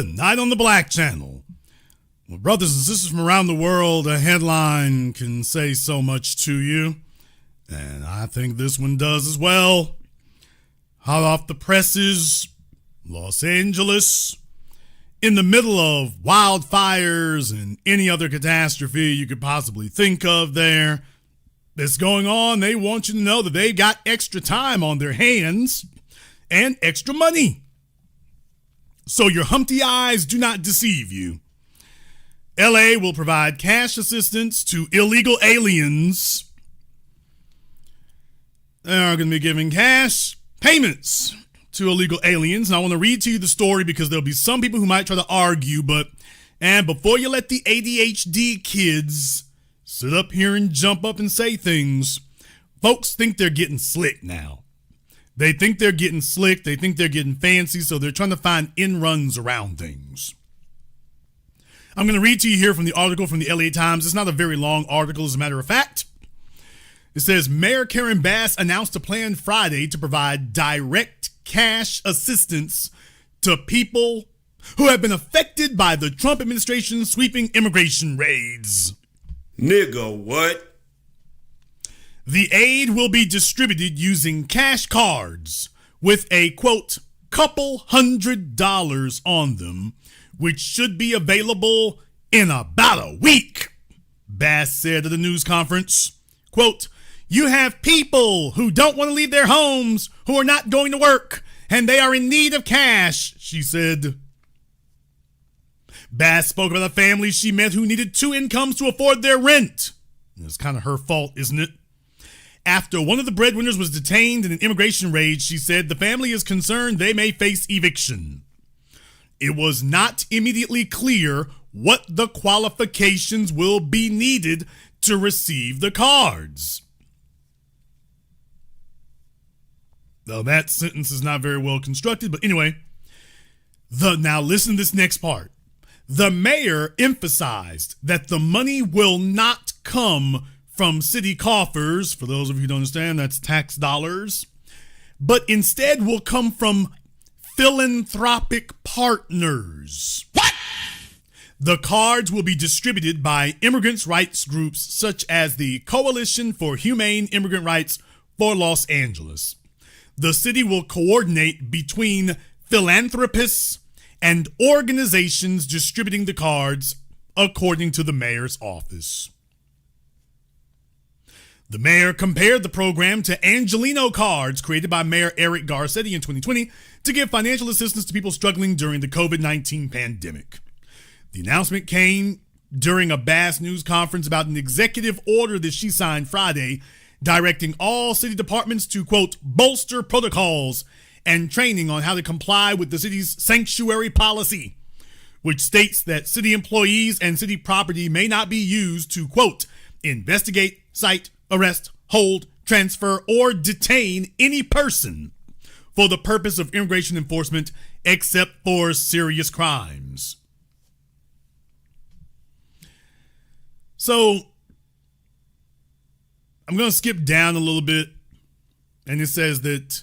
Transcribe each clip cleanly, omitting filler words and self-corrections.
Night on the Black Channel. Well, brothers and sisters from around the world, a headline can say so much to you, and I think this one does as well. Hot off the presses, Los Angeles, in the middle of wildfires and any other catastrophe you could possibly think of there that's going on. They want you to know that they've got extra time on their hands and extra money. So your Humpty eyes do not deceive you. LA will provide cash assistance to illegal aliens. They are going to be giving cash payments to illegal aliens. And I want to read to you the story because there'll be some people who might try to argue, and before you let the ADHD kids sit up here and jump up and say things, folks think they're getting slick now. They think they're getting slick. They think they're getting fancy. So they're trying to find in runs around things. I'm going to read to you here from the article from the LA Times. It's not a very long article, as a matter of fact. It says, Mayor Karen Bass announced a plan Friday to provide direct cash assistance to people who have been affected by the Trump administration's sweeping immigration raids. Nigga, what? The aid will be distributed using cash cards with a, quote, couple $100 on them, which should be available in about a week, Bass said at a news conference. Quote, you have people who don't want to leave their homes, who are not going to work, and they are in need of cash, she said. Bass spoke about a family she met who needed 2 incomes to afford their rent. It's kind of her fault, isn't it? After one of the breadwinners was detained in an immigration raid, she said the family is concerned they may face eviction. It was not immediately clear what the qualifications will be needed to receive the cards. Though that sentence is not very well constructed, but anyway, now listen to this next part. The mayor emphasized that the money will not come from city coffers, for those of you who don't understand, that's tax dollars, but instead will come from philanthropic partners. What? The cards will be distributed by immigrants' rights groups such as the Coalition for Humane Immigrant Rights for Los Angeles. The city will coordinate between philanthropists and organizations distributing the cards, according to the mayor's office. The mayor compared the program to Angelino cards created by Mayor Eric Garcetti in 2020 to give financial assistance to people struggling during the COVID-19 pandemic. The announcement came during a Bass News conference about an executive order that she signed Friday, directing all city departments to, quote, bolster protocols and training on how to comply with the city's sanctuary policy, which states that city employees and city property may not be used to, quote, investigate, cite, arrest, hold, transfer, or detain any person for the purpose of immigration enforcement except for serious crimes. So I'm going to skip down a little bit, and it says that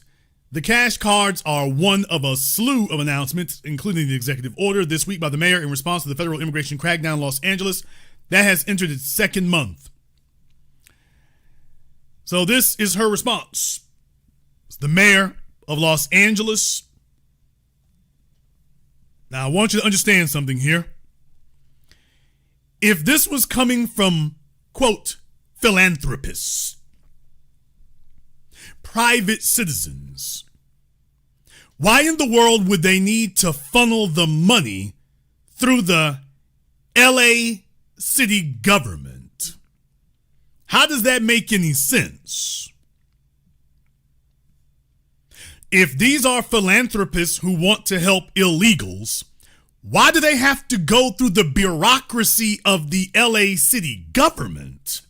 the cash cards are one of a slew of announcements, including the executive order this week by the mayor in response to the federal immigration crackdown in Los Angeles that has entered its second month. So this is her response. It's the mayor of Los Angeles. Now, I want you to understand something here. If this was coming from, quote, philanthropists, private citizens, why in the world would they need to funnel the money through the LA city government? How does that make any sense? If these are philanthropists who want to help illegals, why do they have to go through the bureaucracy of the LA city government?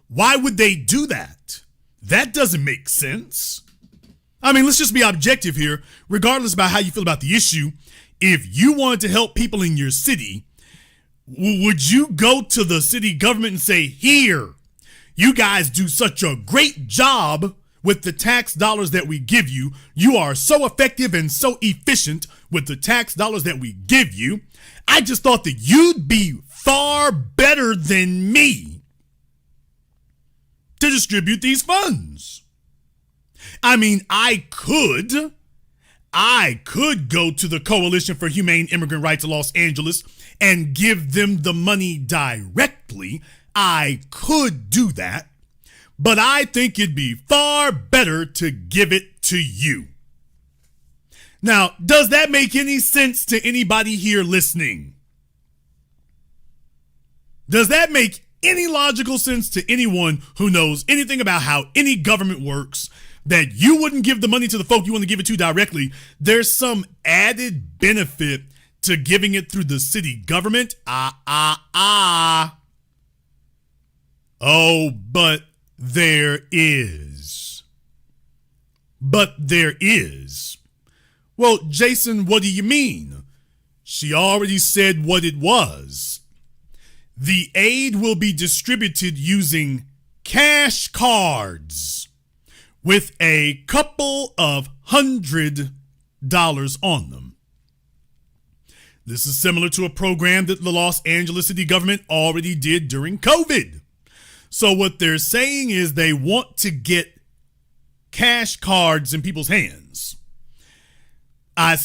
Why would they do that? That doesn't make sense. I mean, let's just be objective here, regardless about how you feel about the issue. If you wanted to help people in your city, would you go to the city government and say, here, you guys do such a great job with the tax dollars that we give you. You are so effective and so efficient with the tax dollars that we give you. I just thought that you'd be far better than me to distribute these funds. I mean, I could go to the Coalition for Humane Immigrant Rights of Los Angeles and give them the money directly. I could do that, but I think it'd be far better to give it to you. Now, does that make any sense to anybody here listening? Does that make any logical sense to anyone who knows anything about how any government works, that you wouldn't give the money to the folk you want to give it to directly? There's some added benefit to giving it through the city government? Oh, but there is. Well, Jason, what do you mean? She already said what it was. The aid will be distributed using cash cards with a couple of $100 on them. This is similar to a program that the Los Angeles city government already did during COVID. So what they're saying is they want to get cash cards in people's hands. I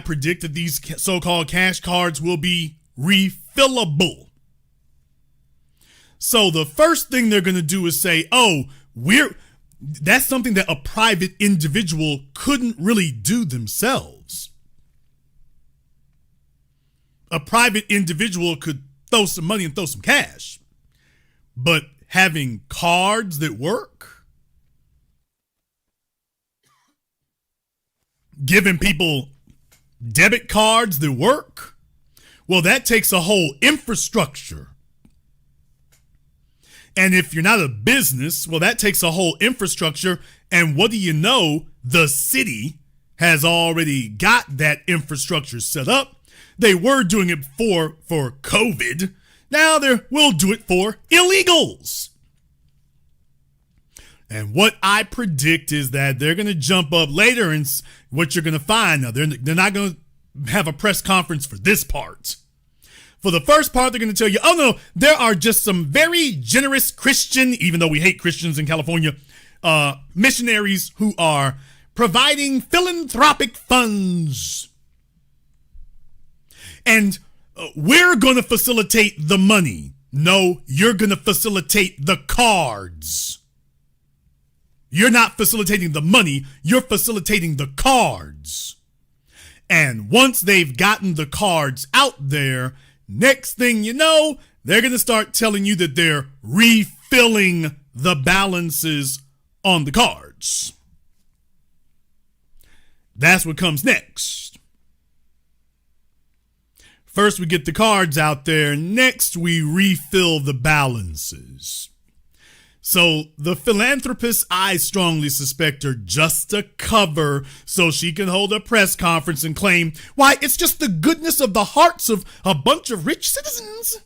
predict that these so-called cash cards will be refillable. So the first thing they're going to do is say, that's something that a private individual couldn't really do themselves. A private individual could throw some money and throw some cash, but having cards that work, giving people debit cards that work, well, that takes a whole infrastructure. And if you're not a business, well, that takes a whole infrastructure. And what do you know? The city has already got that infrastructure set up. They were doing it for COVID. Now we'll do it for illegals. And what I predict is that they're going to jump up later, and what you're going to find, now they're not going to have a press conference for this part. For the first part, they're going to tell you, oh no, there are just some very generous Christian, even though we hate Christians in California, missionaries who are providing philanthropic funds. And we're going to facilitate the money. No, you're going to facilitate the cards. You're not facilitating the money, you're facilitating the cards. And once they've gotten the cards out there, next thing you know, they're going to start telling you that they're refilling the balances on the cards. That's what comes next. First, we get the cards out there. Next, we refill the balances. So the philanthropists, I strongly suspect, are just a cover so she can hold a press conference and claim, why, it's just the goodness of the hearts of a bunch of rich citizens.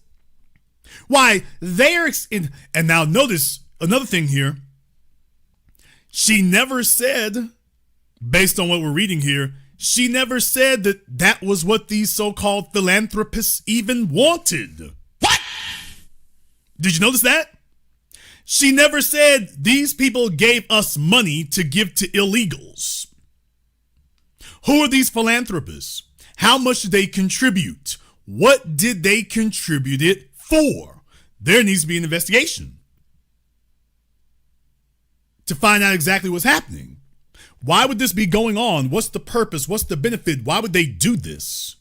Why, and now notice another thing here. She never said, based on what we're reading here, she never said that that was what these so-called philanthropists even wanted. What? Did you notice that? She never said these people gave us money to give to illegals. Who are these philanthropists? How much did they contribute? What did they contribute it for? There needs to be an investigation to find out exactly what's happening. Why would this be going on? What's the purpose? What's the benefit? Why would they do this?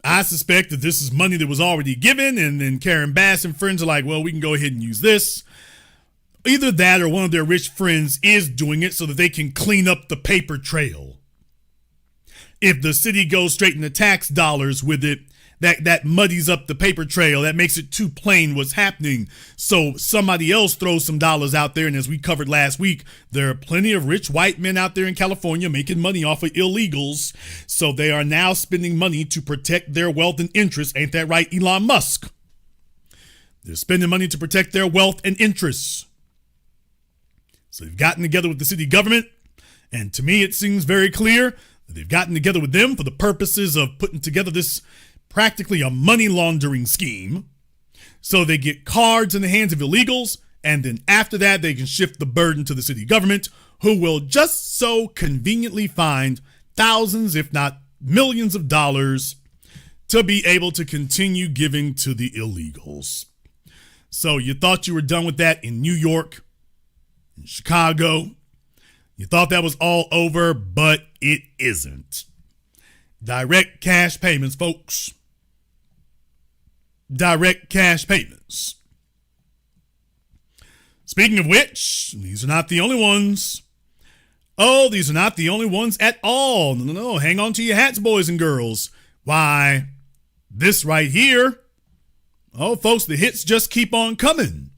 I suspect that this is money that was already given, and then Karen Bass and friends are like, well, we can go ahead and use this. Either that or one of their rich friends is doing it so that they can clean up the paper trail. If the city goes straight into tax dollars with it, that muddies up the paper trail. That makes it too plain what's happening. So somebody else throws some dollars out there. And as we covered last week, there are plenty of rich white men out there in California making money off of illegals. So they are now spending money to protect their wealth and interests. Ain't that right, Elon Musk? They're spending money to protect their wealth and interests. So they've gotten together with the city government, and to me it seems very clear that they've gotten together with them for the purposes of putting together this practically a money laundering scheme. So they get cards in the hands of illegals, and then after that they can shift the burden to the city government, who will just so conveniently find thousands, if not millions of dollars to be able to continue giving to the illegals. So you thought you were done with that in New York, in Chicago. You thought that was all over, but it isn't. Direct cash payments, folks. Direct cash payments. Speaking of which, these are not the only ones. Oh, these are not the only ones at all. No. Hang on to your hats, boys and girls. Why, this right here. Oh, folks, the hits just keep on coming.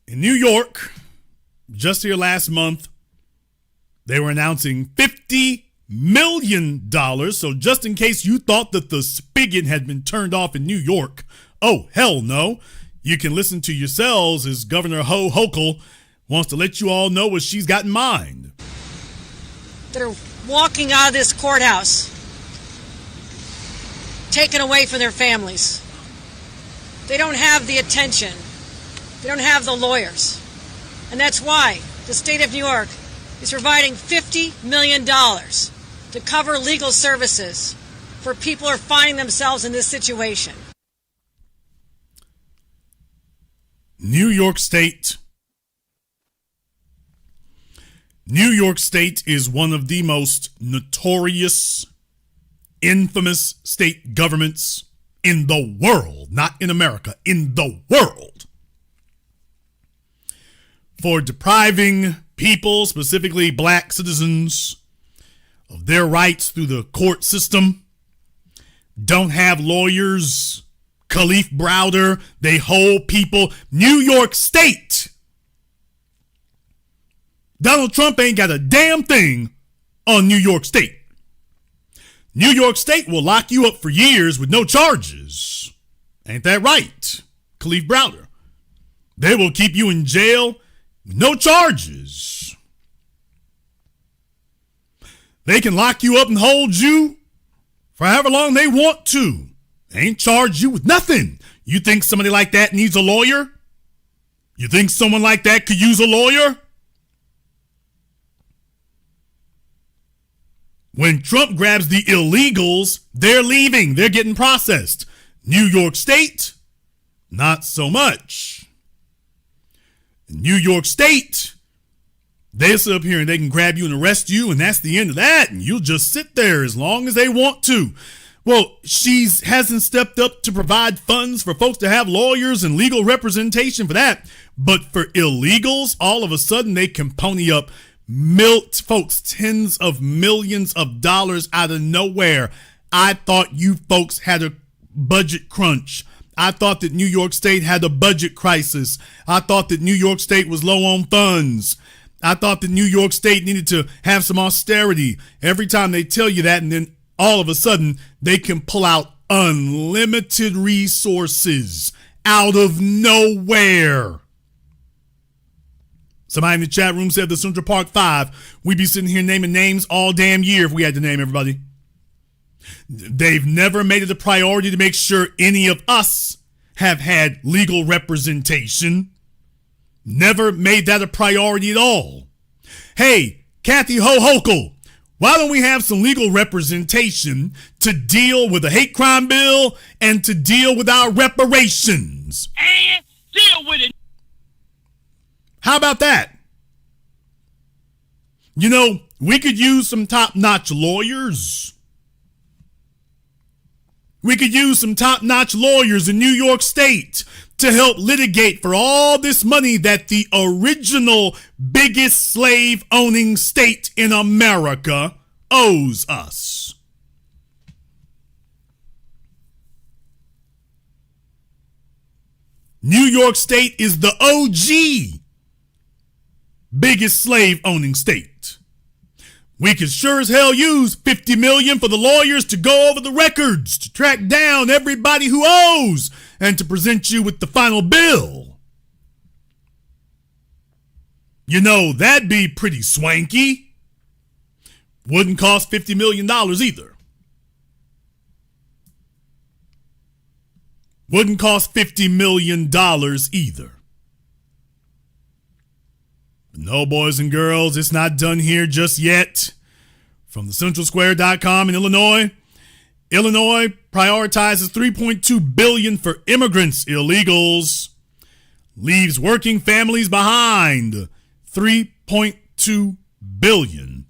In New York, just here last month, they were announcing $50 million. So just in case you thought that the spigot had been turned off in New York, oh, hell no. You can listen to yourselves as Governor Ho Hochul wants to let you all know what she's got in mind. They're walking out of this courthouse, taken away from their families. They don't have the attention. They don't have the lawyers. And that's why the state of New York is providing $50 million to cover legal services for people who are finding themselves in this situation. New York State is one of the most notorious, infamous state governments in the world, not in America, in the world, for depriving people, specifically black citizens, of their rights through the court system. Don't have lawyers. Khalif Browder, they hold people. New York State. Donald Trump ain't got a damn thing on New York State. New York State will lock you up for years with no charges. Ain't that right, Khalif Browder? They will keep you in jail with no charges. They can lock you up and hold you for however long they want to. They ain't charge you with nothing. You think somebody like that needs a lawyer? You think someone like that could use a lawyer? When Trump grabs the illegals, they're leaving. They're getting processed. New York State, not so much. In New York State, they sit up here and they can grab you and arrest you, and that's the end of that. And you'll just sit there as long as they want to. Well, she hasn't stepped up to provide funds for folks to have lawyers and legal representation for that. But for illegals, all of a sudden they can pony up folks, tens of millions of dollars out of nowhere. I thought you folks had a budget crunch. I thought that New York State had a budget crisis. I thought that New York State was low on funds. I thought that New York State needed to have some austerity. Every time they tell you that, and then all of a sudden, they can pull out unlimited resources out of nowhere. Somebody in the chat room said the Central Park 5. We'd be sitting here naming names all damn year if we had to name everybody. They've never made it a priority to make sure any of us have had legal representation. Never made that a priority at all. Hey, Kathy Hochul, why don't we have some legal representation to deal with the hate crime bill and to deal with our reparations? And deal with it. How about that? You know, we could use some top-notch lawyers. We could use some top-notch lawyers in New York State to help litigate for all this money that the original biggest slave-owning state in America owes us. New York State is the OG biggest slave-owning state. We could sure as hell use $50 million for the lawyers to go over the records, to track down everybody who owes, and to present you with the final bill. You know, that'd be pretty swanky. Wouldn't cost $50 million either. Wouldn't cost $50 million either. But no, boys and girls, it's not done here just yet. From the centralsquare.com in Illinois prioritizes $3.2 billion for immigrants, illegals. Leaves working families behind. $3.2 billion.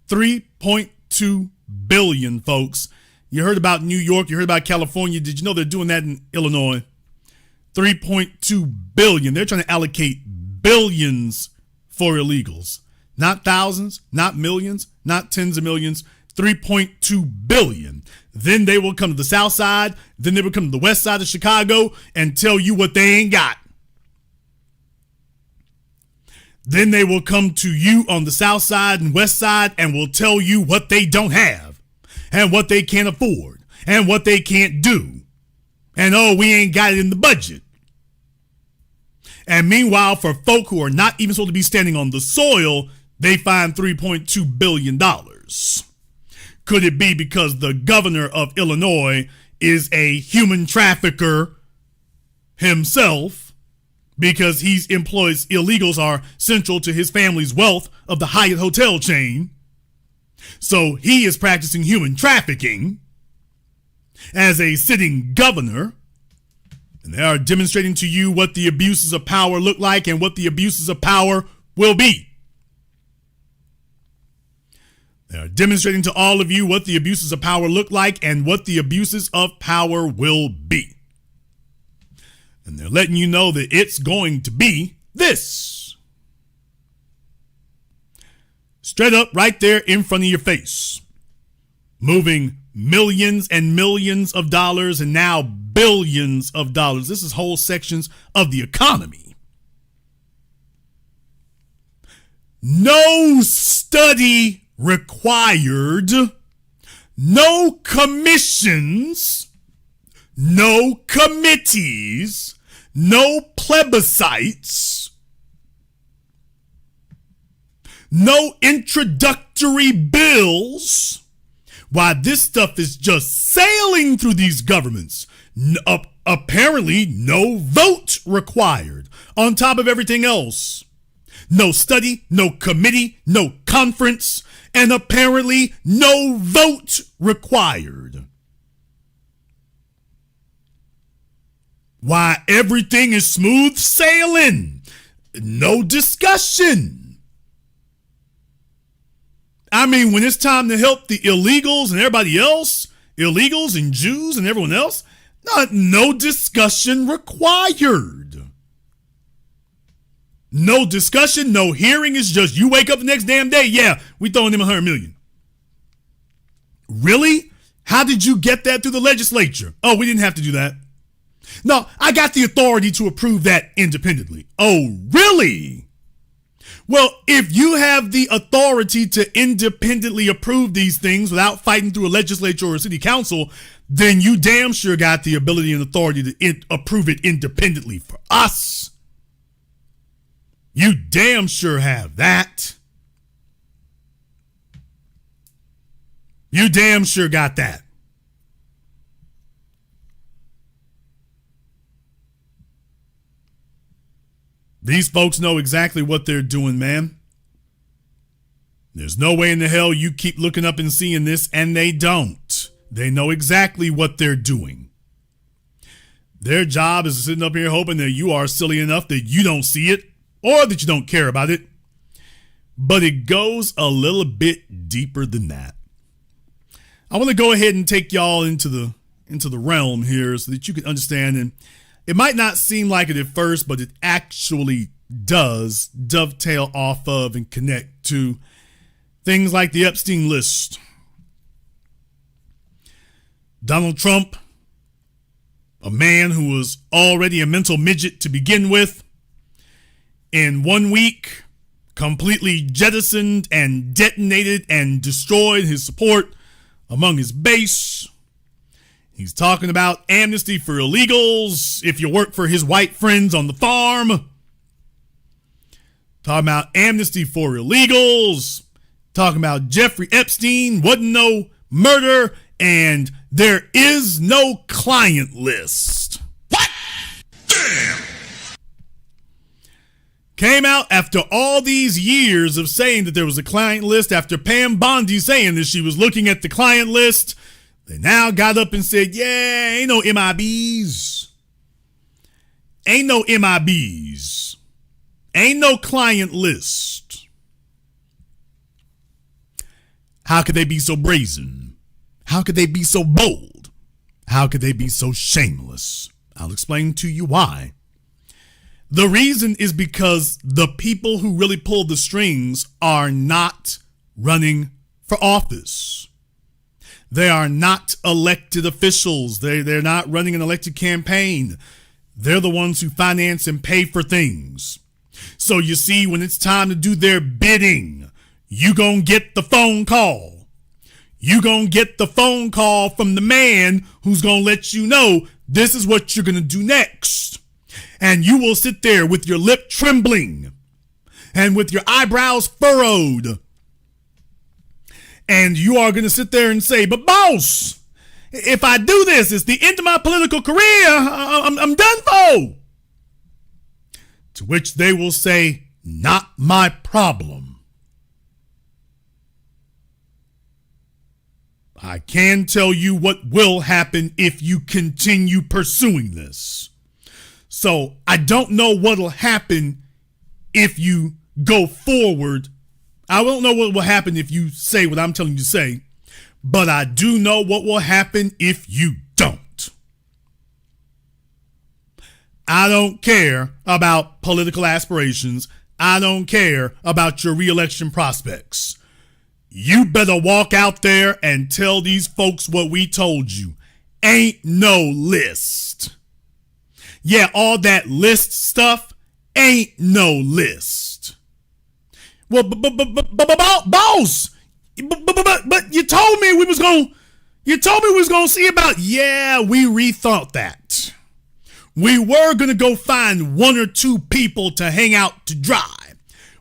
$3.2 billion, folks. You heard about New York. You heard about California. Did you know they're doing that in Illinois? $3.2 billion. They're trying to allocate billions for illegals. Not thousands, not millions, not tens of millions. $3.2 billion. Then they will come to the south side. Then they will come to the west side of Chicago and tell you what they ain't got. Then they will come to you on the south side and west side and will tell you what they don't have and what they can't afford and what they can't do. And oh, we ain't got it in the budget. And meanwhile, for folk who are not even supposed to be standing on the soil, they find $3.2 billion. Could it be because the governor of Illinois is a human trafficker himself? Because he employs illegals are central to his family's wealth of the Hyatt hotel chain. So he is practicing human trafficking as a sitting governor. And they are demonstrating to you what the abuses of power look like and what the abuses of power will be. They are demonstrating to all of you what the abuses of power look like and what the abuses of power will be. And they're letting you know that it's going to be this. Straight up right there in front of your face. Moving millions and millions of dollars and now billions of dollars. This is whole sections of the economy. No study required, no commissions, no committees, no plebiscites, no introductory bills. Why, this stuff is just sailing through these governments. Apparently, no vote required on top of everything else. No study, no committee, no conference, and apparently no vote required. Why, everything is smooth sailing. No discussion. I mean, when it's time to help the illegals and everybody else, illegals and Jews and everyone else, no discussion required. No discussion, no hearing. It's just you wake up the next damn day. Yeah, we throwing them $100 million. Really? How did you get that through the legislature? Oh, we didn't have to do that. No, I got the authority to approve that independently. Oh, really? Well, if you have the authority to independently approve these things without fighting through a legislature or a city council, then you damn sure got the ability and authority to approve it independently for us. You damn sure have that. You damn sure got that. These folks know exactly what they're doing, man. There's no way in the hell you keep looking up and seeing this, and they don't. They know exactly what they're doing. Their job is sitting up here hoping that you are silly enough that you don't see it or that you don't care about it. But it goes a little bit deeper than that. I want to go ahead and take y'all into the realm here so that you can understand. And it might not seem like it at first, but it actually does dovetail off of and connect to things like the Epstein list. Donald Trump, a man who was already a mental midget to begin with, in 1 week, completely jettisoned and detonated and destroyed his support among his base. He's talking about amnesty for illegals if you work for his white friends on the farm. talking about amnesty for illegals, talking about Jeffrey Epstein wasn't no murder, and there is no client list. What? Damn! Came out after all these years of saying that there was a client list, after Pam Bondi saying that she was looking at the client list. They now got up and said, yeah, ain't no MIBs. Ain't no MIBs. Ain't no client list. How could they be so brazen? How could they be so bold? How could they be so shameless? I'll explain to you why. The reason is because the people who really pull the strings are not running for office. They are not elected officials. They're not running an elected campaign. They're the ones who finance and pay for things. So you see, when it's time to do their bidding, you gonna get the phone call. You gonna get the phone call from the man who's gonna let you know this is what you're gonna do next. And you will sit there with your lip trembling and with your eyebrows furrowed. And you are going to sit there and say, but boss, if I do this, it's the end of my political career. I'm done for. To which they will say, not my problem. I can tell you what will happen if you continue pursuing this. So I don't know what'll happen if you go forward. I don't know what will happen if you say what I'm telling you to say, but I do know what will happen if you don't. I don't care about political aspirations. I don't care about your reelection prospects. You better walk out there and tell these folks what we told you. Ain't no list. Yeah, all that list stuff ain't no list. Well, boss, but you told me we was gonna see about. Yeah, we rethought that. We were gonna go find one or two people to hang out to dry,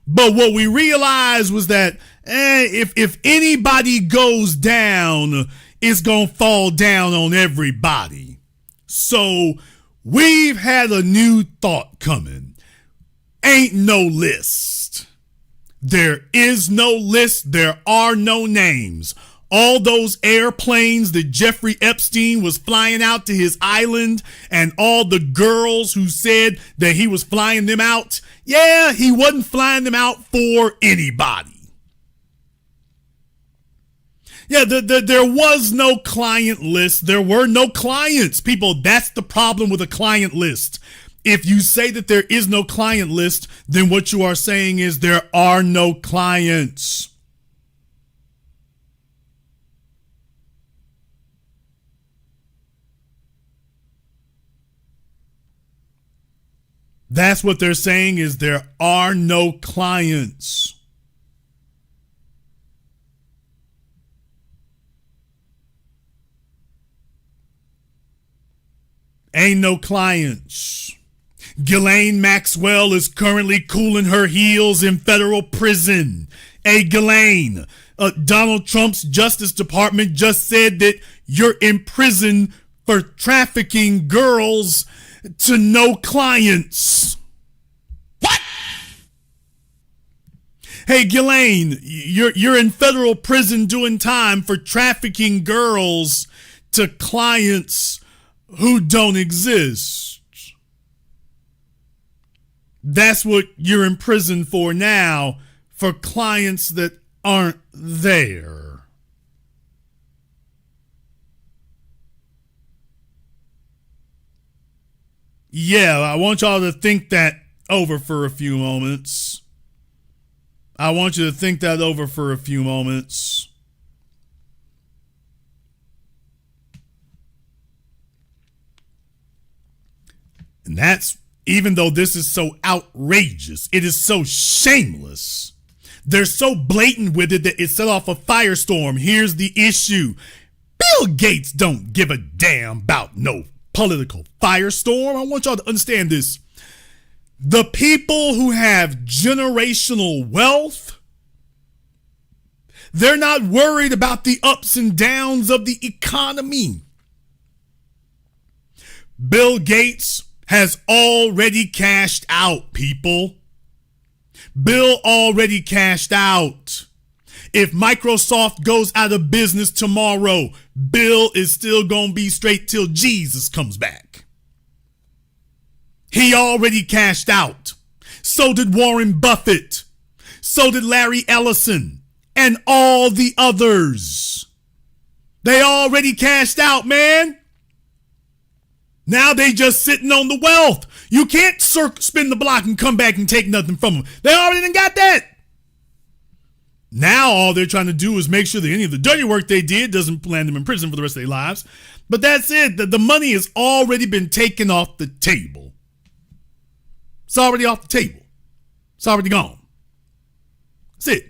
but what we realized was that if anybody goes down, it's gonna fall down on everybody. So we've had a new thought coming. Ain't no list. There is no list. There are no names. All those airplanes that Jeffrey Epstein was flying out to his island and all the girls who said that he was flying them out. Yeah, he wasn't flying them out for anybody. Yeah, there was no client list. There were no clients. People, that's the problem with a client list. If you say that there is no client list, then what you are saying is there are no clients. That's what they're saying, is there are no clients. Ain't no clients. Ghislaine Maxwell is currently cooling her heels in federal prison. Hey, Ghislaine, Donald Trump's Justice Department just said that you're in prison for trafficking girls to no clients. What? Hey, Ghislaine, you're in federal prison doing time for trafficking girls to clients who don't exist. That's what you're in prison for now, for clients that aren't there. Yeah, I want y'all to think that over for a few moments. I want you to think that over for a few moments. And that's, even though this is so outrageous, it is so shameless. They're so blatant with it that it set off a firestorm. Here's the issue. Bill Gates don't give a damn about no political firestorm. I want y'all to understand this. The people who have generational wealth, they're not worried about the ups and downs of the economy. Bill Gates has already cashed out, people. Bill already cashed out. If Microsoft goes out of business tomorrow, Bill is still going to be straight till Jesus comes back. He already cashed out. So did Warren Buffett. So did Larry Ellison and all the others. They already cashed out, man. Now they just sitting on the wealth. You can't spin the block and come back and take nothing from them. They already done got that. Now all they're trying to do is make sure that any of the dirty work they did doesn't land them in prison for the rest of their lives. But that's it. The money has already been taken off the table. It's already off the table. It's already gone. That's it.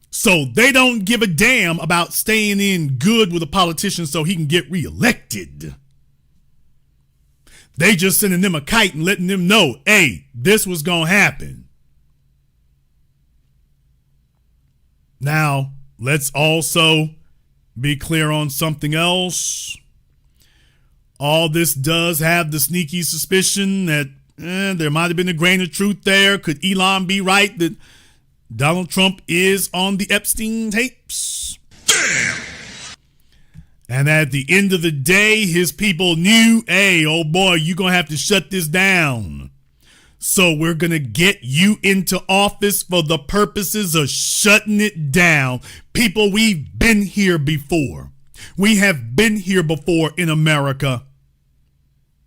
So they don't give a damn about staying in good with a politician so he can get reelected. They just sending them a kite and letting them know, hey, this was going to happen. Now, let's also be clear on something else. All this does have the sneaky suspicion that there might have been a grain of truth there. Could Elon be right that Donald Trump is on the Epstein tapes? Damn! And at the end of the day, his people knew, hey, oh boy, you're going to have to shut this down. So we're going to get you into office for the purposes of shutting it down. People, we've been here before. We have been here before in America.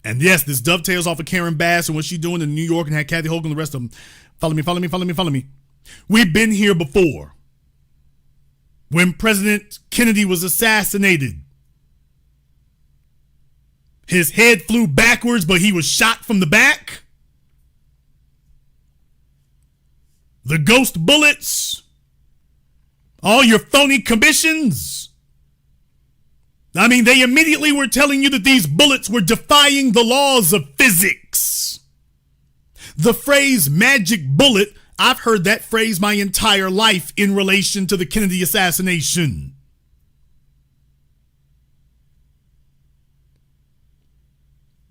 And yes, this dovetails off of Karen Bass and what she's doing in New York and had Kathy Hogan and the rest of them. Follow me, follow me, follow me, follow me. We've been here before. When President Kennedy was assassinated, his head flew backwards, but he was shot from the back. The ghost bullets, all your phony commissions. I mean, they immediately were telling you that these bullets were defying the laws of physics. The phrase magic bullet, I've heard that phrase my entire life in relation to the Kennedy assassination.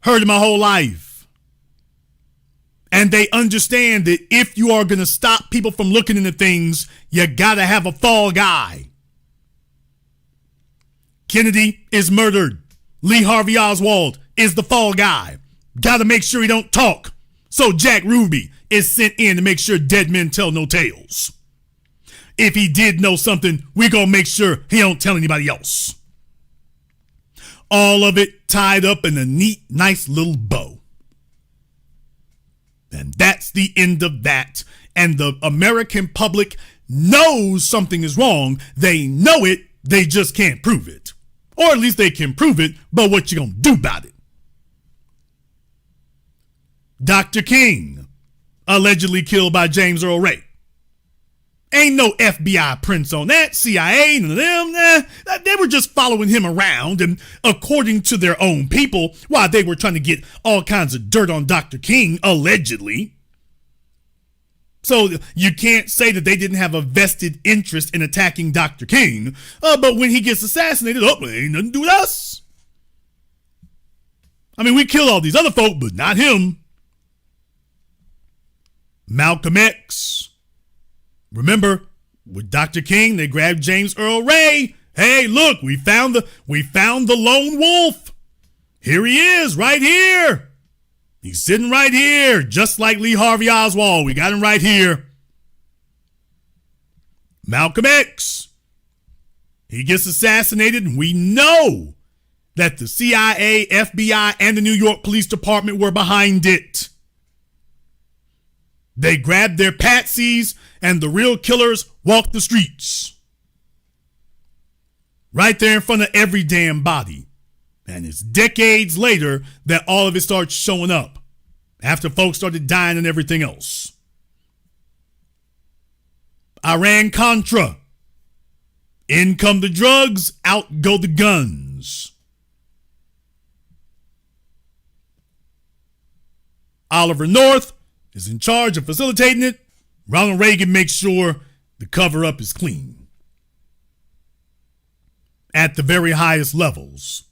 Heard it my whole life. And they understand that if you are going to stop people from looking into things, you got to have a fall guy. Kennedy is murdered. Lee Harvey Oswald is the fall guy. Got to make sure he don't talk. So Jack Ruby is sent in to make sure dead men tell no tales. If he did know something, we going to make sure he don't tell anybody else. All of it tied up in a neat, nice little bow. And that's the end of that. And the American public knows something is wrong. They know it. They just can't prove it. Or at least they can prove it, but what you gonna do about it? Dr. King, allegedly killed by James Earl Ray. Ain't no FBI prints on that, CIA, none of them. They were just following him around, and according to their own people, while they were trying to get all kinds of dirt on Dr. King, allegedly. So you can't say that they didn't have a vested interest in attacking Dr. King, but when he gets assassinated, it ain't nothing to do with us. I mean, we kill all these other folk, but not him. Malcolm X. Remember, with Dr. King, they grabbed James Earl Ray. Hey, look, we found the lone wolf. Here he is, right here. He's sitting right here, just like Lee Harvey Oswald. We got him right here. Malcolm X. He gets assassinated, and we know that the CIA, FBI, and the New York Police Department were behind it. They grabbed their patsies, and the real killers walked the streets. Right there in front of every damn body. And it's decades later that all of it starts showing up. After folks started dying and everything else. Iran-Contra. In come the drugs, out go the guns. Oliver North is in charge of facilitating it. Ronald Reagan makes sure the cover-up is clean at the very highest levels.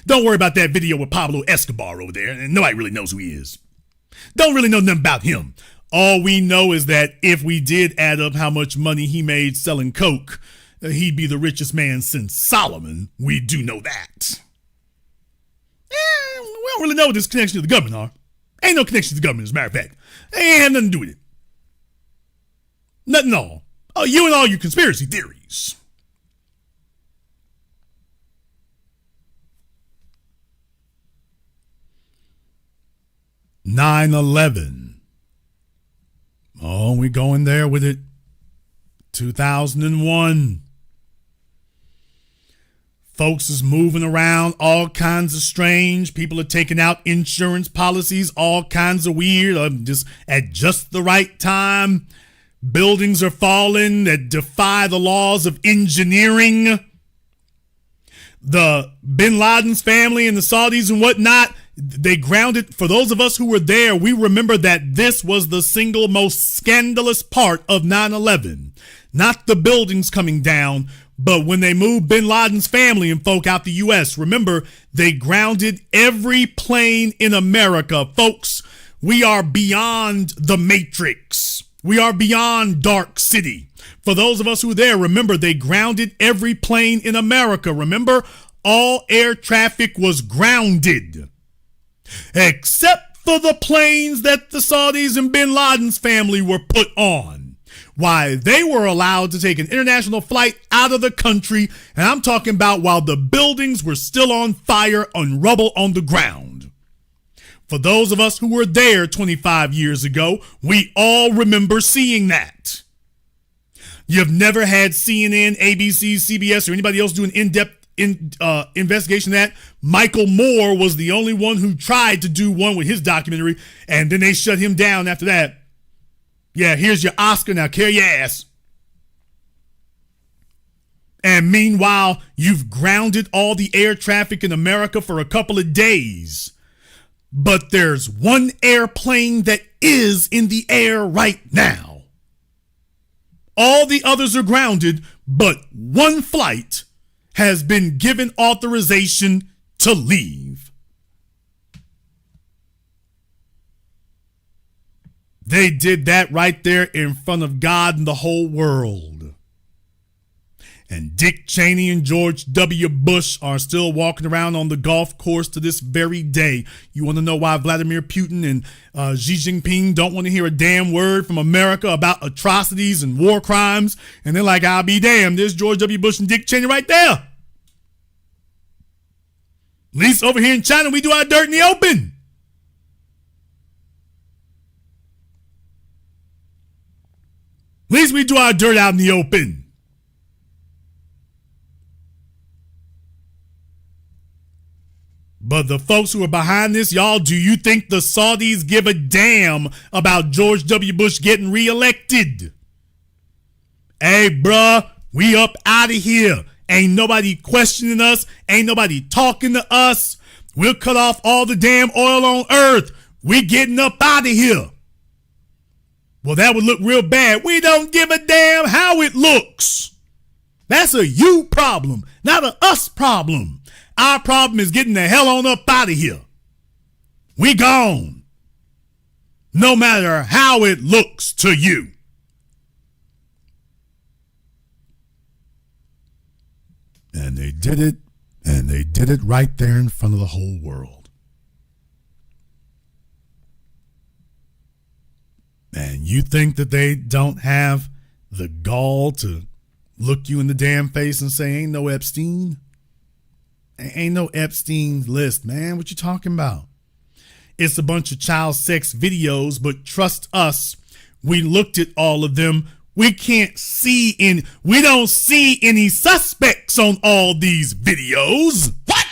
Don't worry about that video with Pablo Escobar over there, and nobody really knows who he is. Don't really know nothing about him. All we know is that if we did add up how much money he made selling coke, he'd be the richest man since Solomon. We do know that. We don't really know what this connection to the government are. Ain't no connection to the government, as a matter of fact. Ain't have nothing to do with it. Nothing at all. Oh, you and all your conspiracy theories. "9/11. Oh, we going there with it. 2001. Folks is moving around all kinds of strange. People are taking out insurance policies, all kinds of weird, just at just the right time. Buildings are falling that defy the laws of engineering. The Bin Laden's family and the Saudis and whatnot, they grounded. For those of us who were there, we remember that this was the single most scandalous part of 9/11. Not the buildings coming down, but when they moved Bin Laden's family and folk out the U.S., remember, they grounded every plane in America. Folks, we are beyond the Matrix. We are beyond Dark City. For those of us who were there, remember, they grounded every plane in America. Remember, all air traffic was grounded, except for the planes that the Saudis and Bin Laden's family were put on. Why, they were allowed to take an international flight out of the country, and I'm talking about while the buildings were still on fire and rubble on the ground. For those of us who were there 25 years ago, we all remember seeing that. You've never had CNN, ABC, CBS, or anybody else do an in-depth investigation of that. Michael Moore was the only one who tried to do one with his documentary, and then they shut him down after that. Yeah, here's your Oscar, now carry your ass. And meanwhile, you've grounded all the air traffic in America for a couple of days. But there's one airplane that is in the air right now. All the others are grounded, but one flight has been given authorization to leave. They did that right there in front of God and the whole world. And Dick Cheney and George W. Bush are still walking around on the golf course to this very day. You want to know why Vladimir Putin and Xi Jinping don't want to hear a damn word from America about atrocities and war crimes? And they're like, I'll be damned, there's George W. Bush and Dick Cheney right there. At least over here in China, we do our dirt in the open. At least we do our dirt out in the open. But the folks who are behind this, y'all, do you think the Saudis give a damn about George W. Bush getting reelected? Hey, bruh, we up out of here. Ain't nobody questioning us. Ain't nobody talking to us. We'll cut off all the damn oil on earth. We getting up out of here. Well, that would look real bad. We don't give a damn how it looks. That's a you problem, not a us problem. Our problem is getting the hell on up out of here. We gone. No matter how it looks to you. And they did it, and they did it right there in front of the whole world. And you think that they don't have the gall to look you in the damn face and say, ain't no Epstein? Ain't no Epstein's list, man. What you talking about? It's a bunch of child sex videos, but trust us, we looked at all of them. We don't see any suspects on all these videos. What?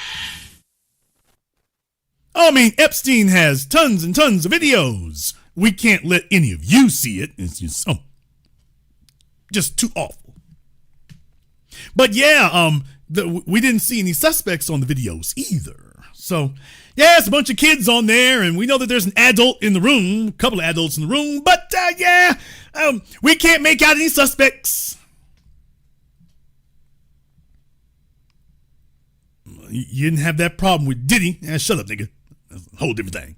I mean, Epstein has tons and tons of videos. We can't let any of you see it. It's just too awful. But yeah, we didn't see any suspects on the videos either. So, Yeah, it's a bunch of kids on there, and we know that there's an adult in the room, a couple of adults in the room, but we can't make out any suspects. You didn't have that problem with Diddy. Shut up, nigga. That's a whole different thing.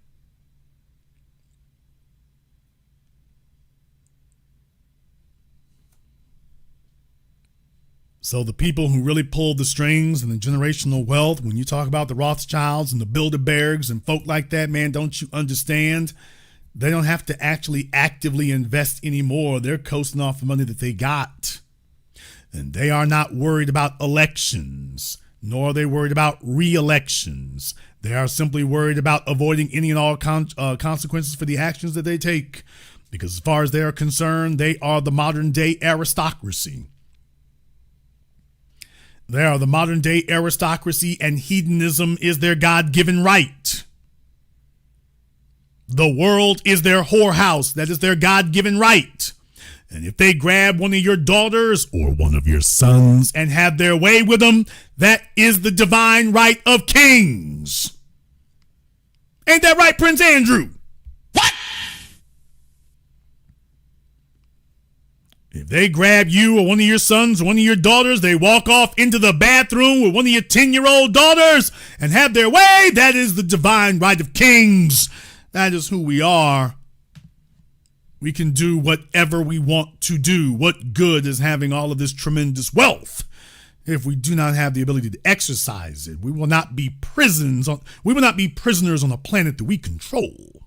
So the people who really pulled the strings and the generational wealth, when you talk about the Rothschilds and the Bilderbergs and folk like that, man, don't you understand? They don't have to actually actively invest anymore. They're coasting off the money that they got. And they are not worried about elections, nor are they worried about re-elections. They are simply worried about avoiding any and all consequences for the actions that they take. Because as far as they are concerned, they are the modern day aristocracy. They are the modern day aristocracy, and hedonism is their God-given right. The world is their whorehouse. That is their God-given right. And if they grab one of your daughters or one of your sons and have their way with them, that is the divine right of kings. Ain't that right, Prince Andrew? What? If they grab you or one of your sons or one of your daughters, they walk off into the bathroom with one of your 10-year-old daughters and have their way, that is the divine right of kings. That is who we are. We can do whatever we want to do. What good is having all of this tremendous wealth if we do not have the ability to exercise it? We will not be prisoners on a planet that we control.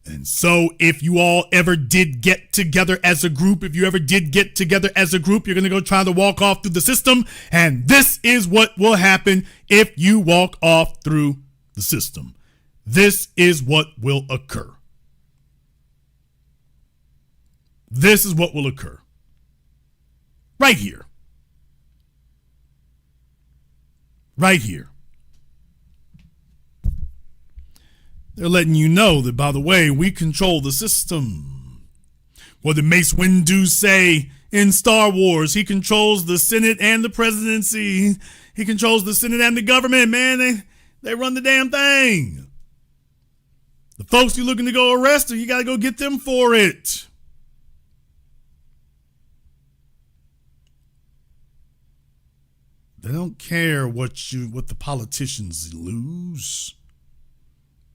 And so if you all ever did get together as a group, you're going to go try to walk off through the system. And this is what will happen if you walk off through the system. This is what will occur. This is what will occur. Right here. Right here. They're letting you know that, by the way, we control the system. What did Mace Windu say in Star Wars? He controls the Senate and the presidency. He controls the Senate and the government, man. They run the damn thing. The folks you're looking to go arrest, you got to go get them for it. They don't care what the politicians lose.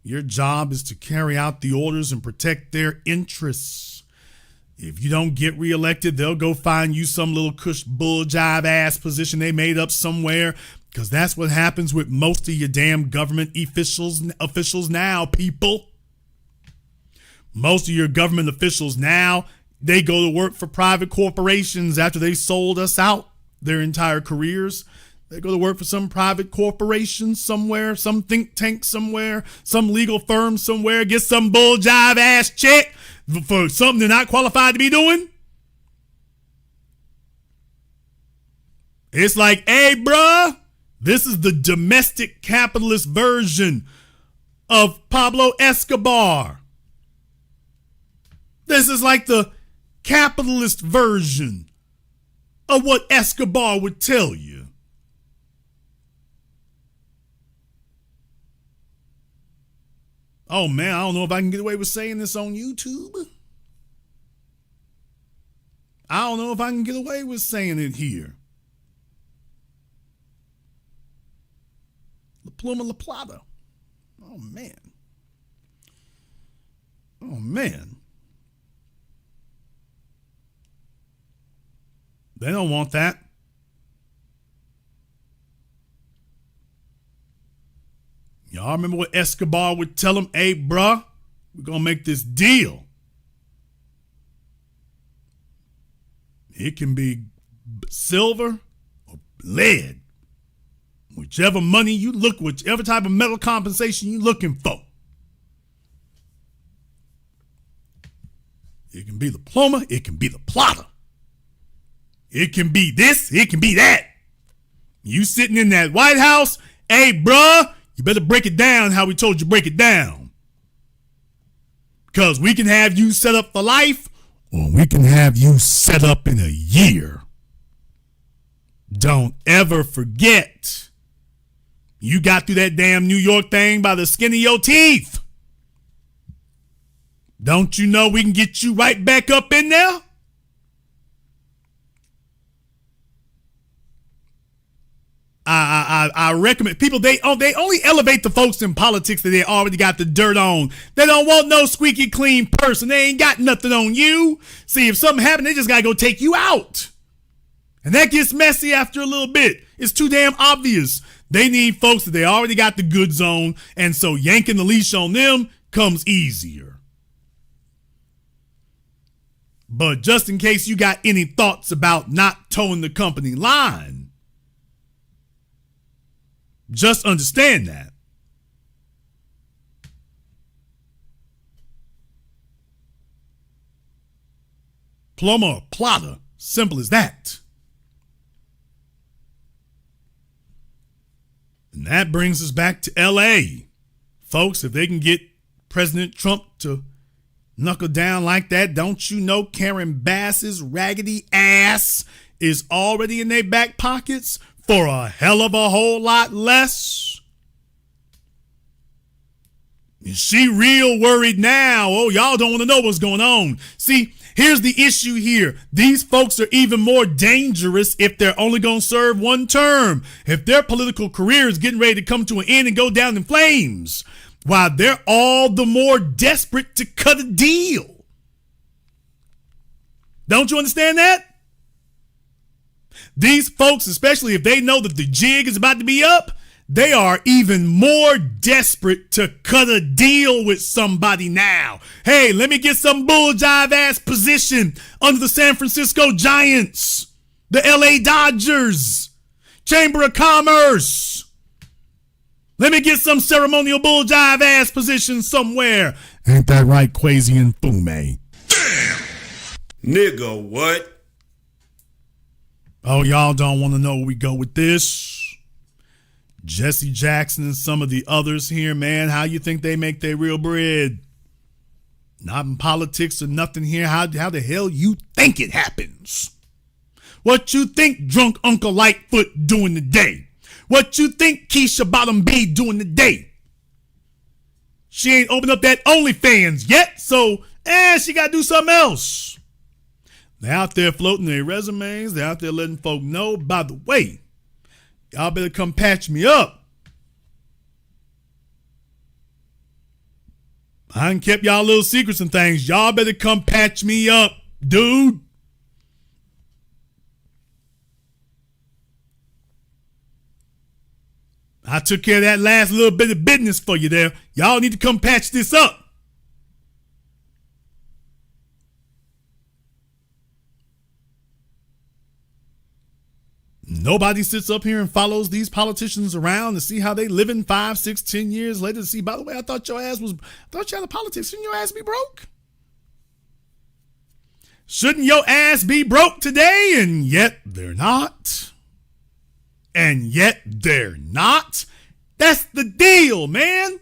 Your job is to carry out the orders and protect their interests. If you don't get reelected, they'll go find you some little cush bull jive ass position they made up somewhere, because that's what happens with most of your damn government officials now, people. Most of your government officials now, they go to work for private corporations after they sold us out their entire careers. They go to work for some private corporation somewhere, some think tank somewhere, some legal firm somewhere, get some bull jive ass check for something they're not qualified to be doing. It's like, hey, bruh, this is the domestic capitalist version of Pablo Escobar. This is like the capitalist version of what Escobar would tell you. Oh, man, I don't know if I can get away with saying this on YouTube. I don't know if I can get away with saying it here. La Pluma La Plata. Oh, man. Oh, man. They don't want that. Y'all remember what Escobar would tell him? Hey, bruh, we're going to make this deal. It can be silver or lead. Whichever money you look, whichever type of metal compensation you're looking for. It can be the plumber. It can be the plotter. It can be this. It can be that. You sitting in that White House. Hey, bruh, you better break it down how we told you break it down. Because we can have you set up for life, or we can have you set up in a year. Don't ever forget You got through that damn New York thing by the skin of your teeth. Don't you know we can get you right back up in there? I recommend people, they only elevate the folks in politics that they already got the dirt on. They don't want no squeaky clean person. They ain't got nothing on you. See, if something happened, they just gotta go take you out. And that gets messy after a little bit. It's too damn obvious. They need folks that they already got the goods on, and so yanking the leash on them comes easier. But just in case you got any thoughts about not towing the company line, just understand that. Plumber or plotter, simple as that. And that brings us back to LA. Folks, if they can get President Trump to knuckle down like that, don't you know Karen Bass's raggedy ass is already in their back pockets for a hell of a whole lot less? Is she real worried now? Oh, y'all don't want to know what's going on. See, here's the issue here. These folks are even more dangerous if they're only going to serve one term. If their political career is getting ready to come to an end and go down in flames, why, they're all the more desperate to cut a deal. Don't you understand that? These folks, especially if they know that the jig is about to be up, they are even more desperate to cut a deal with somebody now. Hey, let me get some bull jive ass position under the San Francisco Giants, the LA Dodgers, Chamber of Commerce. Let me get some ceremonial bull jive ass position somewhere. Ain't that right, Quasi and Fume? Damn! Nigga, what? Oh, y'all don't want to know where we go with this? Jesse Jackson and some of the others here, man, how you think they make their real bread? Not in politics or nothing here. How the hell you think it happens? What you think drunk Uncle Lightfoot doing today? What you think Keisha Bottom B doing today? She ain't opened up that OnlyFans yet, so she got to do something else. They're out there floating their resumes. They're out there letting folk know, by the way, y'all better come patch me up. I done kept y'all little secrets and things. Y'all better come patch me up, dude. I took care of that last little bit of business for you there. Y'all need to come patch this up. Nobody sits up here and follows these politicians around to see how they living 5, 6, 10 years later to see, by the way, I thought you had a politics. Shouldn't your ass be broke? Shouldn't your ass be broke today? And yet they're not. And yet they're not. That's the deal, man.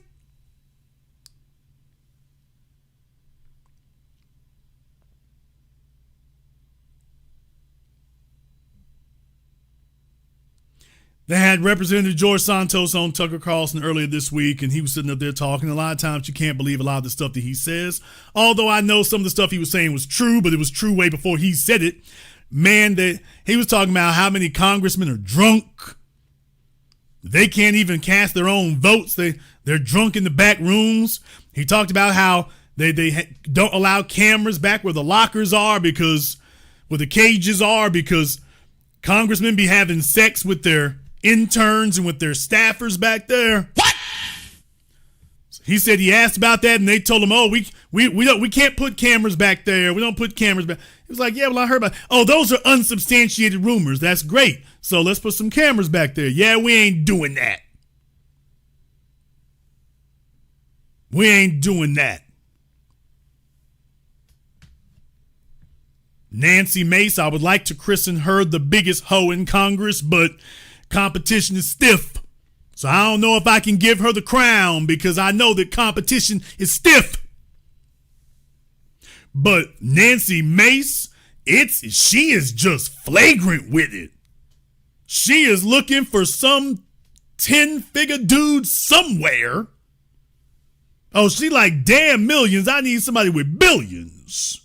They had Representative George Santos on Tucker Carlson earlier this week, and he was sitting up there talking. A lot of times you can't believe a lot of the stuff that he says. Although I know some of the stuff he was saying was true, but it was true way before he said it. Man, he was talking about how many congressmen are drunk. They can't even cast their own votes. They're drunk in the back rooms. He talked about how they don't allow cameras back where the lockers are where the cages are, because congressmen be having sex with their interns and with their staffers back there. What? He said he asked about that, and they told him, "Oh, we can't put cameras back there. We don't put cameras back." He was like, "Yeah, well, I heard about it. Oh, those are unsubstantiated rumors. That's great. So let's put some cameras back there." Yeah, we ain't doing that. We ain't doing that. Nancy Mace, I would like to christen her the biggest hoe in Congress, but competition is stiff. So I don't know if I can give her the crown, because I know that competition is stiff. But Nancy Mace, she is just flagrant with it. She is looking for some 10-figure dude somewhere. Oh, she like, damn millions. I need somebody with billions.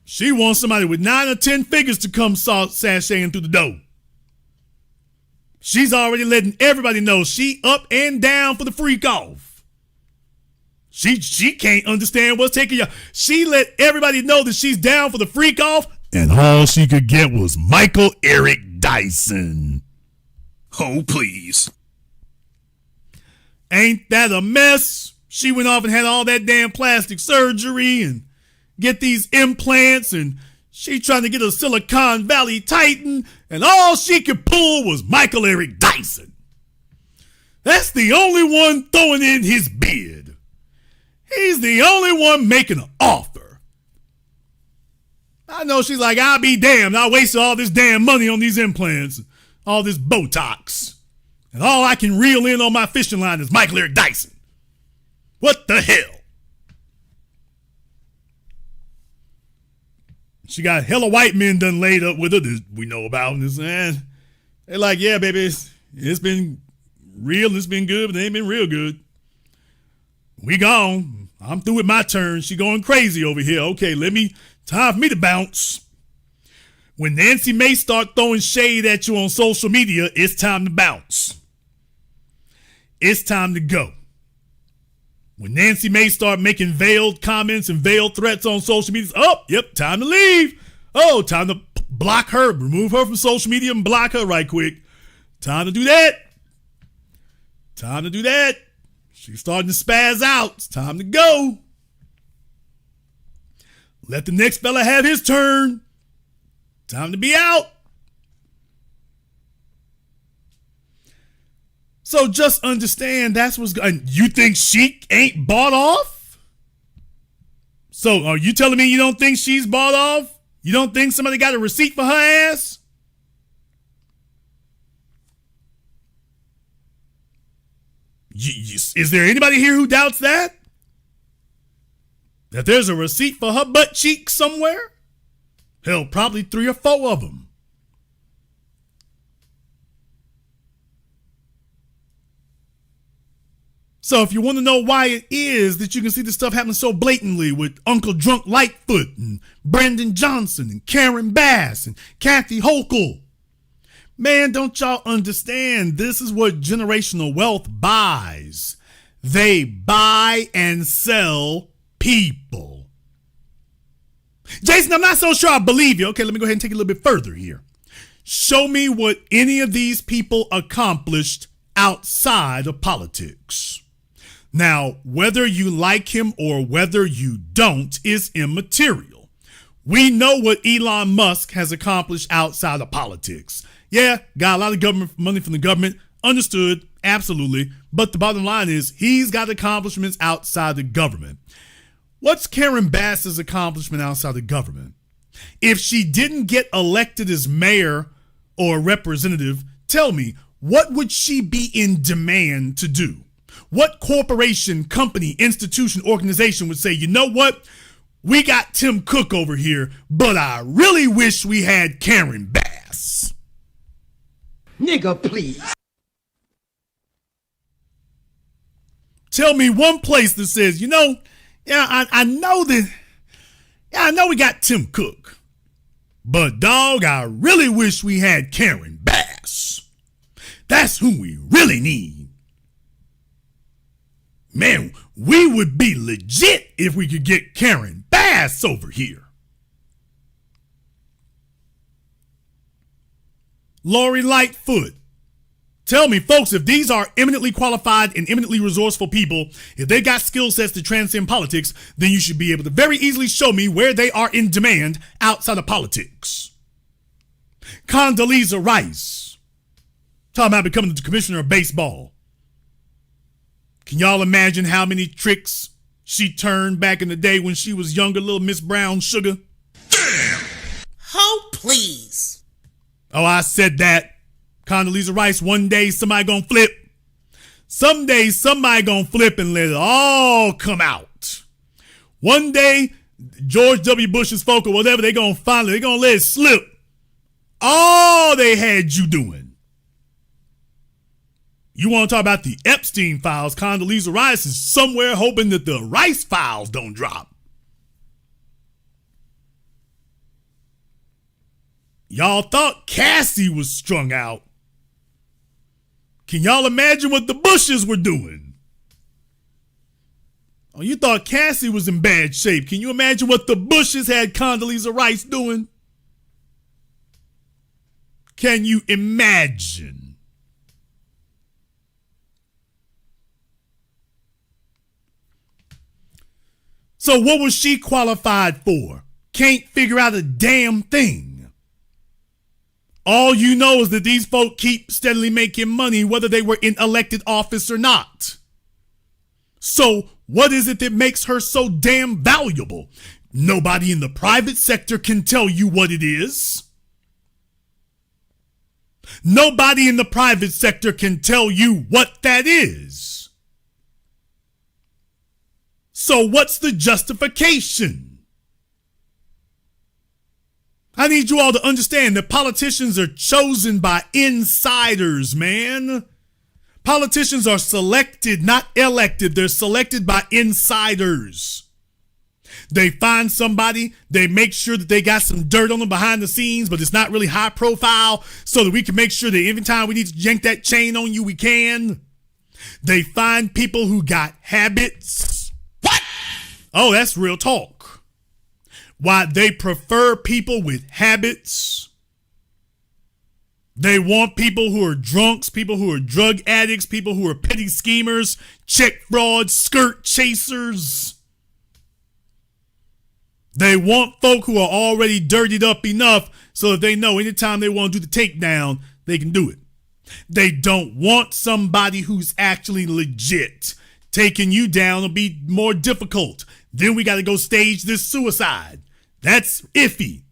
She wants somebody with 9 or 10 figures to come sashaying through the door. She's already letting everybody know she up and down for the freak off. She can't understand what's taking you. She let everybody know that she's down for the freak off, and all she could get was Michael Eric Dyson. Oh, please. Ain't that a mess? She went off and had all that damn plastic surgery and get these implants, and she trying to get a Silicon Valley Titan, and all she could pull was Michael Eric Dyson. That's the only one throwing in his bid. He's the only one making an offer. I know she's like, I'll be damned. I wasted all this damn money on these implants, all this Botox, and all I can reel in on my fishing line is Michael Eric Dyson. What the hell? She got hella white men done laid up with her that we know about. And they're like, yeah, baby, it's been real and it's been good, but it ain't been real good. We gone. I'm through with my turn. She going crazy over here. Okay, time for me to bounce. When Nancy May start throwing shade at you on social media, it's time to bounce. It's time to go. When Nancy May start making veiled comments and veiled threats on social media, time to leave. Oh, time to block her, remove her from social media and block her right quick. Time to do that. Time to do that. She's starting to spaz out. It's time to go. Let the next fella have his turn. Time to be out. So just understand that's what's going. You think she ain't bought off? So are you telling me you don't think she's bought off? You don't think somebody got a receipt for her ass? Is there anybody here who doubts that? That there's a receipt for her butt cheek somewhere? Hell, probably 3 or 4 of them. So if you want to know why it is that you can see this stuff happening so blatantly with Uncle Drunk Lightfoot and Brandon Johnson and Karen Bass and Kathy Hochul, man, don't y'all understand? This is what generational wealth buys. They buy and sell people. Jason, I'm not so sure I believe you. Okay, let me go ahead and take it a little bit further here. Show me what any of these people accomplished outside of politics. Now, whether you like him or whether you don't is immaterial. We know what Elon Musk has accomplished outside of politics. Yeah, got a lot of government money from the government. Understood, absolutely. But the bottom line is he's got accomplishments outside the government. What's Karen Bass's accomplishment outside the government? If she didn't get elected as mayor or representative, tell me, what would she be in demand to do? What corporation, company, institution, organization would say, you know what? We got Tim Cook over here, but I really wish we had Karen Bass. Nigga, please. Tell me one place that says, I know we got Tim Cook, but dog, I really wish we had Karen Bass. That's who we really need. Man, we would be legit if we could get Karen Bass over here. Lori Lightfoot. Tell me, folks, if these are eminently qualified and eminently resourceful people, if they got skill sets to transcend politics, then you should be able to very easily show me where they are in demand outside of politics. Condoleezza Rice. Talking about becoming the commissioner of baseball. Can y'all imagine how many tricks she turned back in the day when she was younger, little Miss Brown Sugar? Damn! Oh, please. Oh, I said that. Condoleezza Rice, one day somebody gonna flip. Someday somebody gonna flip and let it all come out. One day, George W. Bush's folk or whatever, they gonna let it slip. All they had you doing. You want to talk about the Epstein files? Condoleezza Rice is somewhere hoping that the Rice files don't drop. Y'all thought Cassie was strung out. Can y'all imagine what the Bushes were doing? Oh, you thought Cassie was in bad shape. Can you imagine what the Bushes had Condoleezza Rice doing? Can you imagine? So what was she qualified for? Can't figure out a damn thing. All you know is that these folk keep steadily making money whether they were in elected office or not. So what is it that makes her so damn valuable? Nobody in the private sector can tell you what it is. Nobody in the private sector can tell you what that is. So what's the justification? I need you all to understand that politicians are chosen by insiders, man. Politicians are selected, not elected. They're selected by insiders. They find somebody, they make sure that they got some dirt on them behind the scenes, but it's not really high profile, so that we can make sure that every time we need to yank that chain on you, we can. They find people who got habits. What? Oh, that's real talk. Why they prefer people with habits. They want people who are drunks, people who are drug addicts, people who are petty schemers, check frauds, skirt chasers. They want folk who are already dirtied up enough so that they know anytime they want to do the takedown, they can do it. They don't want somebody who's actually legit. Taking you down will be more difficult. Then we got to go stage this suicide. That's iffy.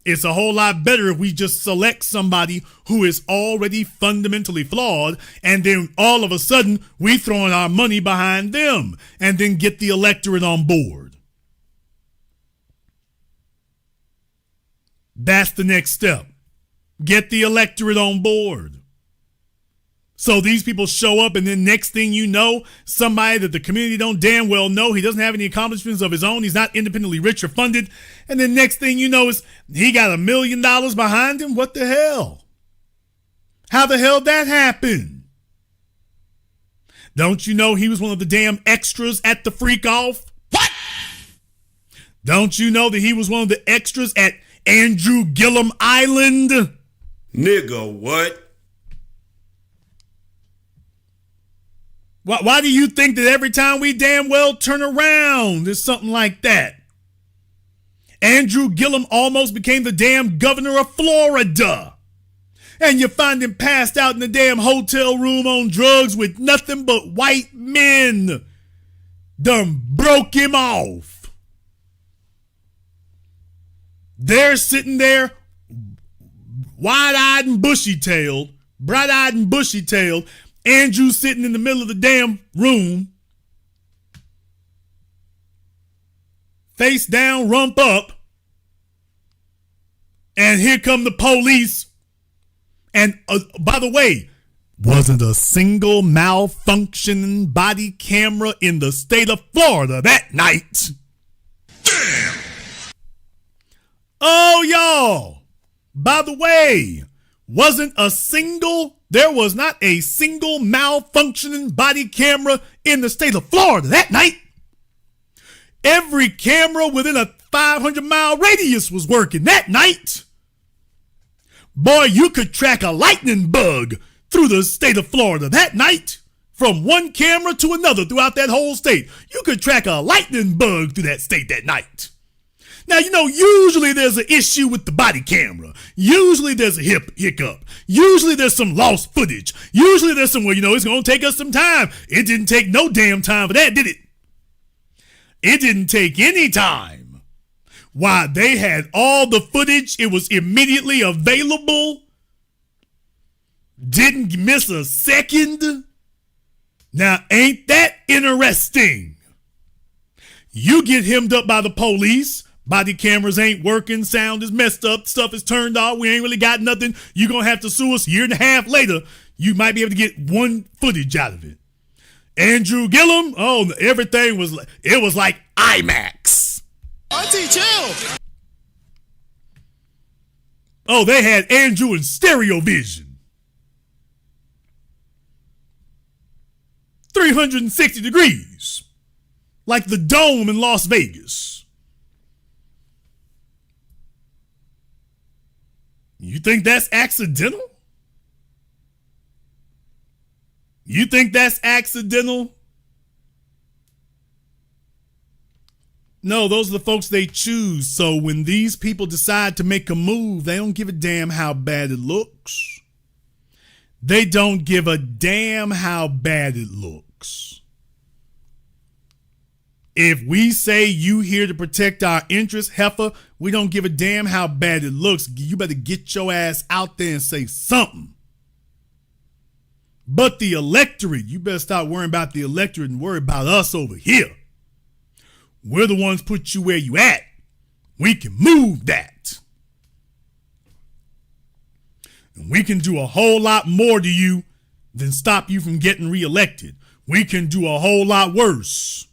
It's a whole lot better if we just select somebody who is already fundamentally flawed, and then all of a sudden we throwing our money behind them and then get the electorate on board. That's the next step. Get the electorate on board. So these people show up, and then next thing you know, somebody that the community don't damn well know, he doesn't have any accomplishments of his own, he's not independently rich or funded, and then next thing you know is he got $1 million behind him? What the hell? How the hell that happen? Don't you know he was one of the damn extras at the freak off? What? Don't you know that he was one of the extras at Andrew Gillum Island? Nigga, what? Why do you think that every time we damn well turn around, there's something like that? Andrew Gillum almost became the damn governor of Florida. And you find him passed out in the damn hotel room on drugs with nothing but white men. Done broke him off. They're sitting there wide-eyed and bushy-tailed, bright-eyed and bushy-tailed. Andrew sitting in the middle of the damn room, face down, rump up, and here come the police. And by the way, wasn't a single malfunctioning body camera in the state of Florida that night. Damn! Oh, y'all, by the way, there was not a single malfunctioning body camera in the state of Florida that night. Every camera within a 500-mile radius was working that night. Boy, you could track a lightning bug through the state of Florida that night. From one camera to another throughout that whole state. You could track a lightning bug through that state that night. Now, you know, usually there's an issue with the body camera. Usually there's a hiccup. Usually there's some lost footage. Usually there's some, well, you know, it's going to take us some time. It didn't take no damn time for that, did it? It didn't take any time. Why, they had all the footage. It was immediately available. Didn't miss a second. Now, ain't that interesting? You get hemmed up by the police, Body cameras ain't working. Sound is messed up. Stuff is turned off. We ain't really got nothing. You're going to have to sue us. A year and a half later, you might be able to get one footage out of it. Andrew Gillum, everything was like IMAX. Auntie, chill. Oh, they had Andrew in stereo vision. 360 degrees. Like the Dome in Las Vegas. You think that's accidental? You think that's accidental? No, those are the folks they choose. So when these people decide to make a move, they don't give a damn how bad it looks. They don't give a damn how bad it looks. If we say you here to protect our interests, heifer, we don't give a damn how bad it looks. You better get your ass out there and say something. But the electorate, you better stop worrying about the electorate and worry about us over here. We're the ones put you where you at. We can move that. And we can do a whole lot more to you than stop you from getting reelected. We can do a whole lot worse.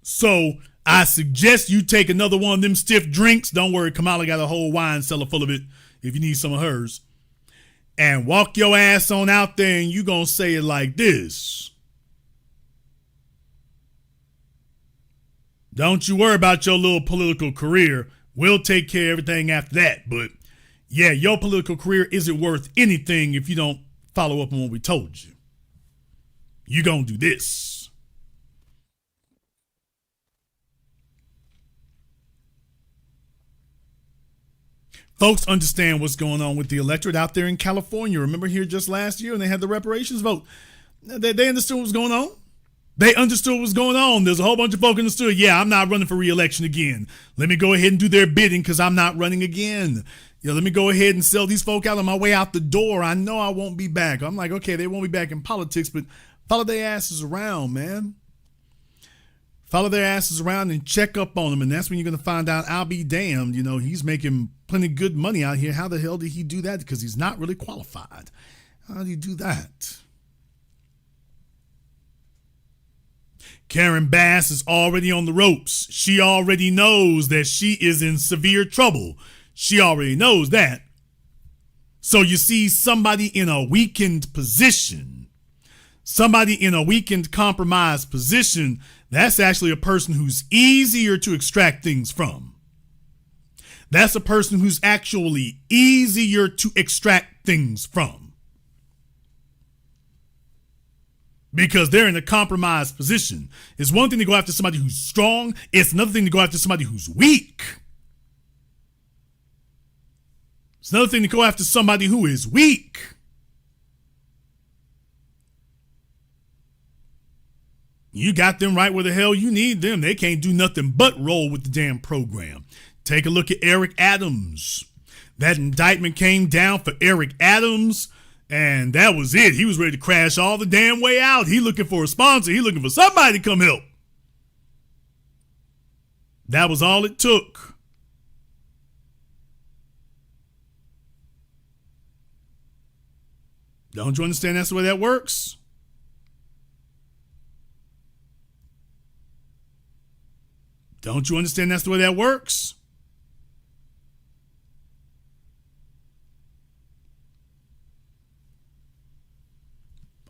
So I suggest you take another one of them stiff drinks. Don't worry, Kamala got a whole wine cellar full of it if you need some of hers. And walk your ass on out there and you gonna say it like this. Don't you worry about your little political career. We'll take care of everything after that. But yeah, your political career isn't worth anything if you don't follow up on what we told you. You gonna do this. Folks understand what's going on with the electorate out there in California. Remember here just last year when they had the reparations vote? They understood what was going on. They understood what was going on. There's a whole bunch of folk understood, yeah, I'm not running for re-election again. Let me go ahead and do their bidding because I'm not running again. Let me go ahead and sell these folk out on my way out the door. I know I won't be back. I'm like, okay, they won't be back in politics, but follow their asses around, man. Follow their asses around and check up on them. And that's when you're going to find out, I'll be damned. He's making plenty good money out here. How the hell did he do that? Because he's not really qualified. How did he do that? Karen Bass is already on the ropes. She already knows that she is in severe trouble. She already knows that. So you see somebody in a weakened position, somebody in a weakened, compromised position, that's actually a person who's easier to extract things from. That's a person who's actually easier to extract things from. Because they're in a compromised position. It's one thing to go after somebody who's strong. It's another thing to go after somebody who's weak. It's another thing to go after somebody who is weak. You got them right where the hell you need them. They can't do nothing but roll with the damn program. Take a look at Eric Adams. That indictment came down for Eric Adams. And that was it. He was ready to crash all the damn way out. He looking for a sponsor. He looking for somebody to come help. That was all it took. Don't you understand that's the way that works? Don't you understand that's the way that works?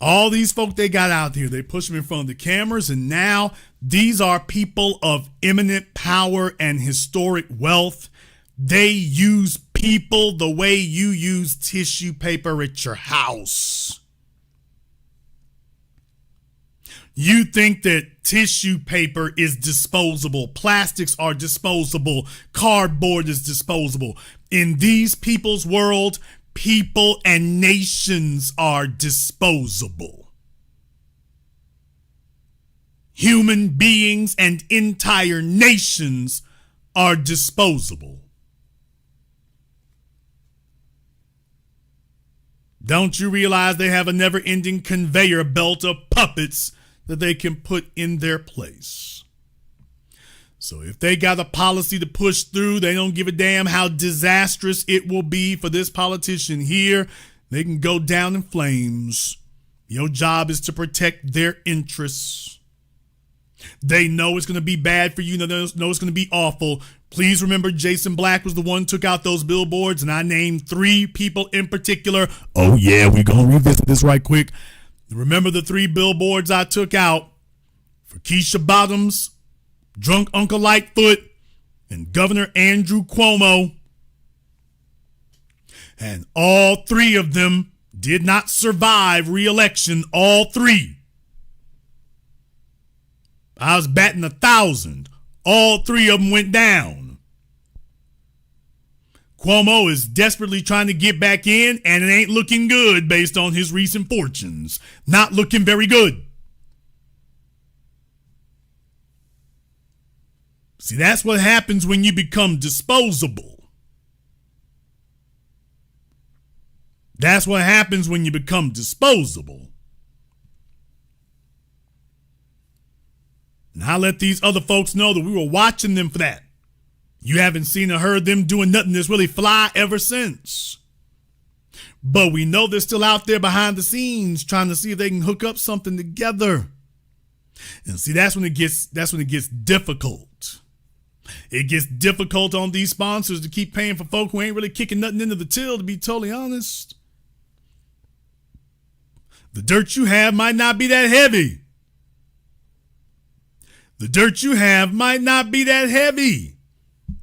All these folk they got out here, they push them in front of the cameras, and now these are people of eminent power and historic wealth. They use people the way you use tissue paper at your house. You think that tissue paper is disposable, plastics are disposable, cardboard is disposable. In these people's world, people and nations are disposable. Human beings and entire nations are disposable. Don't you realize they have a never-ending conveyor belt of puppets that they can put in their place? So if they got a policy to push through, they don't give a damn how disastrous it will be for this politician here. They can go down in flames. Your job is to protect their interests. They know it's going to be bad for you. They know it's going to be awful. Please remember, Jason Black was the one who took out those billboards, and I named 3 people in particular. Oh, yeah, we're going to revisit this right quick. Remember the 3 billboards I took out for Keisha Bottoms, Drunk Uncle Lightfoot, and Governor Andrew Cuomo. And all 3 of them did not survive re-election. All 3. I was batting 1,000. All 3 of them went down. Cuomo is desperately trying to get back in, and it ain't looking good based on his recent fortunes. Not looking very good. See, that's what happens when you become disposable. That's what happens when you become disposable. And I let these other folks know that we were watching them for that. You haven't seen or heard them doing nothing that's really fly ever since. But we know they're still out there behind the scenes trying to see if they can hook up something together. And see, that's when it gets difficult. It gets difficult on these sponsors to keep paying for folk who ain't really kicking nothing into the till, to be totally honest. The dirt you have might not be that heavy. The dirt you have might not be that heavy.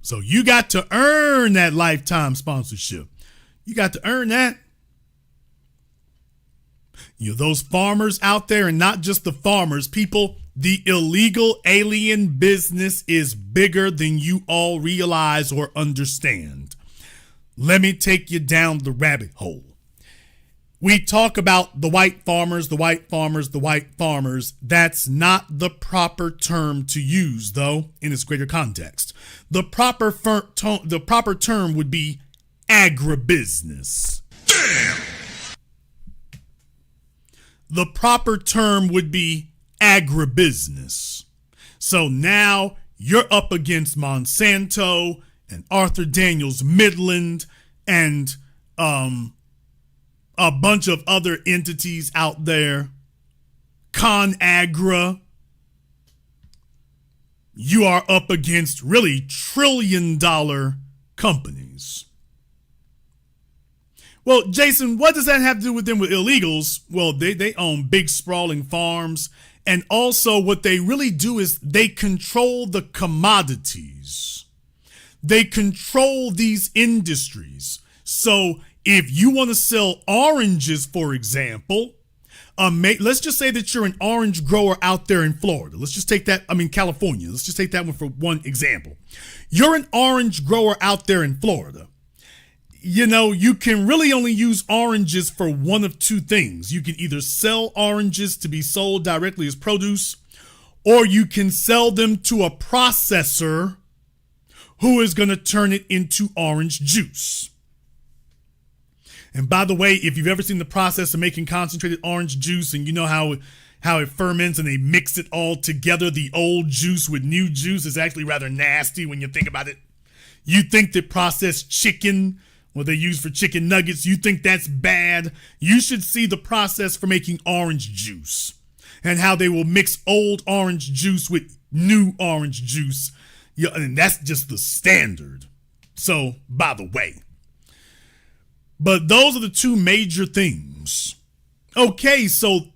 So you got to earn that lifetime sponsorship. You got to earn that. You know, those farmers out there, and not just the farmers, people, the illegal alien business is bigger than you all realize or understand. Let me take you down the rabbit hole. We talk about the white farmers, the white farmers, the white farmers. That's not the proper term to use, though, in its greater context. The proper term would be agribusiness. Damn! The proper term would be agribusiness. So now you're up against Monsanto and Arthur Daniels Midland and a bunch of other entities out there. ConAgra. You are up against really trillion-dollar companies. Well, Jason, what does that have to do with them with illegals? Well, they own big sprawling farms. And also what they really do is they control the commodities. They control these industries. So if you want to sell oranges, for example, let's just say that you're an orange grower out there in Florida. Let's just take that, California. Let's just take that one for one example. You're an orange grower out there in Florida. You know, you can really only use oranges for one of 2 things. You can either sell oranges to be sold directly as produce, or you can sell them to a processor who is going to turn it into orange juice. And by the way, if you've ever seen the process of making concentrated orange juice, and you know how it ferments and they mix it all together, the old juice with new juice is actually rather nasty when you think about it. You think that processed chicken, what they use for chicken nuggets, you think that's bad? You should see the process for making orange juice and how they will mix old orange juice with new orange juice. Yeah, and that's just the standard. So, by the way. But those are the 2 major things. Okay, so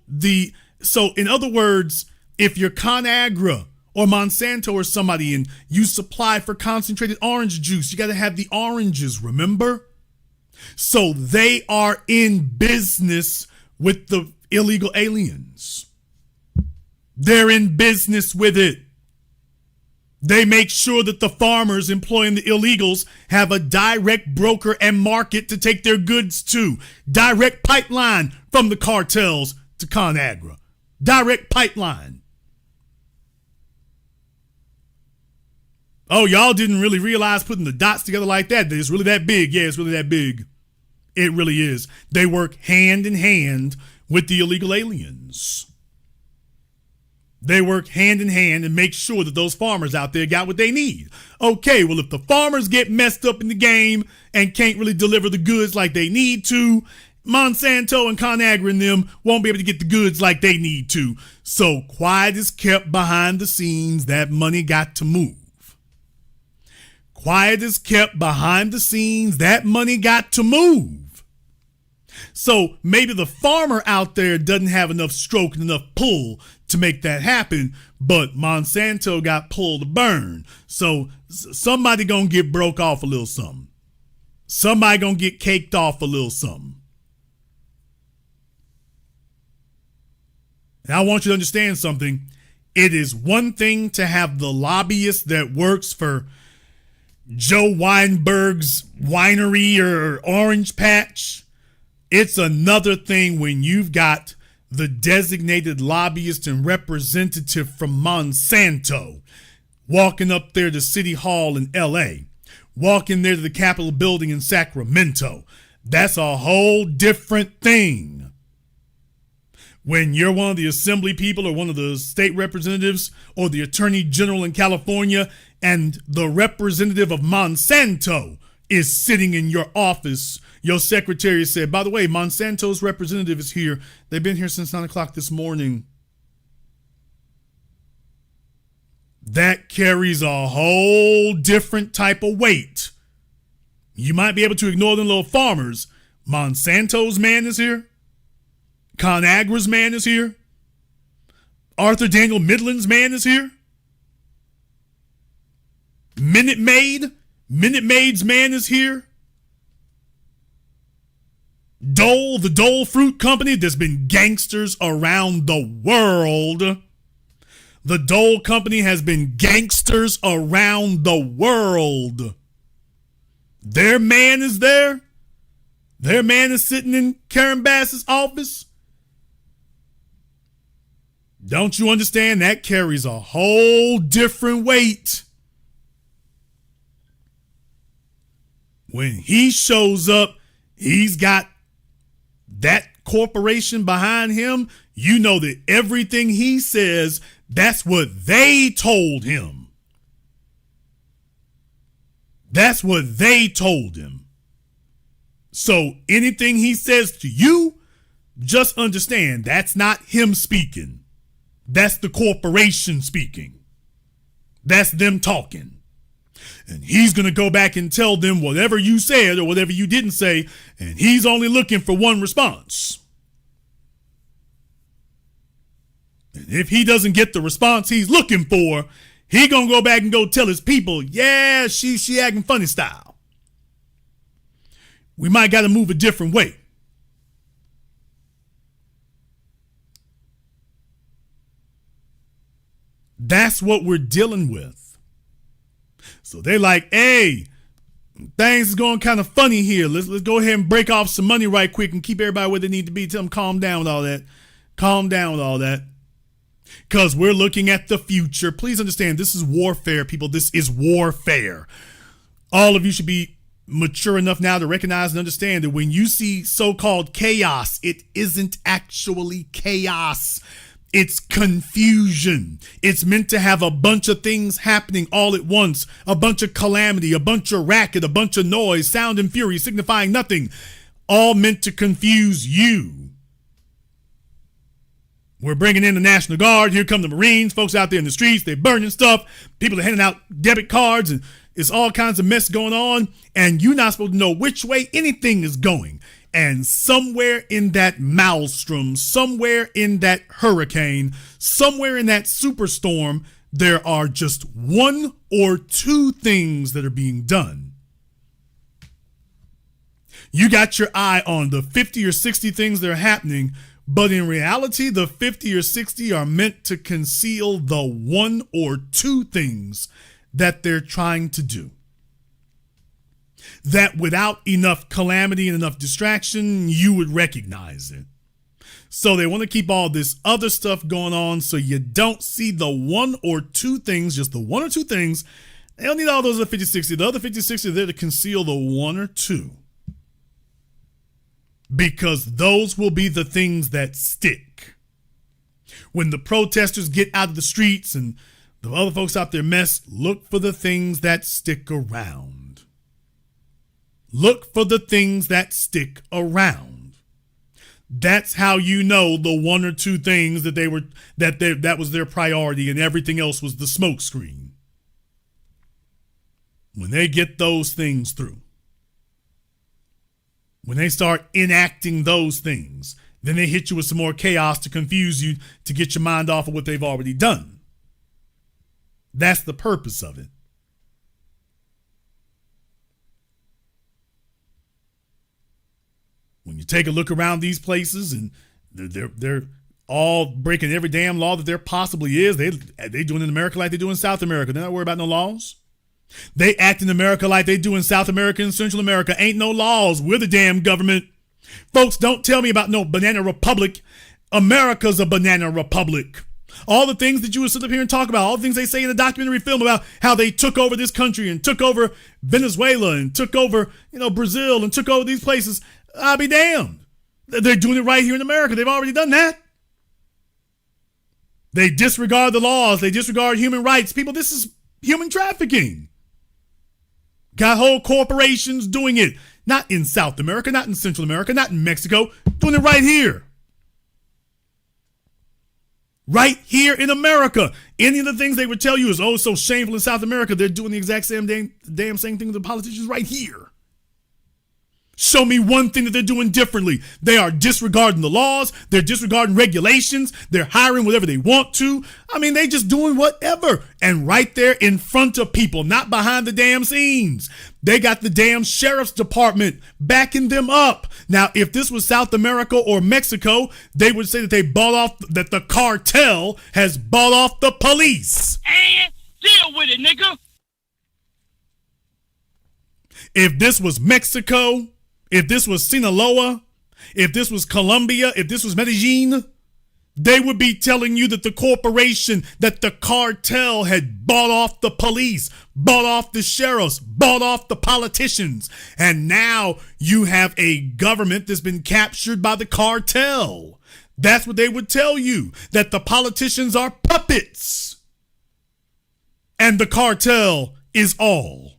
in other words, if you're ConAgra or Monsanto or somebody and you supply for concentrated orange juice, you got to have the oranges, remember? So they are in business with the illegal aliens. They're in business with it. They make sure that the farmers employing the illegals have a direct broker and market to take their goods to. Direct pipeline from the cartels to ConAgra. Direct pipeline. Oh, y'all didn't really realize putting the dots together like that. It's really that big. Yeah, it's really that big. It really is. They work hand in hand with the illegal aliens. They work hand in hand and make sure that those farmers out there got what they need. Okay, well, if the farmers get messed up in the game and can't really deliver the goods like they need to, Monsanto and ConAgra and them won't be able to get the goods like they need to. So quiet is kept behind the scenes. That money got to move. Quiet is kept behind the scenes. That money got to move. So maybe the farmer out there doesn't have enough stroke and enough pull to make that happen, but Monsanto got pulled to burn. So somebody gonna get broke off a little something. Somebody gonna get caked off a little something. And I want you to understand something. It is one thing to have the lobbyist that works for Joe Weinberg's winery or orange patch. It's another thing when you've got the designated lobbyist and representative from Monsanto walking up there to City Hall in LA, walking there to the Capitol building in Sacramento. That's a whole different thing. When you're one of the assembly people or one of the state representatives or the attorney general in California and the representative of Monsanto is sitting in your office, your secretary said, by the way, Monsanto's representative is here. They've been here since 9 o'clock this morning. That carries a whole different type of weight. You might be able to ignore them little farmers. Monsanto's man is here. ConAgra's man is here. Arthur Daniel Midland's man is here. Minute Maid's man is here. Dole, the Dole Fruit Company, there's been gangsters around the world. The Dole Company has been gangsters around the world. Their man is there. Their man is sitting in Karen Bass's office. Don't you understand? That carries a whole different weight. When he shows up, he's got that corporation behind him. You know that everything he says, that's what they told him. That's what they told him. So anything he says to you, just understand that's not him speaking. That's the corporation speaking. That's them talking. And he's going to go back and tell them whatever you said or whatever you didn't say, and he's only looking for one response. And if he doesn't get the response he's looking for, he going to go back and go tell his people, yeah, she acting funny style. We might got to move a different way. That's what we're dealing with. So they're like, hey, things is going kind of funny here. Let's go ahead and break off some money right quick and keep everybody where they need to be. Tell them calm down with all that. Calm down with all that. Because we're looking at the future. Please understand, this is warfare, people. This is warfare. All of you should be mature enough now to recognize and understand that when you see so-called chaos, it isn't actually chaos. It's confusion. It's meant to have a bunch of things happening all at once, a bunch of calamity, a bunch of racket, a bunch of noise, sound and fury signifying nothing, all meant to confuse you. We're bringing in the National Guard. Here come the Marines, folks out there in the streets. They're burning stuff. People are handing out debit cards, and it's all kinds of mess going on, and you're not supposed to know which way anything is going. And somewhere in that maelstrom, somewhere in that hurricane, somewhere in that superstorm, there are just one or two things that are being done. You got your eye on the 50 or 60 things that are happening, but in reality, the 50 or 60 are meant to conceal the one or two things that they're trying to do. That without enough calamity and enough distraction, you would recognize it. So they want to keep all this other stuff going on so you don't see the one or two things, just the one or two things. They don't need all those other 50, 60. The other 50, 60 are there to conceal the one or two. Because those will be the things that stick. When the protesters get out of the streets and the other folks out there mess, look for the things that stick around. Look for the things that stick around. That's how you know the one or two things that was their priority and everything else was the smoke screen. When they get those things through, when they start enacting those things, then they hit you with some more chaos to confuse you, to get your mind off of what they've already done. That's the purpose of it. When you take a look around these places and they're all breaking every damn law that there possibly is, they doing in America like they do in South America. They're not worried about no laws. They act in America like they do in South America and Central America. Ain't no laws. We're the damn government. Folks, don't tell me about no banana republic. America's a banana republic. All the things that you would sit up here and talk about, all the things they say in the documentary film about how they took over this country and took over Venezuela and took over, Brazil and took over these places. I'll be damned. They're doing it right here in America. They've already done that. They disregard the laws. They disregard human rights. People, this is human trafficking. Got whole corporations doing it. Not in South America, not in Central America, not in Mexico. Doing it right here. Right here in America. Any of the things they would tell you is, oh, it's so shameful in South America. They're doing the exact same damn same thing with the politicians right here. Show me one thing that they're doing differently. They are disregarding the laws. They're disregarding regulations. They're hiring whatever they want to. I mean, they just doing whatever. And right there in front of people, not behind the damn scenes. They got the damn sheriff's department backing them up. Now, if this was South America or Mexico, they would say that that the cartel has bought off the police. And deal with it, nigga. If this was Mexico, if this was Sinaloa, if this was Colombia, if this was Medellin, they would be telling you that the corporation, that the cartel had bought off the police, bought off the sheriffs, bought off the politicians. And now you have a government that's been captured by the cartel. That's what they would tell you, that the politicians are puppets. And the cartel is all.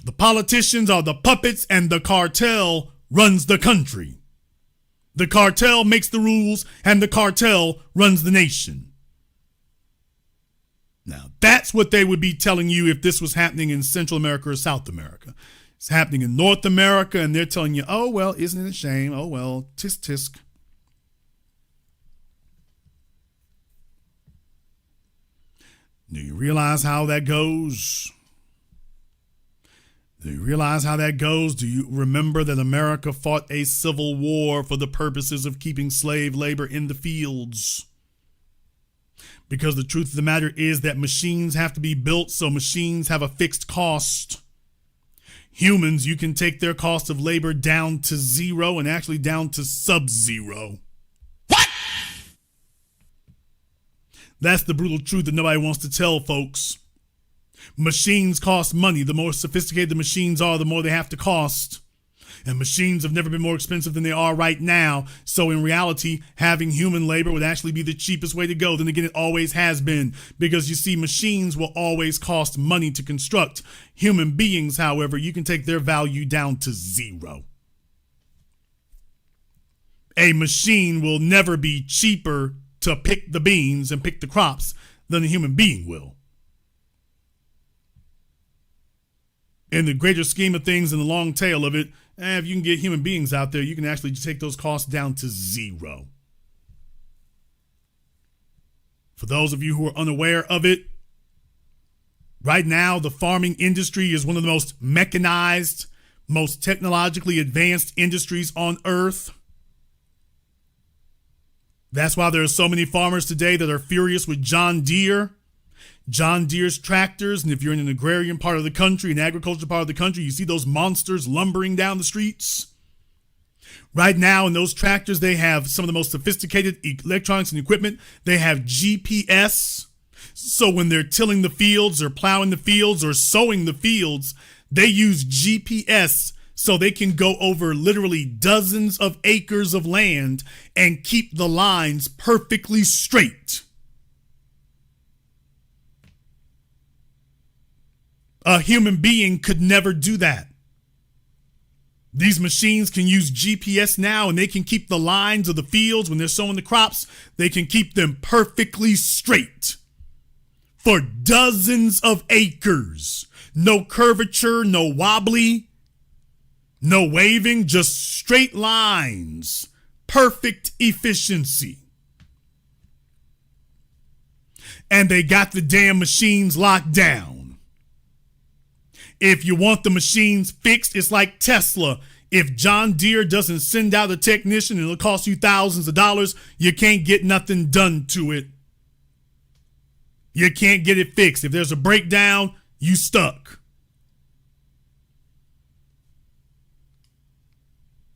The politicians are the puppets and the cartel runs the country. The cartel makes the rules and the cartel runs the nation. Now, that's what they would be telling you if this was happening in Central America or South America. It's happening in North America and they're telling you, oh, well, isn't it a shame? Oh, well, tisk tisk. Do you realize how that goes? Do you realize how that goes? Do you remember that America fought a civil war for the purposes of keeping slave labor in the fields? Because the truth of the matter is that machines have to be built, so machines have a fixed cost. Humans, you can take their cost of labor down to zero and actually down to sub-zero. What? That's the brutal truth that nobody wants to tell, folks. Machines cost money. The more sophisticated the machines are, the more they have to cost. And machines have never been more expensive than they are right now. So in reality, having human labor would actually be the cheapest way to go. Then again, it always has been. Because you see, machines will always cost money to construct. Human beings, however, you can take their value down to zero. A machine will never be cheaper to pick the beans and pick the crops than a human being will. In the greater scheme of things, in the long tail of it, if you can get human beings out there, you can actually take those costs down to zero. For those of you who are unaware of it, right now the farming industry is one of the most mechanized, most technologically advanced industries on earth. That's why there are so many farmers today that are furious with John Deere. John Deere's tractors, and if you're in an agrarian part of the country, an agricultural part of the country, you see those monsters lumbering down the streets. Right now in those tractors, they have some of the most sophisticated electronics and equipment. They have GPS. So when they're tilling the fields or plowing the fields or sowing the fields, they use GPS so they can go over literally dozens of acres of land and keep the lines perfectly straight. A human being could never do that. These machines can use GPS now, and they can keep the lines of the fields when they're sowing the crops. They can keep them perfectly straight for dozens of acres. No curvature, no wobbly, no waving, just straight lines. Perfect efficiency. And they got the damn machines locked down. If you want the machines fixed, it's like Tesla. If John Deere doesn't send out a technician and it'll cost you thousands of dollars, you can't get nothing done to it. You can't get it fixed. If there's a breakdown, you stuck.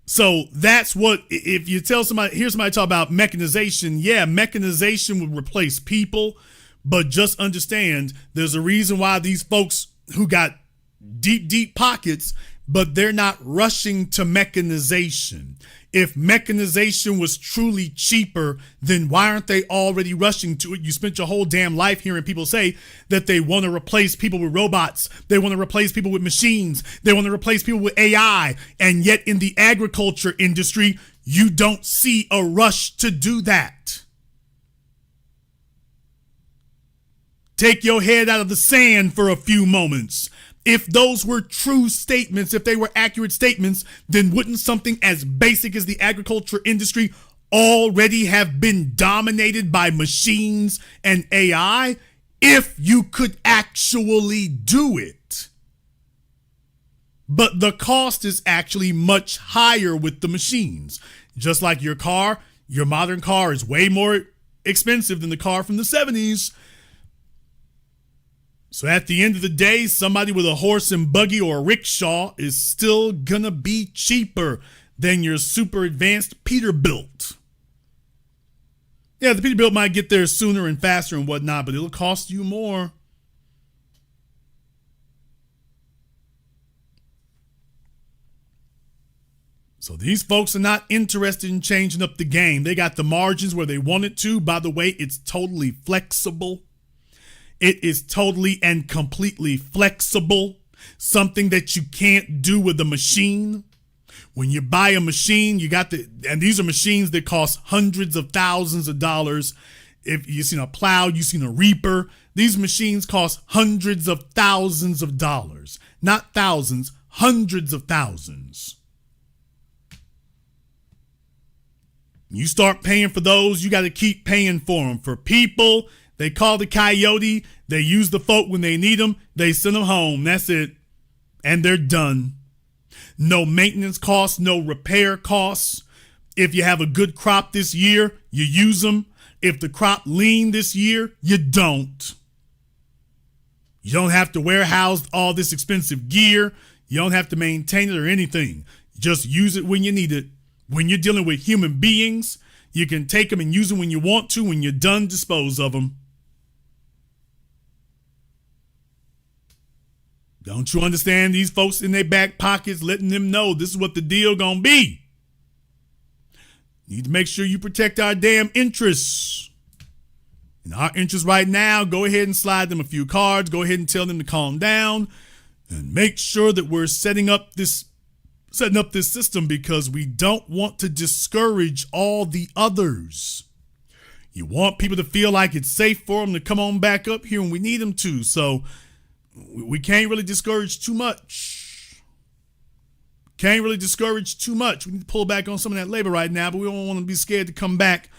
So that's what, if you tell somebody, here's somebody talk about mechanization. Yeah, mechanization would replace people, but just understand there's a reason why these folks who got deep pockets, but they're not rushing to mechanization. If mechanization was truly cheaper, then why aren't they already rushing to it? You spent your whole damn life hearing people say that they want to replace people with robots. They want to replace people with machines. They want to replace people with AI. And yet in the agriculture industry, you don't see a rush to do that. Take your head out of the sand for a few moments. If those were true statements, if they were accurate statements, then wouldn't something as basic as the agriculture industry already have been dominated by machines and AI if you could actually do it? But the cost is actually much higher with the machines. Just like your car, your modern car is way more expensive than the car from the 70s. So at the end of the day, somebody with a horse and buggy or a rickshaw is still gonna be cheaper than your super advanced Peterbilt. Yeah, the Peterbilt might get there sooner and faster and whatnot, but it'll cost you more. So these folks are not interested in changing up the game. They got the margins where they want it to. By the way, it's totally flexible. It is totally and completely flexible, something that you can't do with a machine. When you buy a machine, and these are machines that cost hundreds of thousands of dollars. If you've seen a plow, you've seen a reaper. These machines cost hundreds of thousands of dollars. Not thousands, hundreds of thousands. You start paying for those, you got to keep paying for them. For people, they call the coyote. They use the folk when they need them. They send them home. That's it. And they're done. No maintenance costs, no repair costs. If you have a good crop this year, you use them. If the crop lean this year, you don't. You don't have to warehouse all this expensive gear. You don't have to maintain it or anything. Just use it when you need it. When you're dealing with human beings, you can take them and use them when you want to. When you're done, dispose of them. Don't you understand these folks in their back pockets letting them know this is what the deal gonna be? Need to make sure you protect our damn interests. And our interests right now, go ahead and slide them a few cards. Go ahead and tell them to calm down and make sure that we're setting up this system, because we don't want to discourage all the others. You want people to feel like it's safe for them to come on back up here when we need them to. So we can't really discourage too much. We need to pull back on some of that labor right now, but we don't want to be scared to come back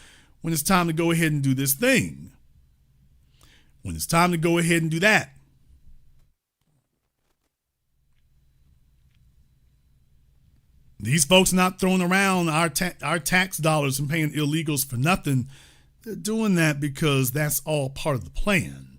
when it's time to go ahead and do this thing. When it's time to go ahead and do that. These folks are not throwing around our tax dollars and paying illegals for nothing. They're doing that because that's all part of the plan.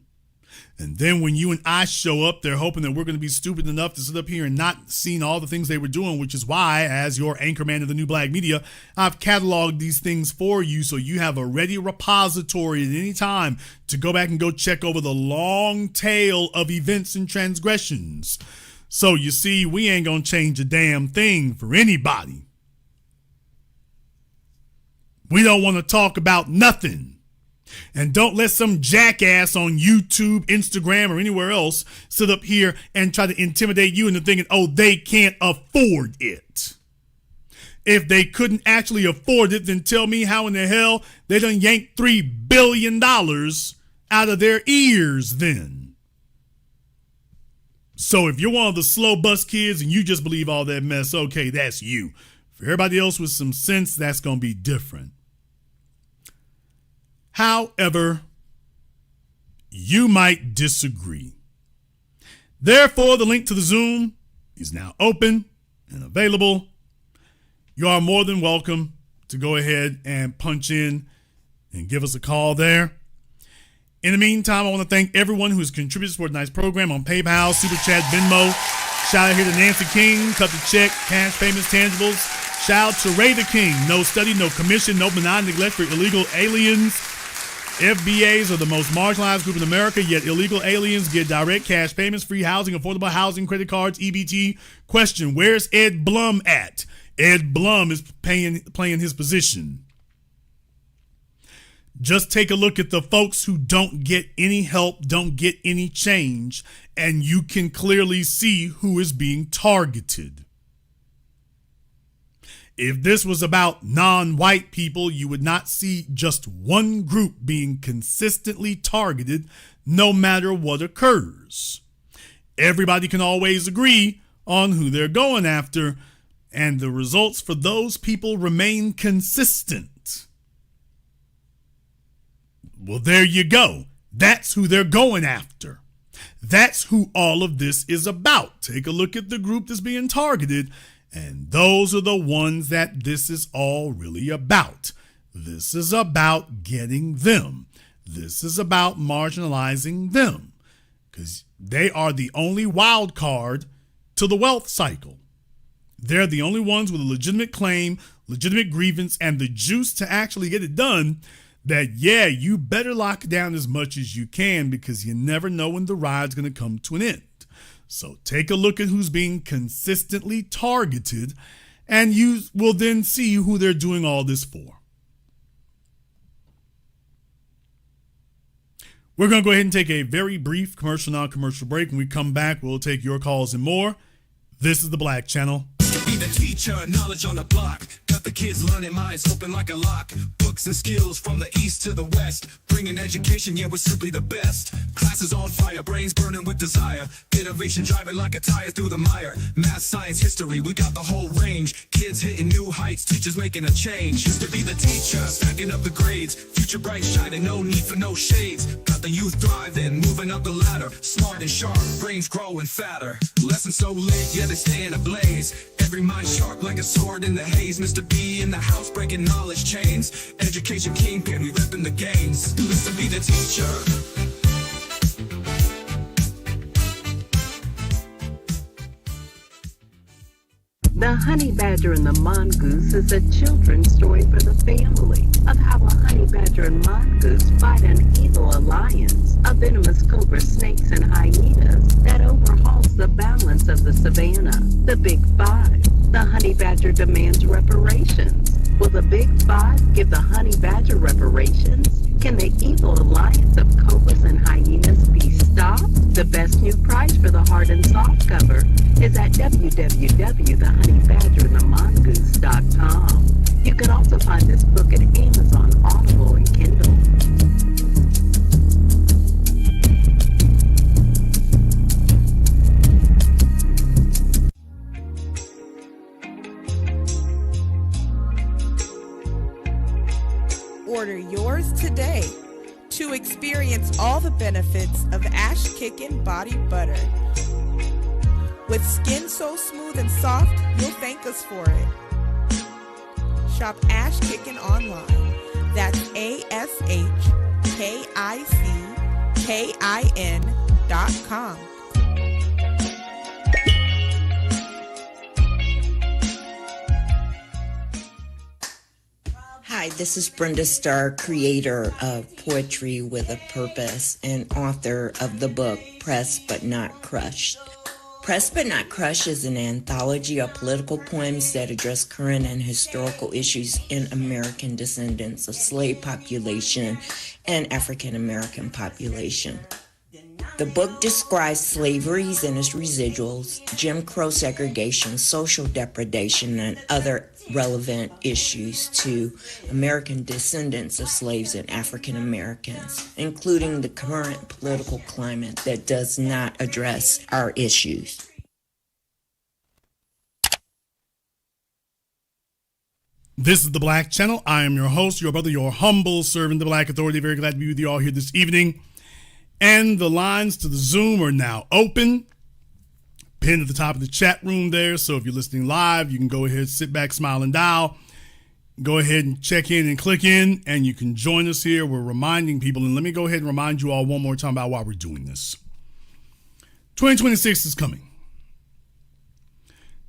And then when you and I show up, they're hoping that we're going to be stupid enough to sit up here and not see all the things they were doing, which is why, as your anchorman of the New Black Media, I've cataloged these things for you so you have a ready repository at any time to go back and go check over the long tail of events and transgressions. So you see, we ain't gonna change a damn thing for anybody. We don't want to talk about nothing. And don't let some jackass on YouTube, Instagram, or anywhere else sit up here and try to intimidate you into thinking, oh, they can't afford it. If they couldn't actually afford it, then tell me how in the hell they done yanked $3 billion out of their ears then. So if you're one of the slow bus kids and you just believe all that mess, okay, that's you. For everybody else with some sense, that's going to be different. However, you might disagree. Therefore, the link to the Zoom is now open and available. You are more than welcome to go ahead and punch in and give us a call there. In the meantime, I want to thank everyone who has contributed to tonight's program on PayPal, Super Chat, Venmo. Shout out here to Nancy King, cut the check, cash payments, tangibles. Shout out to Ray the King, no study, no commission, no benign neglect for illegal aliens. FBAs are the most marginalized group in America, yet illegal aliens get direct cash payments, free housing, affordable housing, credit cards, EBT. Question, where's Ed Blum at? Ed Blum is playing his position. Just take a look at the folks who don't get any help, don't get any change, and you can clearly see who is being targeted. If this was about non-white people, you would not see just one group being consistently targeted no matter what occurs. Everybody can always agree on who they're going after, and the results for those people remain consistent. Well, there you go. That's who they're going after. That's who all of this is about. Take a look at the group that's being targeted, and those are the ones that this is all really about. This is about getting them. This is about marginalizing them, because they are the only wild card to the wealth cycle. They're the only ones with a legitimate claim, legitimate grievance, and the juice to actually get it done. That, yeah, you better lock it down as much as you can, because you never know when the ride's going to come to an end. So take a look at who's being consistently targeted, and you will then see who they're doing all this for. We're going to go ahead and take a very brief commercial, non-commercial break. When we come back, we'll take your calls and more. This is the Black Channel. Be the teacher, knowledge on the block. Got the kids learning, minds open like a lock. Books and skills from the east to the west. Bringing education, yeah, we're simply the best. Classes on fire, brains burning with desire. Innovation driving like a tire through the mire. Math, science, history, we got the whole range. Kids hitting new heights, teachers making a change. Used to be the teacher, stacking up the grades. Future bright shining, no need for no shades. Got the youth thriving, moving up the ladder. Smart and sharp, brains growing fatter. Lessons so lit, yeah, they stay in a blaze. Every mind sharp like a sword in the haze. Mr. B in the house breaking knowledge chains. Education kingpin, we repping the gains. Listen, be the teacher. The Honey Badger and the Mongoose is a children's story for the family of how a honey badger and mongoose fight an evil alliance of venomous cobra snakes and hyenas that overhauls the balance of the savannah. The Big Five. The honey badger demands reparations. Will the Big Five give the honey badger reparations? Can the evil alliance of cobras and hyenas be stopped? The best new price for the hard and soft cover is at www.thehoneyBadgerandthemongoose.com. You can also find this book at Amazon, Audible, and Kindle. Order yours today to experience all the benefits of Ash Kickin' Body Butter. With skin so smooth and soft, you'll thank us for it. Shop Ash Kickin' online. That's ASHKICKIN.com. Hi, this is Brenda Starr, creator of Poetry with a Purpose and author of the book Pressed But Not Crushed. Press But Not Crush is an anthology of political poems that address current and historical issues in American descendants of slave population and African American population. The book describes slaveries and its residuals, Jim Crow segregation, social depredation, and other relevant issues to American descendants of slaves and African Americans, including the current political climate that does not address our issues. This is the Black Channel. I am your host, your brother, your humble servant, the Black Authority. Very glad to be with you all here this evening. And the lines to the Zoom are now open. Pinned at the top of the chat room there. So if you're listening live, you can go ahead, sit back, smile, and dial. Go ahead and check in and click in, and you can join us here. We're reminding people, and let me go ahead and remind you all one more time about why we're doing this. 2026 is coming.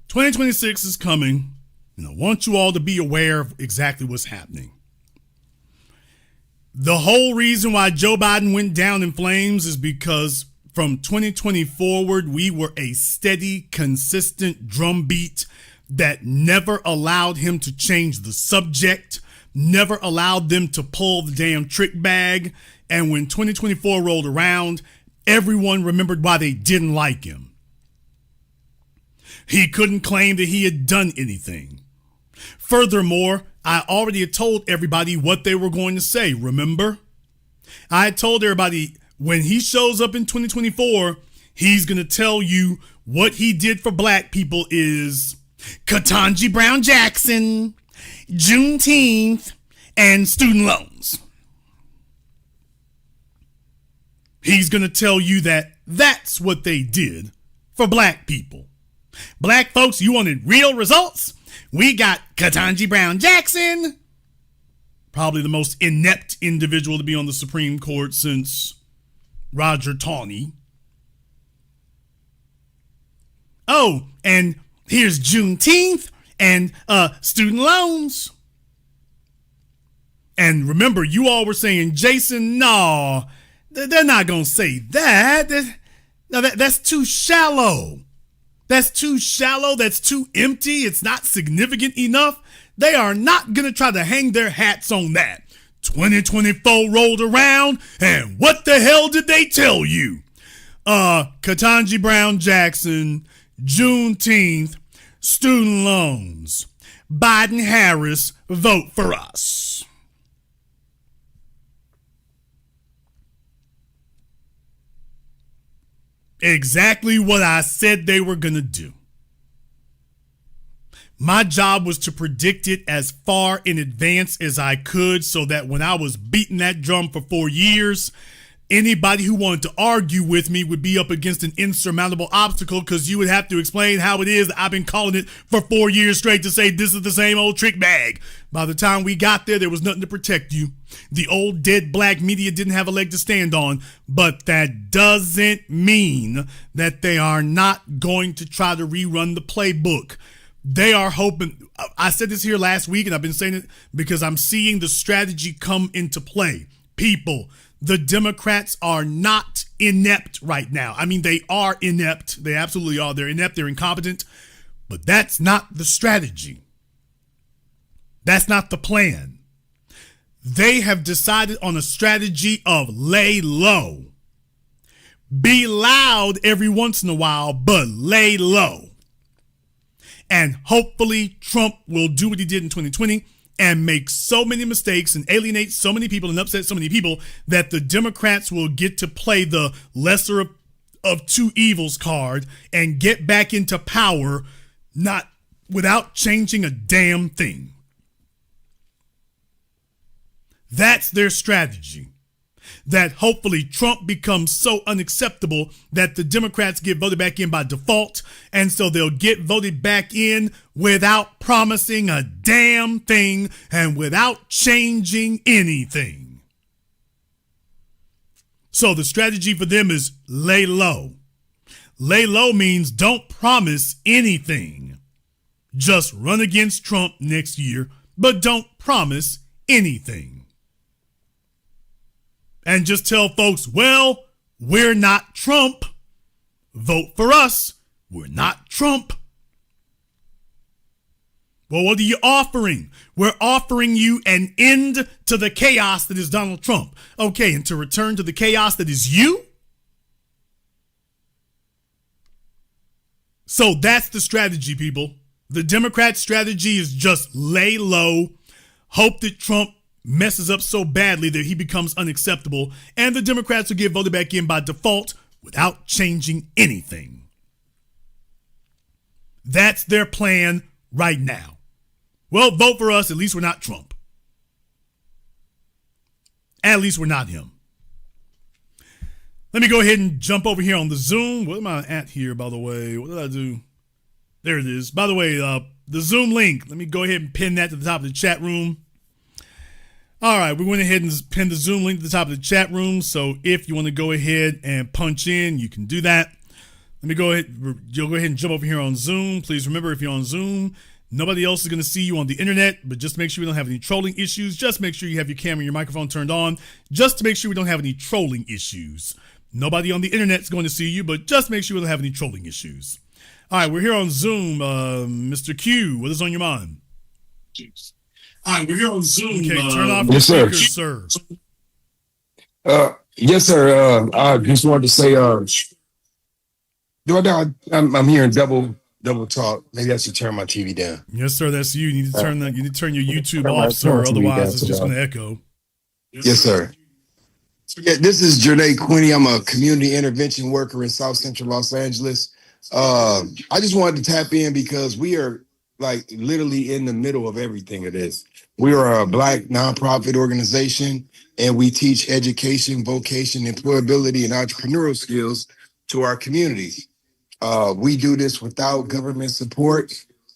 2026 is coming. I want you all to be aware of exactly what's happening. The whole reason why Joe Biden went down in flames is because from 2020 forward, we were a steady, consistent drumbeat that never allowed him to change the subject, never allowed them to pull the damn trick bag. And when 2024 rolled around, everyone remembered why they didn't like him. He couldn't claim that he had done anything. Furthermore, I already had told everybody what they were going to say, remember? I had told everybody when he shows up in 2024, he's going to tell you what he did for black people is Ketanji Brown Jackson, Juneteenth, and student loans. He's going to tell you that that's what they did for black people. Black folks, you wanted real results? We got Ketanji Brown Jackson, probably the most inept individual to be on the Supreme Court since Roger Taney. Oh, and here's Juneteenth and student loans. And remember, you all were saying, Jason, no, they're not going to say that. That's too shallow. That's too shallow. That's too empty. It's not significant enough. They are not going to try to hang their hats on that. 2024 rolled around, and what the hell did they tell you? Ketanji Brown Jackson, Juneteenth, student loans, Biden-Harris, vote for us. Exactly what I said they were going to do. My job was to predict it as far in advance as I could so that when I was beating that drum for 4 years, anybody who wanted to argue with me would be up against an insurmountable obstacle because you would have to explain how it is that I've been calling it for 4 years straight to say this is the same old trick bag. By the time we got there was nothing to protect you. The old dead black media didn't have a leg to stand on, but that doesn't mean that they are not going to try to rerun the playbook. They are hoping, I said this here last week and I've been saying it because I'm seeing the strategy come into play. People, the Democrats are not inept right now. I mean, they are inept. They absolutely are. They're inept. They're incompetent. But that's not the strategy. That's not the plan. They have decided on a strategy of lay low. Be loud every once in a while, but lay low. And hopefully Trump will do what he did in 2020 and make so many mistakes and alienate so many people and upset so many people that the Democrats will get to play the lesser of two evils card and get back into power, not without changing a damn thing. That's their strategy. That hopefully Trump becomes so unacceptable that the Democrats get voted back in by default, and so they'll get voted back in without promising a damn thing and without changing anything. So the strategy for them is lay low. Lay low means don't promise anything. Just run against Trump next year, but don't promise anything. And just tell folks, well, we're not Trump. Vote for us. We're not Trump. Well, what are you offering? We're offering you an end to the chaos that is Donald Trump. Okay, and to return to the chaos that is you? So that's the strategy, people. The Democrat strategy is just lay low, hope that Trump messes up so badly that he becomes unacceptable, and the Democrats will get voted back in by default without changing anything. That's their plan right now. Well, vote for us. At least we're not Trump. At least we're not him. Let me go ahead and jump over here on the Zoom. What am I at here, by the way? What did I do? There it is. By the way, the Zoom link, let me go ahead and pin that to the top of the chat room. All right, we went ahead and pinned the Zoom link to the top of the chat room. So if you want to go ahead and punch in, you can do that. Let me go ahead. You'll go ahead and jump over here on Zoom. Please remember, if you're on Zoom, nobody else is going to see you on the internet, but just make sure we don't have any trolling issues. Just make sure you have your camera and your microphone turned on, just to make sure we don't have any trolling issues. Nobody on the internet is going to see you, but just make sure we don't have any trolling issues. All right, we're here on Zoom. Mr. Q, what is on your mind? All right, we're here on Zoom. Okay, turn off your speakers, sir. Yes, sir. I just wanted to say, I'm hearing double talk. Maybe I should turn my TV down. Yes, sir. That's you. You need to turn your YouTube off, sir. Otherwise, it's just going to echo. Yes, sir. Yeah, this is Janae Quinney. I'm a community intervention worker in South Central Los Angeles. I just wanted to tap in because we are like literally in the middle of everything it is. We are a Black nonprofit organization, and we teach education, vocation, employability, and entrepreneurial skills to our communities. We do this without government support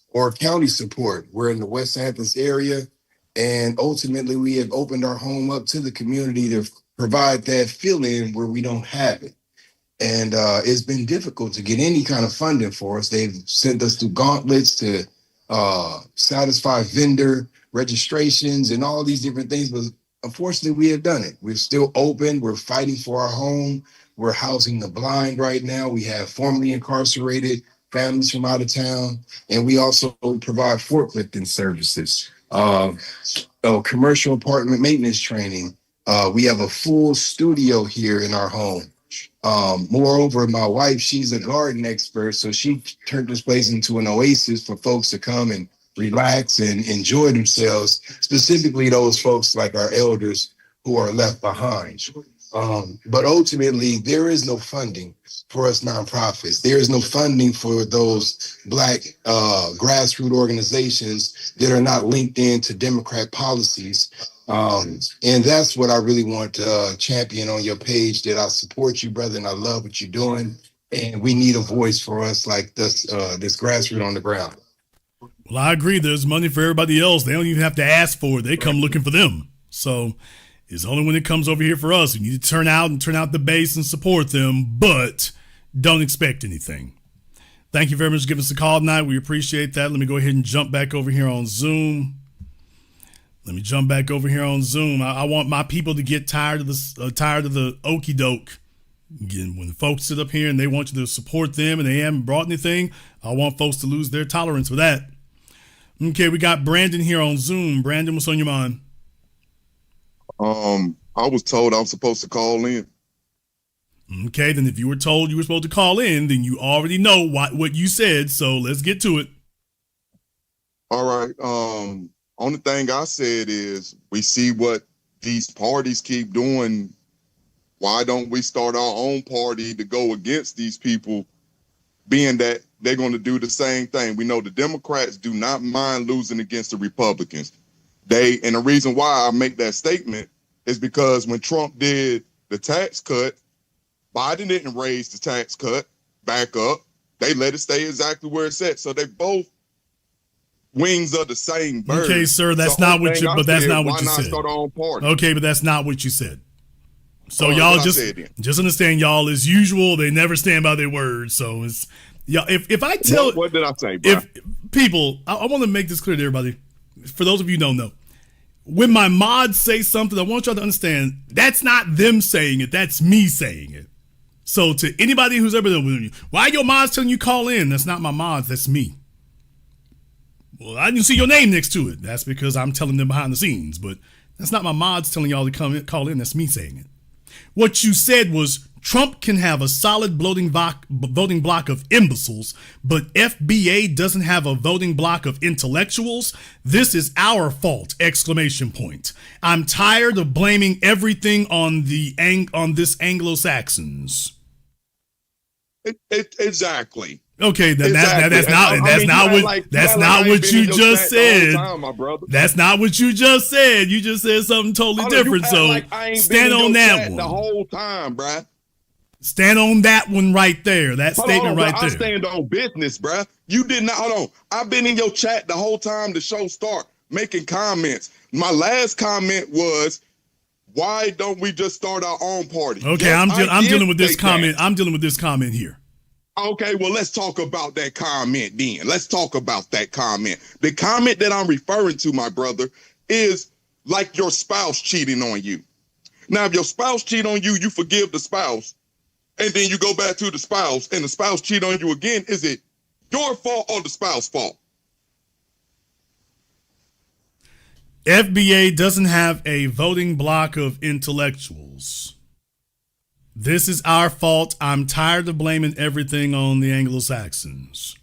or county support. We're in the West Hamptons area, and ultimately we have opened our home up to the community to provide that fill-in where we don't have it. And it's been difficult to get any kind of funding for us. They've sent us through gauntlets to satisfy vendor registrations and all these different things, but unfortunately we have done it. We're still open. We're fighting for our home. We're housing the blind right now. We have formerly incarcerated families from out of town, and we also provide forklifting services, commercial apartment maintenance training. We have a full studio here in our home. Moreover, my wife, she's a garden expert, so she turned this place into an oasis for folks to come and relax and enjoy themselves, specifically those folks like our elders who are left behind. But ultimately, there is no funding for us nonprofits. There is no funding for those Black grassroots organizations that are not linked into Democrat policies. And that's what I really want to champion on your page, that I support you, brother, and I love what you're doing. And we need a voice for us like this grassroots on the ground. Well, I agree. There's money for everybody else. They don't even have to ask for it. They come looking for them. So it's only when it comes over here for us. We need to turn out the base and support them, but don't expect anything. Thank you very much for giving us a call tonight. We appreciate that. Let me go ahead and jump back over here on Zoom. I want my people to get tired of the okie doke. Again, when folks sit up here and they want you to support them and they haven't brought anything, I want folks to lose their tolerance for that. Okay, we got Brandon here on Zoom. Brandon, what's on your mind? I was told I'm supposed to call in. Okay, then if you were told you were supposed to call in, then you already know what you said, so let's get to it. All right. Only thing I said is we see what these parties keep doing. Why don't we start our own party to go against these people, being that they're going to do the same thing? We know the Democrats do not mind losing against the Republicans. And the reason why I make that statement is because when Trump did the tax cut, Biden didn't raise the tax cut back up. They let it stay exactly where it's at. So they both wings of the same bird. Okay, sir, that's not what you said. Start our own party? Okay, but that's not what you said. So y'all just understand, y'all, as usual, they never stand by their word. So it's if I tell what did I say, bro? If people, I want to make this clear to everybody. For those of you who don't know, when my mods say something, I want y'all to understand that's not them saying it, that's me saying it. So to anybody who's ever done, why your mods telling you call in? That's not my mods. That's me. Well, I didn't see your name next to it. That's because I'm telling them behind the scenes. But that's not my mods telling y'all to call in. That's me saying it. What you said was Trump can have a solid voting block of imbeciles, but FBA doesn't have a voting block of intellectuals. This is our fault! ! I'm tired of blaming everything on this Anglo-Saxons. Exactly. Okay, that's exactly. not what you just said. That's not what you just said. You just said something totally different. So stand on that one the whole time, bruh. Stand on that one right there. That statement right there. I stand on business, bruh. You did not. Hold on. I've been in your chat the whole time the show start making comments. My last comment was, why don't we just start our own party? Okay, yes, I'm dealing with this comment. I'm dealing with this comment here. Okay, well, let's talk about that comment then. Let's talk about that comment. The comment that I'm referring to, my brother, is like your spouse cheating on you. Now, if your spouse cheat on you, you forgive the spouse, and then you go back to the spouse, and the spouse cheat on you again. Is it your fault or the spouse's fault? FBA doesn't have a voting block of intellectuals. This is our fault. I'm tired of blaming everything on the Anglo-Saxons.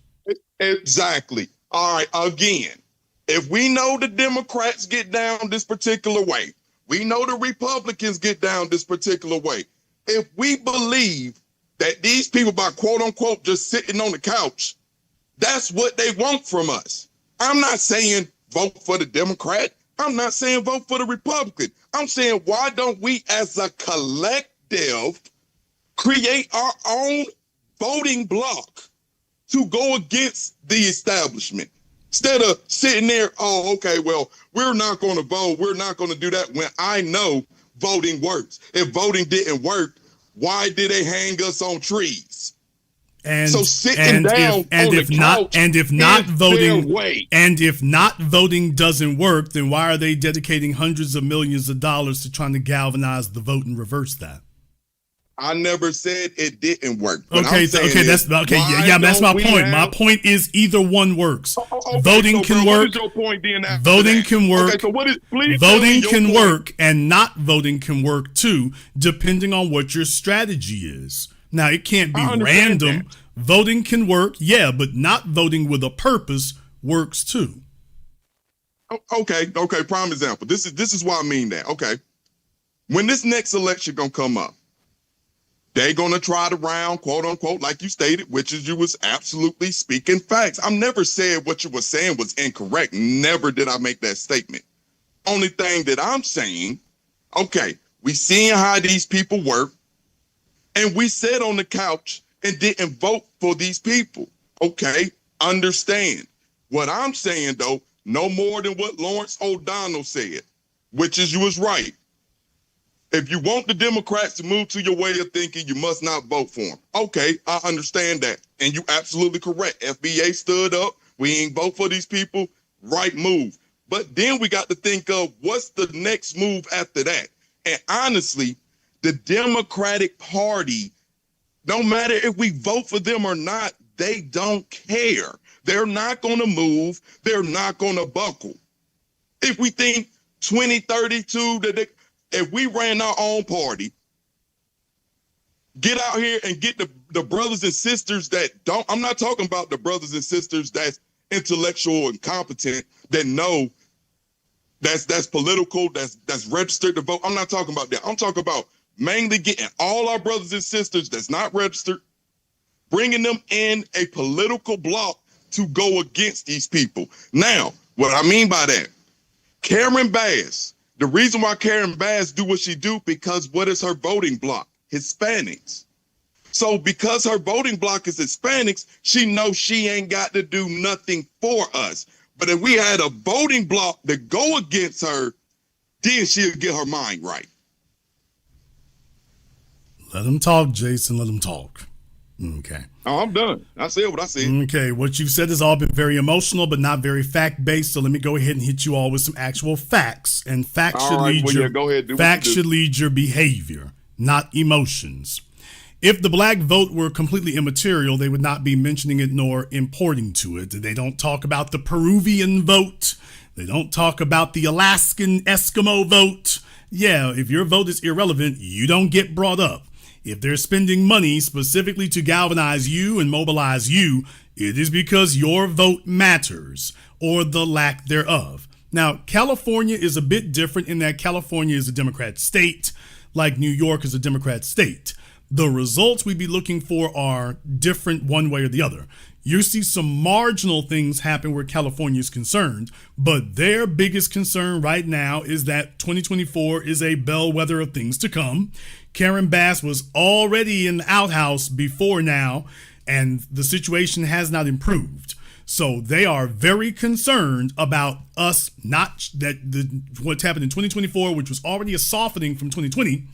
Exactly. All right. Again, if we know the Democrats get down this particular way, we know the Republicans get down this particular way. If we believe that these people, by quote unquote, just sitting on the couch, that's what they want from us. I'm not saying vote for the Democrat. I'm not saying vote for the Republican. I'm saying, why don't we as a collective create our own voting block to go against the establishment? Instead of sitting there, oh, okay, well, we're not going to vote. We're not going to do that, when I know voting works. If voting didn't work, why did they hang us on trees? And so sitting down on the couch, if not voting doesn't work, then why are they dedicating hundreds of millions of dollars to trying to galvanize the vote and reverse that? I never said it didn't work. That's my point. My point is either one works. Voting can work. Voting can work. Okay, so what is, voting can work, and not voting can work too, depending on what your strategy is. Now, it can't be random. That. Voting can work, yeah, but not voting with a purpose works too. Okay. Prime example. This is why I mean that. Okay, when this next election gonna come up, they're gonna try to round, quote unquote, like you stated, which is you was absolutely speaking facts. I never said what you were saying was incorrect. Never did I make that statement. Only thing that I'm saying, okay, we seeing how these people work. And we sat on the couch and didn't vote for these people. Okay, understand. What I'm saying, though, no more than what Lawrence O'Donnell said, which is you was right. If you want the Democrats to move to your way of thinking, you must not vote for them. Okay, I understand that. And you absolutely correct. FBA stood up. We ain't vote for these people. Right move. But then we got to think of what's the next move after that. And honestly, the Democratic Party, no matter if we vote for them or not, they don't care. They're not going to move. They're not going to buckle. If we think 2032, if we ran our own party, get out here and get the brothers and sisters that don't, I'm not talking about the brothers and sisters that's intellectual and competent, that know that's political, that's registered to vote. I'm not talking about that. I'm talking about mainly getting all our brothers and sisters that's not registered, bringing them in a political bloc to go against these people. Now, what I mean by that, Karen Bass, the reason why Karen Bass do what she do, because what is her voting bloc? Hispanics. So because her voting bloc is Hispanics, she knows she ain't got to do nothing for us. But if we had a voting bloc that go against her, then she'll get her mind right. Let them talk, Jason. Let them talk. Okay. Oh, I'm done. I said what I said. Okay. What you've said has all been very emotional, but not very fact-based. So let me go ahead and hit you all with some actual facts. And facts should lead your behavior, not emotions. If the black vote were completely immaterial, they would not be mentioning it nor importing to it. They don't talk about the Peruvian vote. They don't talk about the Alaskan Eskimo vote. Yeah, if your vote is irrelevant, you don't get brought up. If they're spending money specifically to galvanize you and mobilize you, it is because your vote matters, or the lack thereof. Now, California is a bit different in that California is a Democrat state, like New York is a Democrat state. The results we'd be looking for are different one way or the other. You see some marginal things happen where California is concerned, but their biggest concern right now is that 2024 is a bellwether of things to come. Karen Bass was already in the outhouse before now, and the situation has not improved. So they are very concerned about us what's happened in 2024, which was already a softening from 2020,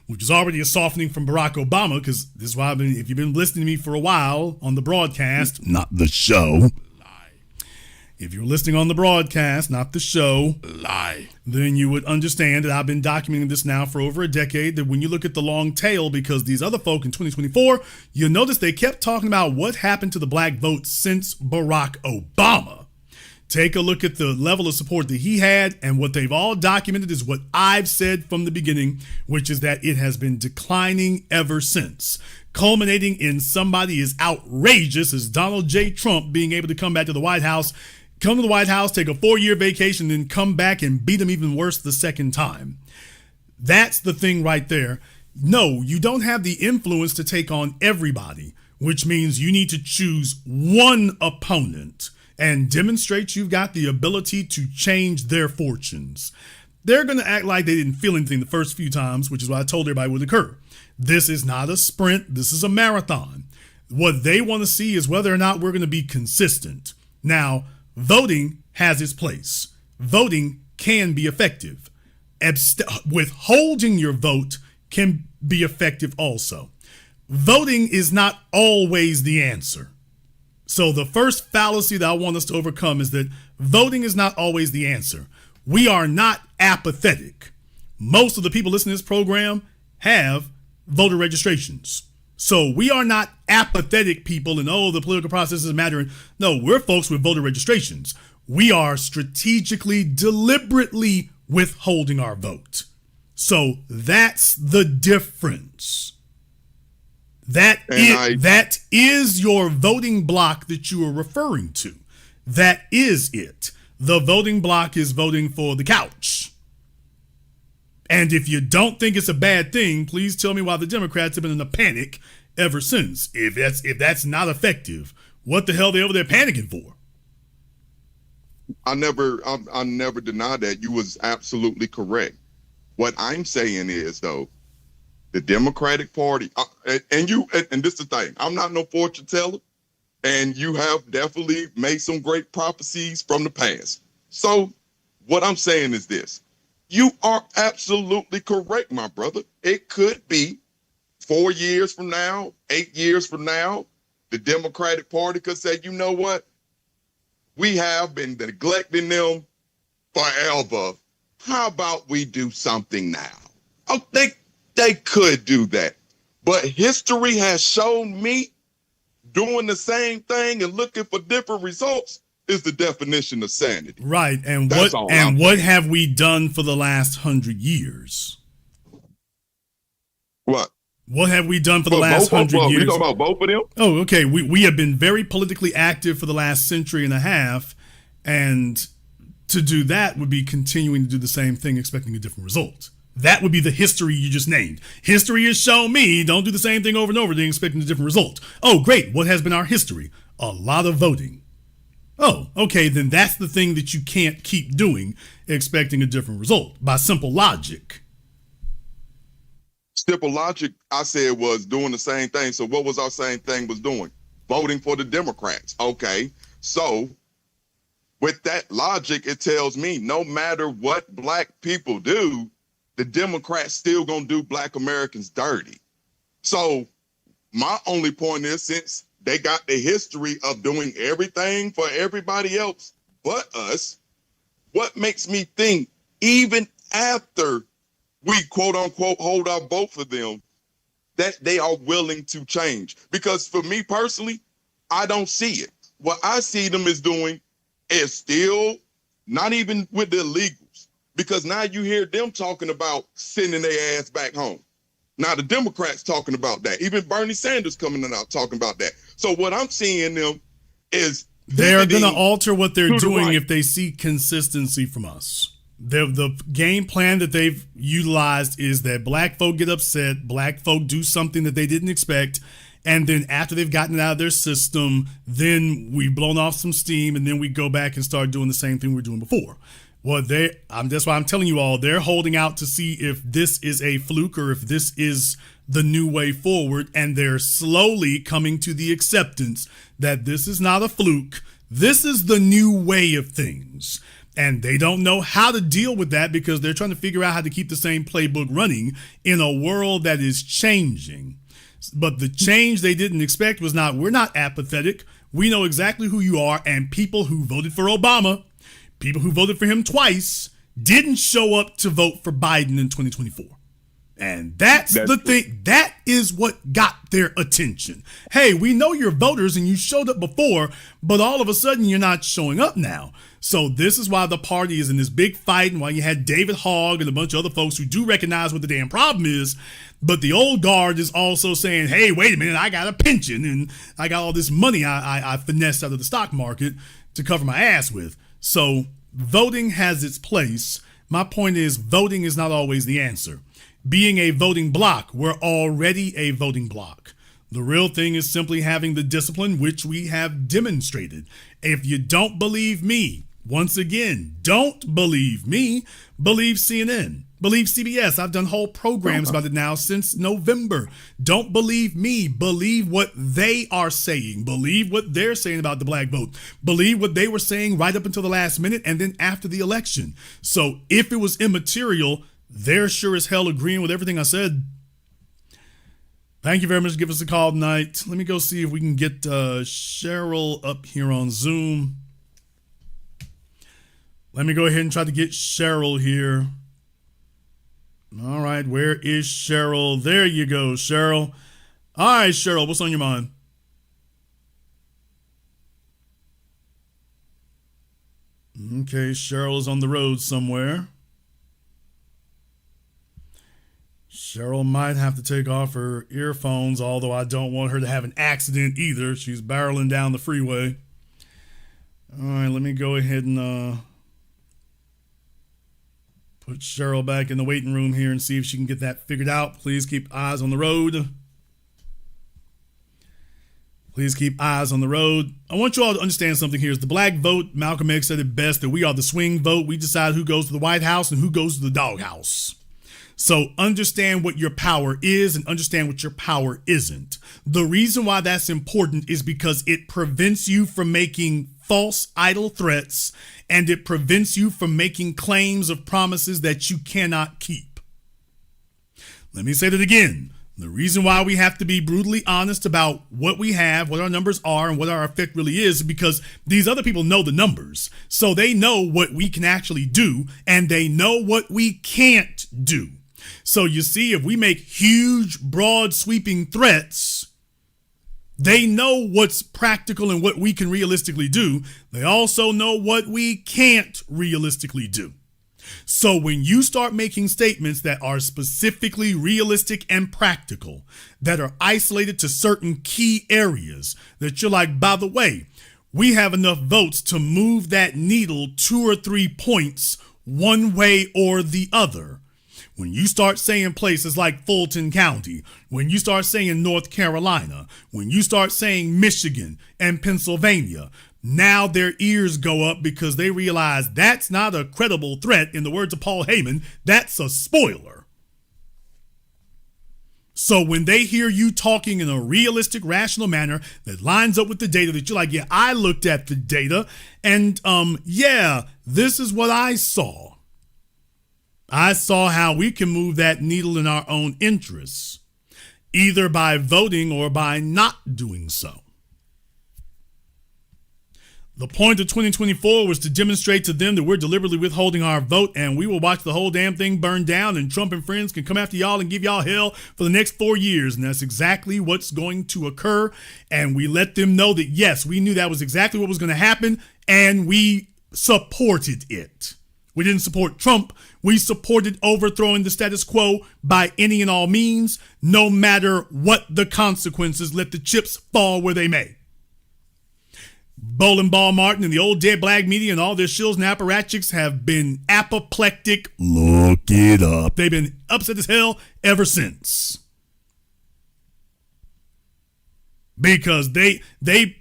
which is already a softening from Barack Obama, because this is why if you've been listening to me for a while on the broadcast, not the show. If you're listening on the broadcast, not the show, then you would understand that I've been documenting this now for over a decade, that when you look at the long tail, because these other folk in 2024, you'll notice they kept talking about what happened to the black vote since Barack Obama. Take a look at the level of support that he had, and what they've all documented is what I've said from the beginning, which is that it has been declining ever since, culminating in somebody as outrageous as Donald J. Trump being able to come back to the White House, take a 4-year vacation, then come back and beat him even worse the second time. That's the thing right there. No, you don't have the influence to take on everybody, which means you need to choose one opponent and demonstrate you've got the ability to change their fortunes. They're going to act like they didn't feel anything the first few times, which is what I told everybody would occur. This is not a sprint. This is a marathon. What they want to see is whether or not we're going to be consistent. Now, voting has its place. Voting can be effective. Withholding your vote can be effective also. Voting is not always the answer. So the first fallacy that I want us to overcome is that voting is not always the answer. We are not apathetic. Most of the people listening to this program have voter registrations. So we are not apathetic people and, the political process is mattering. No, we're folks with voter registrations. We are strategically, deliberately withholding our vote. So that's the difference. That is your voting block that you are referring to. That is it. The voting block is voting for the couch. And if you don't think it's a bad thing, please tell me why the Democrats have been in a panic ever since. If that's not effective, what the hell are they over there panicking for? I never denied that. You was absolutely correct. What I'm saying is, though, the Democratic Party, and this is the thing, I'm not no fortune teller, and you have definitely made some great prophecies from the past. So what I'm saying is this. You are absolutely correct, my brother. It could be 4 years from now, 8 years from now, the Democratic Party could say, you know what? We have been neglecting them forever. How about we do something now? I think they could do that. But history has shown me doing the same thing and looking for different results is the definition of sanity. Right. And what have we done for the last 100 years? What? What have we done for the last 100 years? We talking about both of them? Oh, okay. We have been very politically active for the last century and a half, and to do that would be continuing to do the same thing, expecting a different result. That would be the history you just named. History has shown me don't do the same thing over and over again, expecting a different result. Oh, great. What has been our history? A lot of voting. Oh, okay. Then that's the thing that you can't keep doing, expecting a different result by simple logic. Simple logic, I said, was doing the same thing. So what was our same thing was doing? Voting for the Democrats. Okay. So with that logic, it tells me no matter what black people do, the Democrats still gonna do black Americans dirty. So my only point is, since they got the history of doing everything for everybody else but us, what makes me think even after we quote unquote hold our vote for them, that they are willing to change. Because for me personally, I don't see it. What I see them is doing is still not even with the illegals, because now you hear them talking about sending their ass back home. Now the Democrats talking about that. Even Bernie Sanders coming out talking about that. So what I'm seeing them is they're going to alter what they're doing right. if they see consistency from us. The game plan that they've utilized is that black folk get upset, black folk do something that they didn't expect, and then after they've gotten it out of their system, then we've blown off some steam, and then we go back and start doing the same thing we were doing before. Well, that's why I'm telling you all, they're holding out to see if this is a fluke or if this is the new way forward, and they're slowly coming to the acceptance that this is not a fluke. This is the new way of things. And they don't know how to deal with that because they're trying to figure out how to keep the same playbook running in a world that is changing. But the change they didn't expect was not, we're not apathetic. We know exactly who you are, and people who voted for Obama, people who voted for him twice, didn't show up to vote for Biden in 2024. And that's the thing. That is what got their attention. Hey, we know you're voters and you showed up before, but all of a sudden you're not showing up now. So this is why the party is in this big fight, and why you had David Hogg and a bunch of other folks who do recognize what the damn problem is. But the old guard is also saying, hey, wait a minute, I got a pension and I got all this money I finessed out of the stock market to cover my ass with. So voting has its place. My point is, voting is not always the answer. Being a voting bloc, we're already a voting bloc. The real thing is simply having the discipline, which we have demonstrated. If you don't believe me, once again, don't believe me, believe CNN, believe CBS. I've done whole programs about it now since November. Don't believe me, believe what they are saying. Believe what they're saying about the black vote. Believe what they were saying right up until the last minute and then after the election. So if it was immaterial, they're sure as hell agreeing with everything I said. Thank you very much. Give us a call tonight. Let me go see if we can get Cheryl up here on Zoom. Let me go ahead and try to get Cheryl here. All right, where is Cheryl? There you go, Cheryl. All right, Cheryl, what's on your mind? Okay, Cheryl is on the road somewhere. Cheryl might have to take off her earphones, although I don't want her to have an accident either. She's barreling down the freeway. All right, let me go ahead and put Cheryl back in the waiting room here and see if she can get that figured out. Please keep eyes on the road. Please keep eyes on the road. I want you all to understand something here. Is the black vote, Malcolm X said it best, that we are the swing vote. We decide who goes to the White House and who goes to the doghouse. So understand what your power is and understand what your power isn't. The reason why that's important is because it prevents you from making false, idle threats, and it prevents you from making claims of promises that you cannot keep. Let me say that again. The reason why we have to be brutally honest about what we have, what our numbers are, and what our effect really is because these other people know the numbers. So they know what we can actually do, and they know what we can't do. So you see, if we make huge, broad, sweeping threats, they know what's practical and what we can realistically do. They also know what we can't realistically do. So when you start making statements that are specifically realistic and practical, that are isolated to certain key areas, that you're like, by the way, we have enough votes to move that needle 2 or 3 points one way or the other. When you start saying places like Fulton County, when you start saying North Carolina, when you start saying Michigan and Pennsylvania, now their ears go up because they realize that's not a credible threat. In the words of Paul Heyman, that's a spoiler. So when they hear you talking in a realistic, rational manner that lines up with the data, that you're like, yeah, I looked at the data and yeah, this is what I saw. I saw how we can move that needle in our own interests, either by voting or by not doing so. The point of 2024 was to demonstrate to them that we're deliberately withholding our vote, and we will watch the whole damn thing burn down, and Trump and friends can come after y'all and give y'all hell for the next 4 years. And that's exactly what's going to occur. And we let them know that, yes, we knew that was exactly what was going to happen, and we supported it. We didn't support Trump. We supported overthrowing the status quo by any and all means, no matter what the consequences. Let the chips fall where they may. Bowling Ball Martin and the old dead black media and all their shills and apparatchiks have been apoplectic. Look it up. They've been upset as hell ever since. Because they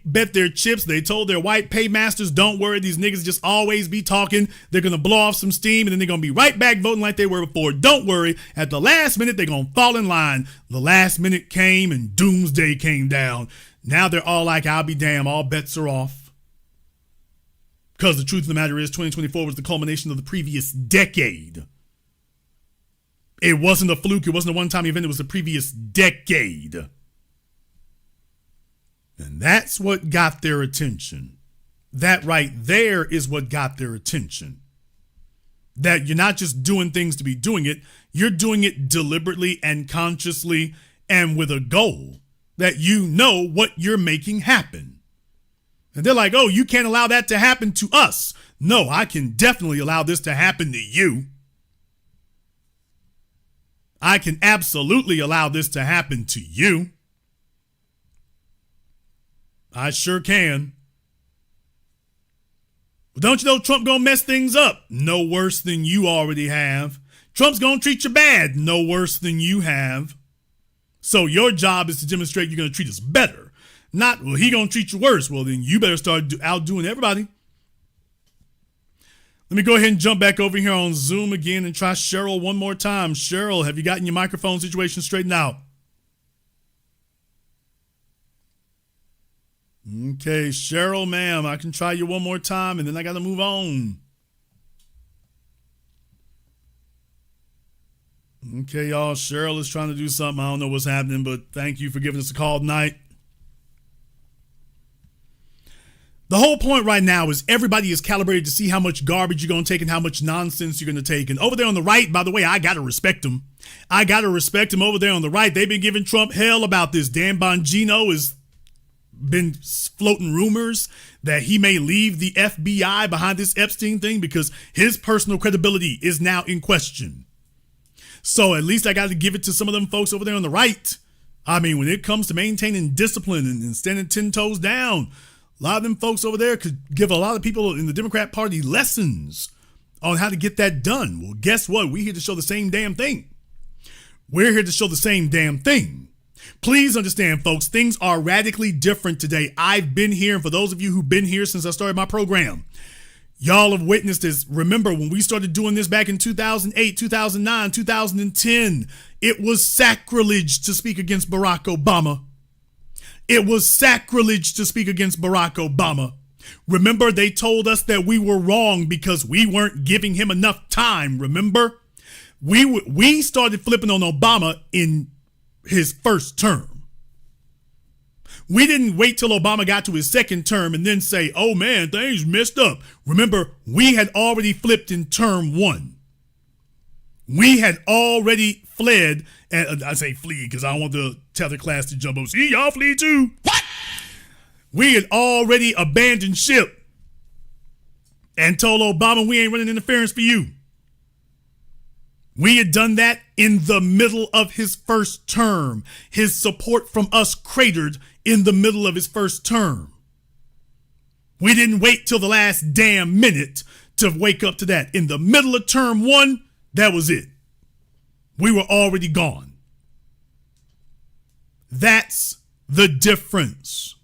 bet their chips. They told their white paymasters, don't worry, these niggas just always be talking. They're going to blow off some steam and then they're going to be right back voting like they were before. Don't worry. At the last minute, they're going to fall in line. The last minute came and doomsday came down. Now they're all like, I'll be damned, all bets are off. Because the truth of the matter is 2024 was the culmination of the previous decade. It wasn't a fluke. It wasn't a one-time event. It was the previous decade. And that's what got their attention. That right there is what got their attention. That you're not just doing things to be doing it. You're doing it deliberately and consciously and with a goal that you know what you're making happen. And they're like, oh, you can't allow that to happen to us. No, I can definitely allow this to happen to you. I can absolutely allow this to happen to you. I sure can. But don't you know Trump gonna mess things up? No worse than you already have. Trump's gonna treat you bad. No worse than you have. So your job is to demonstrate you're going to treat us better. Not, well, he going to treat you worse. Well, then you better start outdoing everybody. Let me go ahead and jump back over here on Zoom again and try Cheryl one more time. Cheryl, have you gotten your microphone situation straightened out? Okay, Cheryl, ma'am, I can try you one more time and then I got to move on. Okay, y'all, Cheryl is trying to do something. I don't know what's happening, but thank you for giving us a call tonight. The whole point right now is everybody is calibrated to see how much garbage you're going to take and how much nonsense you're going to take. And over there on the right, by the way, I got to respect them. I got to respect them over there on the right. They've been giving Trump hell about this. Dan Bongino has been floating rumors that he may leave the FBI behind this Epstein thing because his personal credibility is now in question. So at least I got to give it to some of them folks over there on the right. I mean, when it comes to maintaining discipline and standing 10 toes down, a lot of them folks over there could give a lot of people in the Democrat Party lessons on how to get that done. Well, guess what? We're here to show the same damn thing. We're here to show the same damn thing. Please understand, folks, things are radically different today. I've been here, and for those of you who've been here since I started my program, y'all have witnessed this. Remember when we started doing this back in 2008, 2009, 2010, it was sacrilege to speak against Barack Obama. It was sacrilege to speak against Barack Obama. Remember, they told us that we were wrong because we weren't giving him enough time. Remember, we started flipping on Obama in his first term. We didn't wait till Obama got to his second term and then say, oh man, things messed up. Remember, we had already flipped in term one. We had already fled, and I say flee because I don't want the tether class to jump up. See, y'all flee too. What? We had already abandoned ship and told Obama we ain't running interference for you. We had done that in the middle of his first term. His support from us cratered in the middle of his first term. We didn't wait till the last damn minute to wake up to that. In the middle of term one, that was it. We were already gone. That's the difference.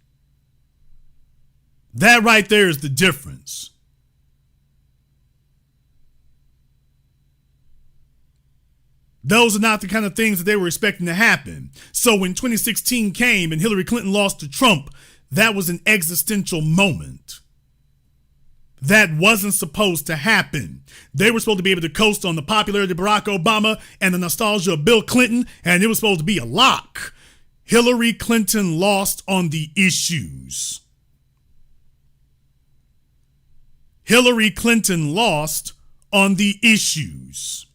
That right there is the difference. Those are not the kind of things that they were expecting to happen. So when 2016 came and Hillary Clinton lost to Trump, that was an existential moment. That wasn't supposed to happen. They were supposed to be able to coast on the popularity of Barack Obama and the nostalgia of Bill Clinton, and it was supposed to be a lock. Hillary Clinton lost on the issues. Hillary Clinton lost on the issues.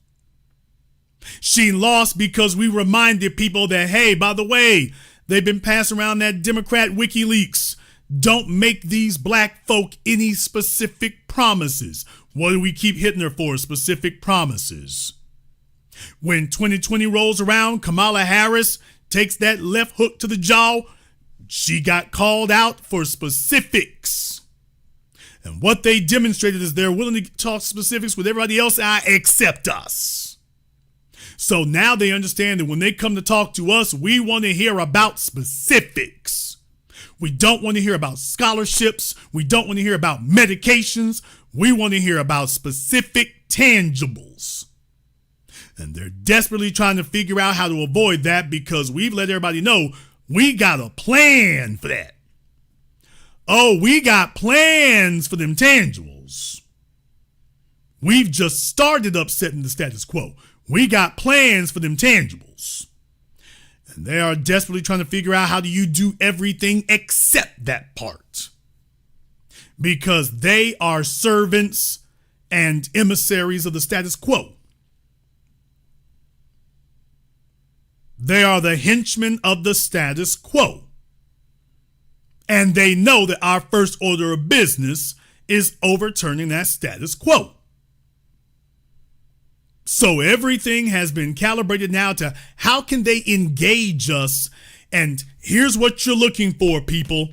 She lost because we reminded people that, hey, by the way, they've been passing around that Democrat WikiLeaks. Don't make these black folk any specific promises. What do we keep hitting her for? Specific promises. When 2020 rolls around, Kamala Harris takes that left hook to the jaw. She got called out for specifics. And what they demonstrated is they're willing to talk specifics with everybody else except us. So now they understand that when they come to talk to us, we want to hear about specifics. We don't want to hear about scholarships. We don't want to hear about medications. We want to hear about specific tangibles. And they're desperately trying to figure out how to avoid that because we've let everybody know we got a plan for that. Oh, we got plans for them tangibles. We've just started upsetting the status quo. We got plans for them tangibles. And they are desperately trying to figure out how do you do everything except that part. Because they are servants and emissaries of the status quo. They are the henchmen of the status quo. And they know that our first order of business is overturning that status quo. So everything has been calibrated now to how can they engage us? And here's what you're looking for, people.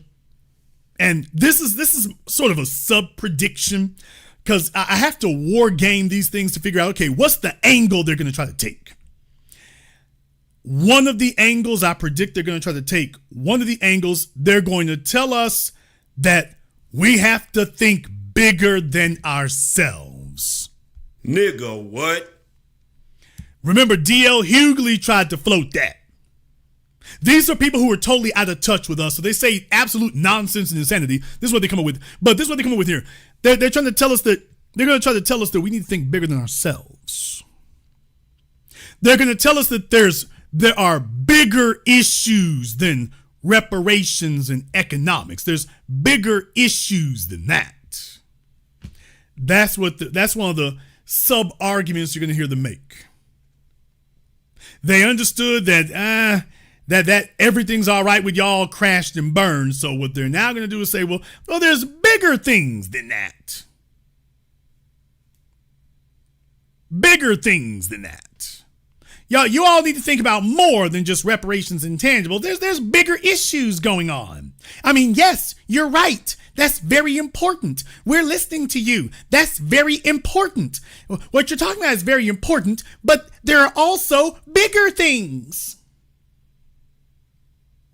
And this is sort of a sub-prediction because I have to war game these things to figure out, okay, what's the angle they're going to try to take? One of the angles I predict they're going to try to take, they're going to tell us that we have to think bigger than ourselves. Nigga, what? Remember, D.L. Hughley tried to float that. These are people who are totally out of touch with us, so they say absolute nonsense and insanity. This is what they come up with. But this is what they come up with here. They're trying to tell us that they're going to try to tell us that we need to think bigger than ourselves. They're going to tell us that there are bigger issues than reparations and economics. There's bigger issues than that. That's one of the sub-arguments you're going to hear them make. They understood that that everything's all right with y'all crashed and burned. So what they're now going to do is say, well, there's bigger things than that. Bigger things than that. Y'all, you all need to think about more than just reparations and tangible. There's bigger issues going on. I mean, yes, you're right. That's very important. We're listening to you. That's very important. What you're talking about is very important, but there are also bigger things.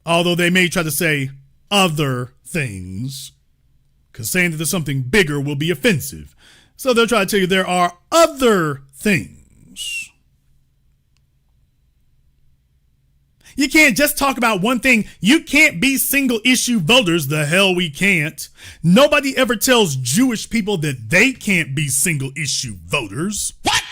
Although they may try to say other things, because saying that there's something bigger will be offensive. So they'll try to tell you there are other things. You can't just talk about one thing. You can't be single issue voters. The hell we can't. Nobody ever tells Jewish people that they can't be single issue voters. What?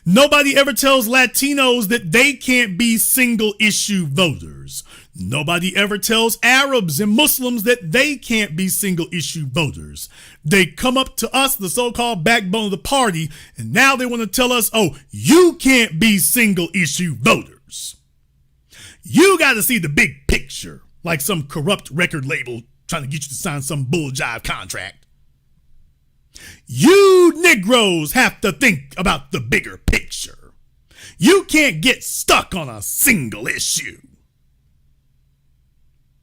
Nobody ever tells Latinos that they can't be single issue voters. Nobody ever tells Arabs and Muslims that they can't be single issue voters. They come up to us, the so-called backbone of the party, and now they want to tell us, oh, you can't be single issue voters. You got to see the big picture, like some corrupt record label trying to get you to sign some bull jive contract. You Negroes have to think about the bigger picture. You can't get stuck on a single issue.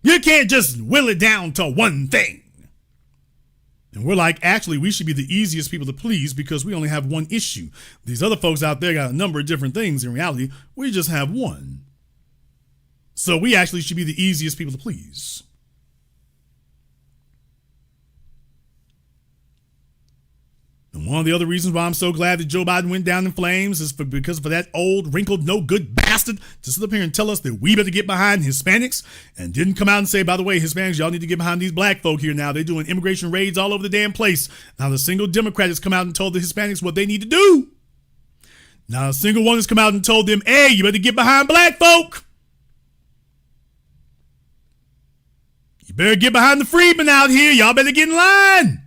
You can't just will it down to one thing. And we're like, actually, we should be the easiest people to please because we only have one issue. These other folks out there got a number of different things. In reality, we just have one. So we actually should be the easiest people to please. And one of the other reasons why I'm so glad that Joe Biden went down in flames is because for that old, wrinkled, no good bastard to sit up here and tell us that we better get behind Hispanics and didn't come out and say, by the way, Hispanics, y'all need to get behind these black folk here now. They're doing immigration raids all over the damn place. Not a single Democrat has come out and told the Hispanics what they need to do. Not a single one has come out and told them, hey, you better get behind black folk. You better get behind the freedmen out here. Y'all better get in line.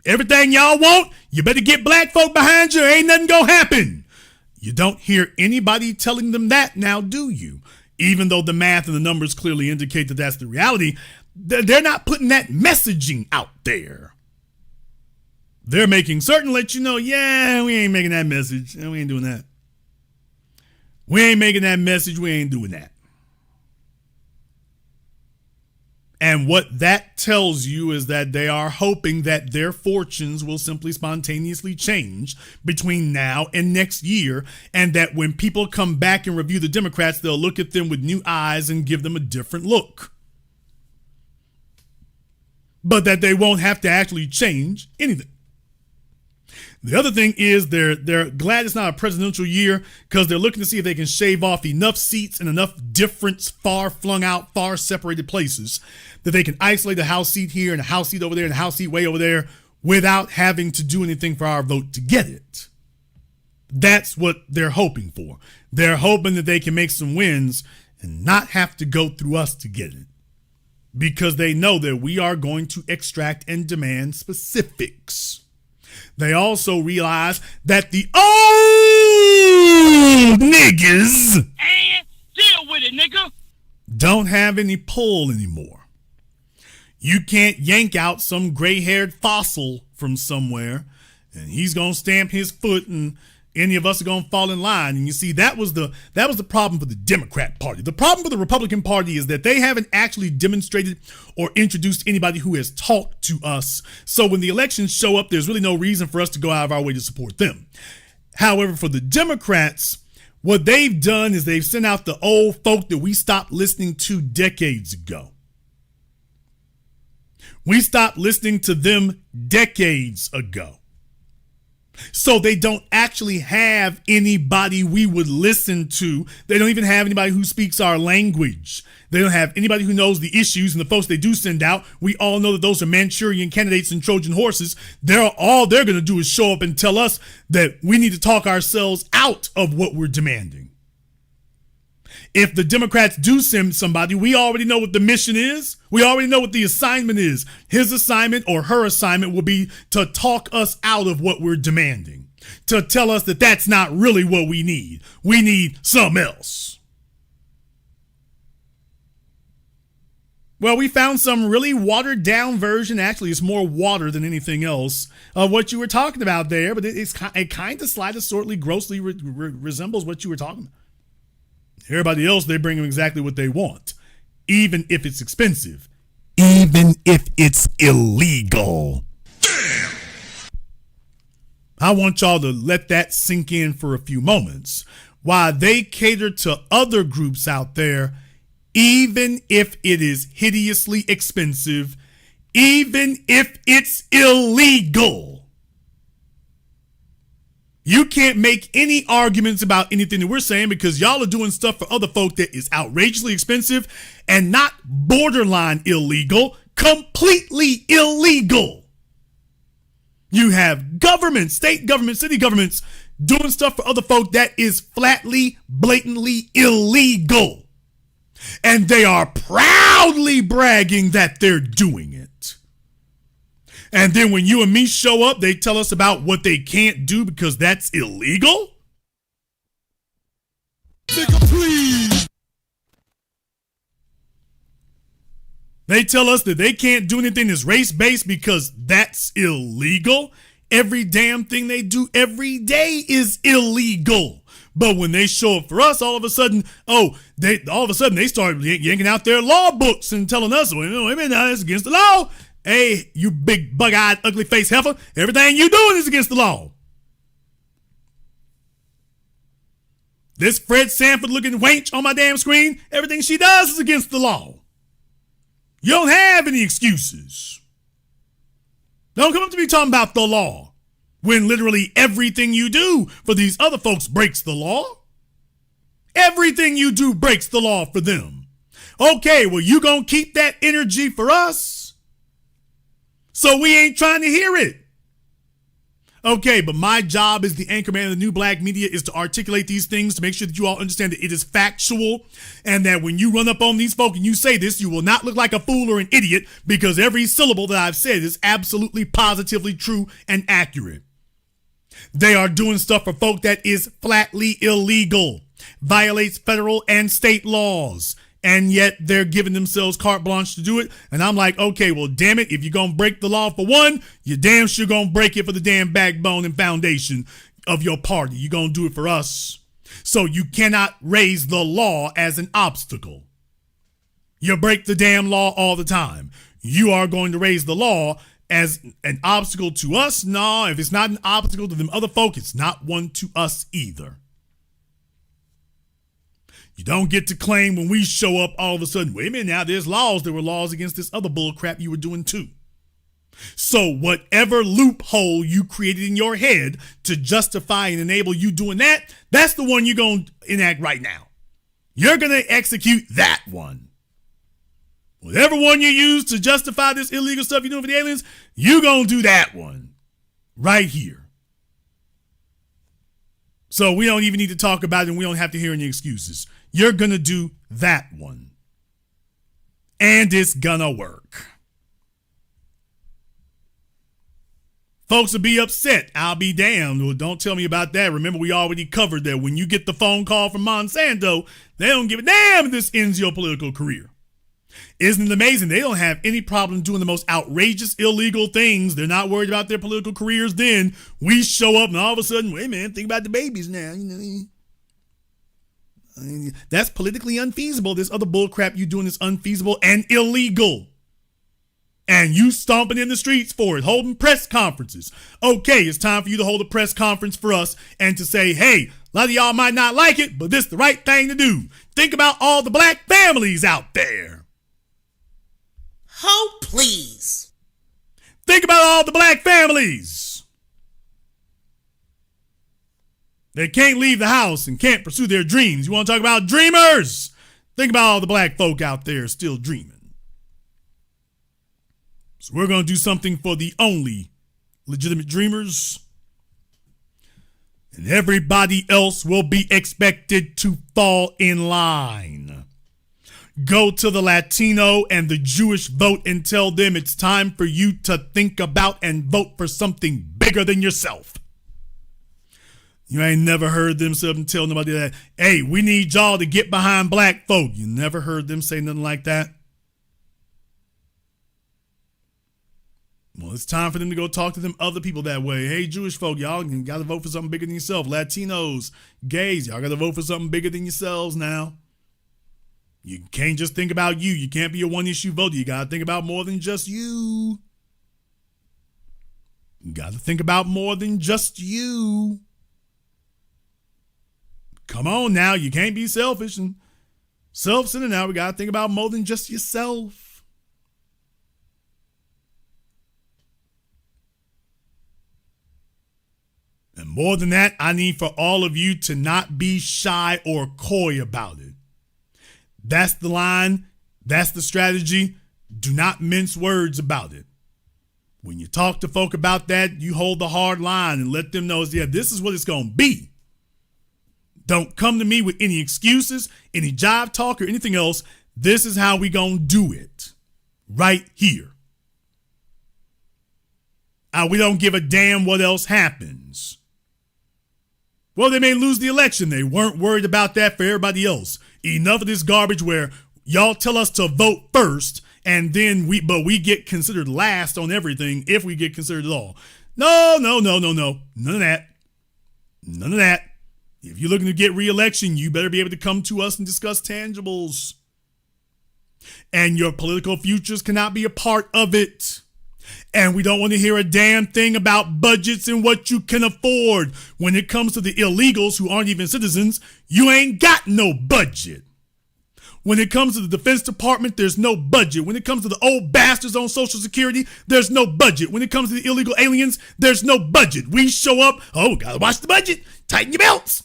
Everything y'all want, you better get black folk behind you, ain't nothing gonna happen. You don't hear anybody telling them that now, do you? Even though the math and the numbers clearly indicate that that's the reality, they're not putting that messaging out there. They're making certain to let you know, yeah, we ain't making that message. We ain't doing that. We ain't making that message. We ain't doing that. And what that tells you is that they are hoping that their fortunes will simply spontaneously change between now and next year, and that when people come back and review the Democrats, they'll look at them with new eyes and give them a different look. But that they won't have to actually change anything. The other thing is they're glad it's not a presidential year because they're looking to see if they can shave off enough seats and enough different, far flung out, far separated places that they can isolate a House seat here and a House seat over there and a House seat way over there without having to do anything for our vote to get it. That's what they're hoping for. They're hoping that they can make some wins and not have to go through us to get it, because they know that we are going to extract and demand specifics. They also realize that the old niggas deal with it, nigga. Don't have any pull anymore. You can't yank out some gray-haired fossil from somewhere and he's going to stamp his foot and any of us are going to fall in line. And you see, that was the problem for the Democrat Party. The problem for the Republican Party is that they haven't actually demonstrated or introduced anybody who has talked to us. So when the elections show up, there's really no reason for us to go out of our way to support them. However, for the Democrats, what they've done is they've sent out the old folk that we stopped listening to decades ago. We stopped listening to them decades ago. So they don't actually have anybody we would listen to. They don't even have anybody who speaks our language. They don't have anybody who knows the issues, and the folks they do send out, we all know that those are Manchurian candidates and Trojan horses. All they're going to do is show up and tell us that we need to talk ourselves out of what we're demanding. If the Democrats do send somebody, we already know what the mission is. We already know what the assignment is. His assignment or her assignment will be to talk us out of what we're demanding, to tell us that that's not really what we need. We need something else. Well, we found some really watered down version. Actually, it's more water than anything else of what you were talking about there, but it kind of slightly grossly resembles what you were talking about. Everybody else, they bring them exactly what they want, even if it's expensive, even if it's illegal. Damn. I want y'all to let that sink in for a few moments. While they cater to other groups out there, even if it is hideously expensive, even if it's illegal. You can't make any arguments about anything that we're saying because y'all are doing stuff for other folk that is outrageously expensive and not borderline illegal, completely illegal. You have governments, state governments, city governments doing stuff for other folk that is flatly, blatantly illegal. And they are proudly bragging that they're doing it. And then when you and me show up, they tell us about what they can't do because that's illegal? Nigga, please. They tell us that they can't do anything that's race-based because that's illegal. Every damn thing they do every day is illegal. But when they show up for us, all of a sudden they start yanking out their law books and telling us, wait a minute, it's against the law. Hey, you big bug-eyed, ugly-faced heifer, everything you doing is against the law. This Fred Sanford-looking wench on my damn screen, everything she does is against the law. You don't have any excuses. Don't come up to me talking about the law when literally everything you do for these other folks breaks the law. Everything you do breaks the law for them. Okay, well, you gonna keep that energy for us? So we ain't trying to hear it. Okay, but my job as the anchorman of the new black media is to articulate these things to make sure that you all understand that it is factual and that when you run up on these folk and you say this, you will not look like a fool or an idiot because every syllable that I've said is absolutely positively true and accurate. They are doing stuff for folk that is flatly illegal, violates federal and state laws, and yet they're giving themselves carte blanche to do it. And I'm like, okay, well, damn it. If you're going to break the law for one, you're damn sure going to break it for the damn backbone and foundation of your party. You're going to do it for us. So you cannot raise the law as an obstacle. You break the damn law all the time. You are going to raise the law as an obstacle to us? No, if it's not an obstacle to them other folk, it's not one to us either. You don't get to claim when we show up all of a sudden, wait a minute now, there's laws. There were laws against this other bull crap you were doing too. So whatever loophole you created in your head to justify and enable you doing that, that's the one you're going to enact right now. You're going to execute that one. Whatever one you use to justify this illegal stuff you're doing for the aliens, you're going to do that one right here. So we don't even need to talk about it and we don't have to hear any excuses. You're going to do that one. And it's going to work. Folks will be upset. I'll be damned. Well, don't tell me about that. Remember, we already covered that. When you get the phone call from Monsanto, they don't give a damn if this ends your political career. Isn't it amazing? They don't have any problem doing the most outrageous, illegal things. They're not worried about their political careers. Then we show up and all of a sudden, wait a minute, think about the babies now. You know, that's politically unfeasible. This other bull crap you doing is unfeasible and illegal. And you stomping in the streets for it, holding press conferences. Okay, it's time for you to hold a press conference for us and to say, hey, a lot of y'all might not like it, but this is the right thing to do. Think about all the black families out there. Oh, please. Think about all the black families. They can't leave the house and can't pursue their dreams. You want to talk about dreamers? Think about all the black folk out there still dreaming. So we're going to do something for the only legitimate dreamers. And everybody else will be expected to fall in line. Go to the Latino and the Jewish vote and tell them it's time for you to think about and vote for something bigger than yourself. You ain't never heard them sit up and tell nobody that, hey, we need y'all to get behind black folk. You never heard them say nothing like that? Well, it's time for them to go talk to them other people that way. Hey, Jewish folk, y'all got to vote for something bigger than yourself. Latinos, gays, y'all got to vote for something bigger than yourselves now. You can't just think about you. You can't be a one-issue voter. You got to think about more than just you. You got to think about more than just you. Come on now. You can't be selfish and self-centered now. We got to think about more than just yourself. And more than that, I need for all of you to not be shy or coy about it. That's the line. That's the strategy. Do not mince words about it. When you talk to folk about that, you hold the hard line and let them know, yeah, this is what it's going to be. Don't come to me with any excuses, any jive talk or anything else. This is how we going to do it. Right here. We don't give a damn what else happens. Well, they may lose the election. They weren't worried about that for everybody else. Enough of this garbage where y'all tell us to vote first and then we get considered last on everything if we get considered at all. No. None of that. None of that. If you're looking to get re-election, you better be able to come to us and discuss tangibles. And your political futures cannot be a part of it. And we don't want to hear a damn thing about budgets and what you can afford. When it comes to the illegals who aren't even citizens, you ain't got no budget. When it comes to the Defense Department, there's no budget. When it comes to the old bastards on Social Security, there's no budget. When it comes to the illegal aliens, there's no budget. We show up, gotta watch the budget. Tighten your belts.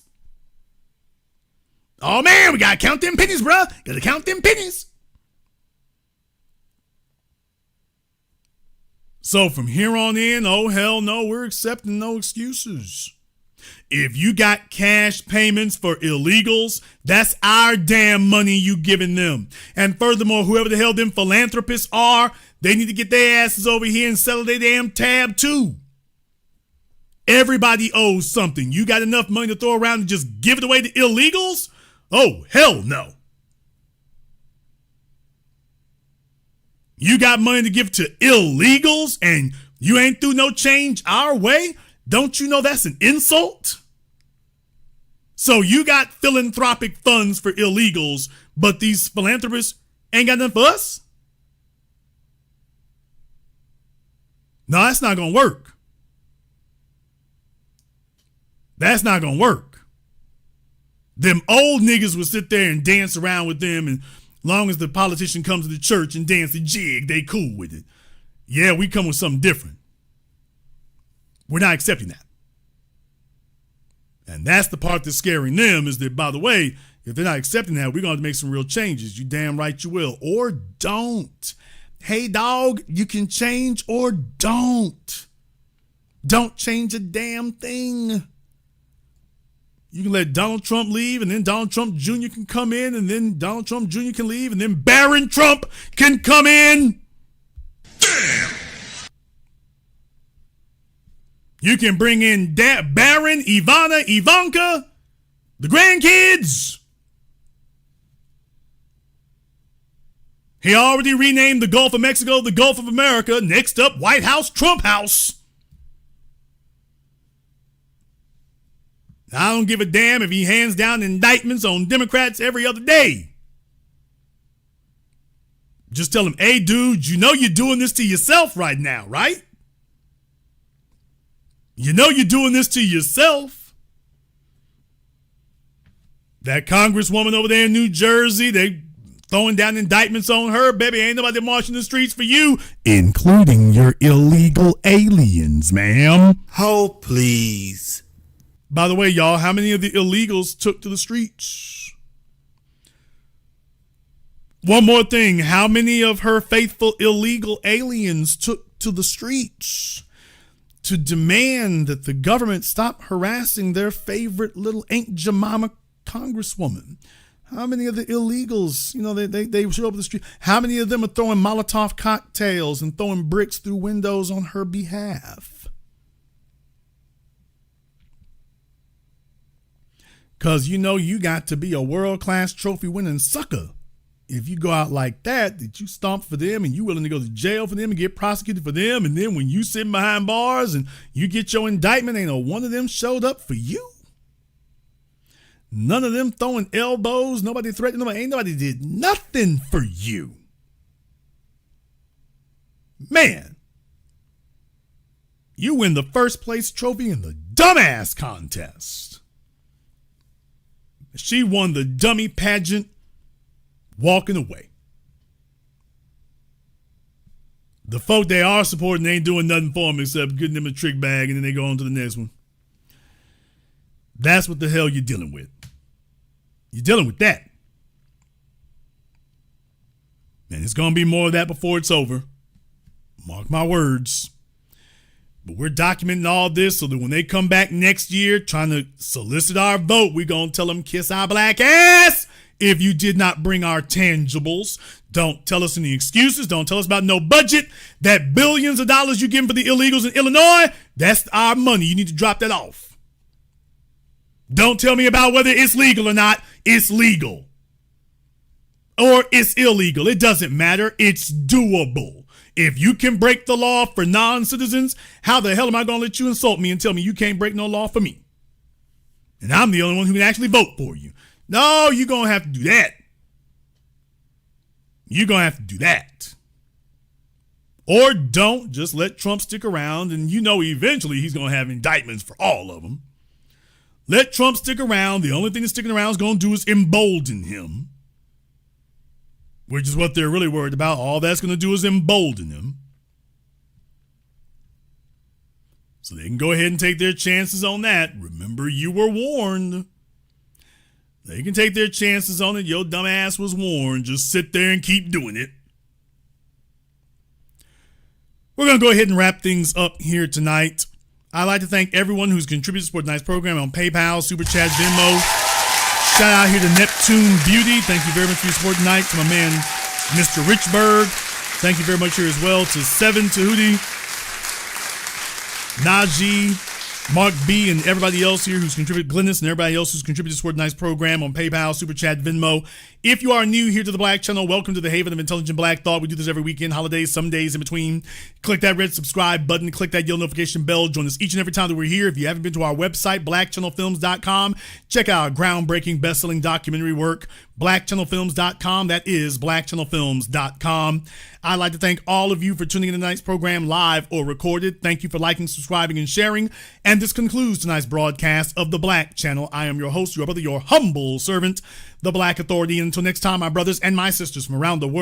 Oh man, we gotta count them pennies, bruh. Gotta count them pennies. So from here on in, oh hell no, we're accepting no excuses. If you got cash payments for illegals, that's our damn money you giving them. And furthermore, whoever the hell them philanthropists are, they need to get their asses over here and settle their damn tab too. Everybody owes something. You got enough money to throw around and just give it away to illegals? Oh, hell no. You got money to give to illegals and you ain't threw no change our way? Don't you know that's an insult? So you got philanthropic funds for illegals, but these philanthropists ain't got nothing for us? No, that's not going to work. That's not going to work. Them old niggas will sit there and dance around with them, and long as the politician comes to the church and dance the jig, they cool with it. Yeah, we come with something different. We're not accepting that. And that's the part that's scaring them is that, by the way, if they're not accepting that, we're going to make some real changes. You damn right you will. Or don't. Hey, dog, you can change or don't. Don't change a damn thing. You can let Donald Trump leave, and then Donald Trump Jr. can come in, and then Donald Trump Jr. can leave, and then Barron Trump can come in. Damn. You can bring in Barron, Ivana, Ivanka, the grandkids. He already renamed the Gulf of Mexico the Gulf of America. Next up, White House, Trump House. I don't give a damn if he hands down indictments on Democrats every other day. Just tell him, hey, dude, you know you're doing this to yourself right now, right? You know you're doing this to yourself. That congresswoman over there in New Jersey, they throwing down indictments on her. Baby, ain't nobody marching the streets for you, including your illegal aliens, ma'am. Oh, please. By the way, y'all, how many of the illegals took to the streets? One more thing. How many of her faithful illegal aliens took to the streets to demand that the government stop harassing their favorite little Aunt Jemima congresswoman? How many of the illegals, they show up the street? How many of them are throwing Molotov cocktails and throwing bricks through windows on her behalf? Because you got to be a world-class trophy-winning sucker if you go out like that you stomp for them and you willing to go to jail for them and get prosecuted for them, and then when you sitting behind bars and you get your indictment, ain't no one of them showed up for you. None of them throwing elbows, nobody threatening nobody, ain't nobody did nothing for you. Man, you win the first place trophy in the dumbass contest. She won the dummy pageant walking away. The folk they are supporting ain't doing nothing for them except getting them a trick bag, and then they go on to the next one. That's what the hell you're dealing with. You're dealing with that. And it's going to be more of that before it's over. Mark my words. But we're documenting all this so that when they come back next year trying to solicit our vote, we're going to tell them kiss our black ass if you did not bring our tangibles. Don't tell us any excuses. Don't tell us about no budget. That billions of dollars you giving for the illegals in Illinois, that's our money. You need to drop that off. Don't tell me about whether it's legal or not. It's legal. Or it's illegal. It doesn't matter. It's doable. If you can break the law for non-citizens, how the hell am I going to let you insult me and tell me you can't break no law for me? And I'm the only one who can actually vote for you. No, you're going to have to do that. You're going to have to do that. Or don't. Just let Trump stick around, and eventually he's going to have indictments for all of them. Let Trump stick around. The only thing that's sticking around is going to do is embolden him, which is what they're really worried about. All that's going to do is embolden him. So they can go ahead and take their chances on that. Remember, you were warned. They can take their chances on it. Your dumb ass was warned. Just sit there and keep doing it. We're going to go ahead and wrap things up here tonight. I'd like to thank everyone who's contributed to support tonight's program on PayPal, Super Chat, Venmo. Shout out here to Neptune Beauty. Thank you very much for your support tonight. To my man, Mr. Richburg. Thank you very much here as well. To Seven Tahuti, Najee, Mark B, and everybody else here who's contributed, Glennis, and everybody else who's contributed to support tonight's program on PayPal, Super Chat, Venmo. If you are new here to the Black Channel, welcome to the Haven of Intelligent Black Thought. We do this every weekend, holidays, some days in between. Click that red subscribe button, click that yellow notification bell. Join us each and every time that we're here. If you haven't been to our website, blackchannelfilms.com, check out our groundbreaking, best-selling documentary work, blackchannelfilms.com. That is blackchannelfilms.com. I'd like to thank all of you for tuning in to tonight's program, live or recorded. Thank you for liking, subscribing, and sharing. And this concludes tonight's broadcast of the Black Channel. I am your host, your brother, your humble servant, the Black Authority. And until next time, my brothers and my sisters from around the world,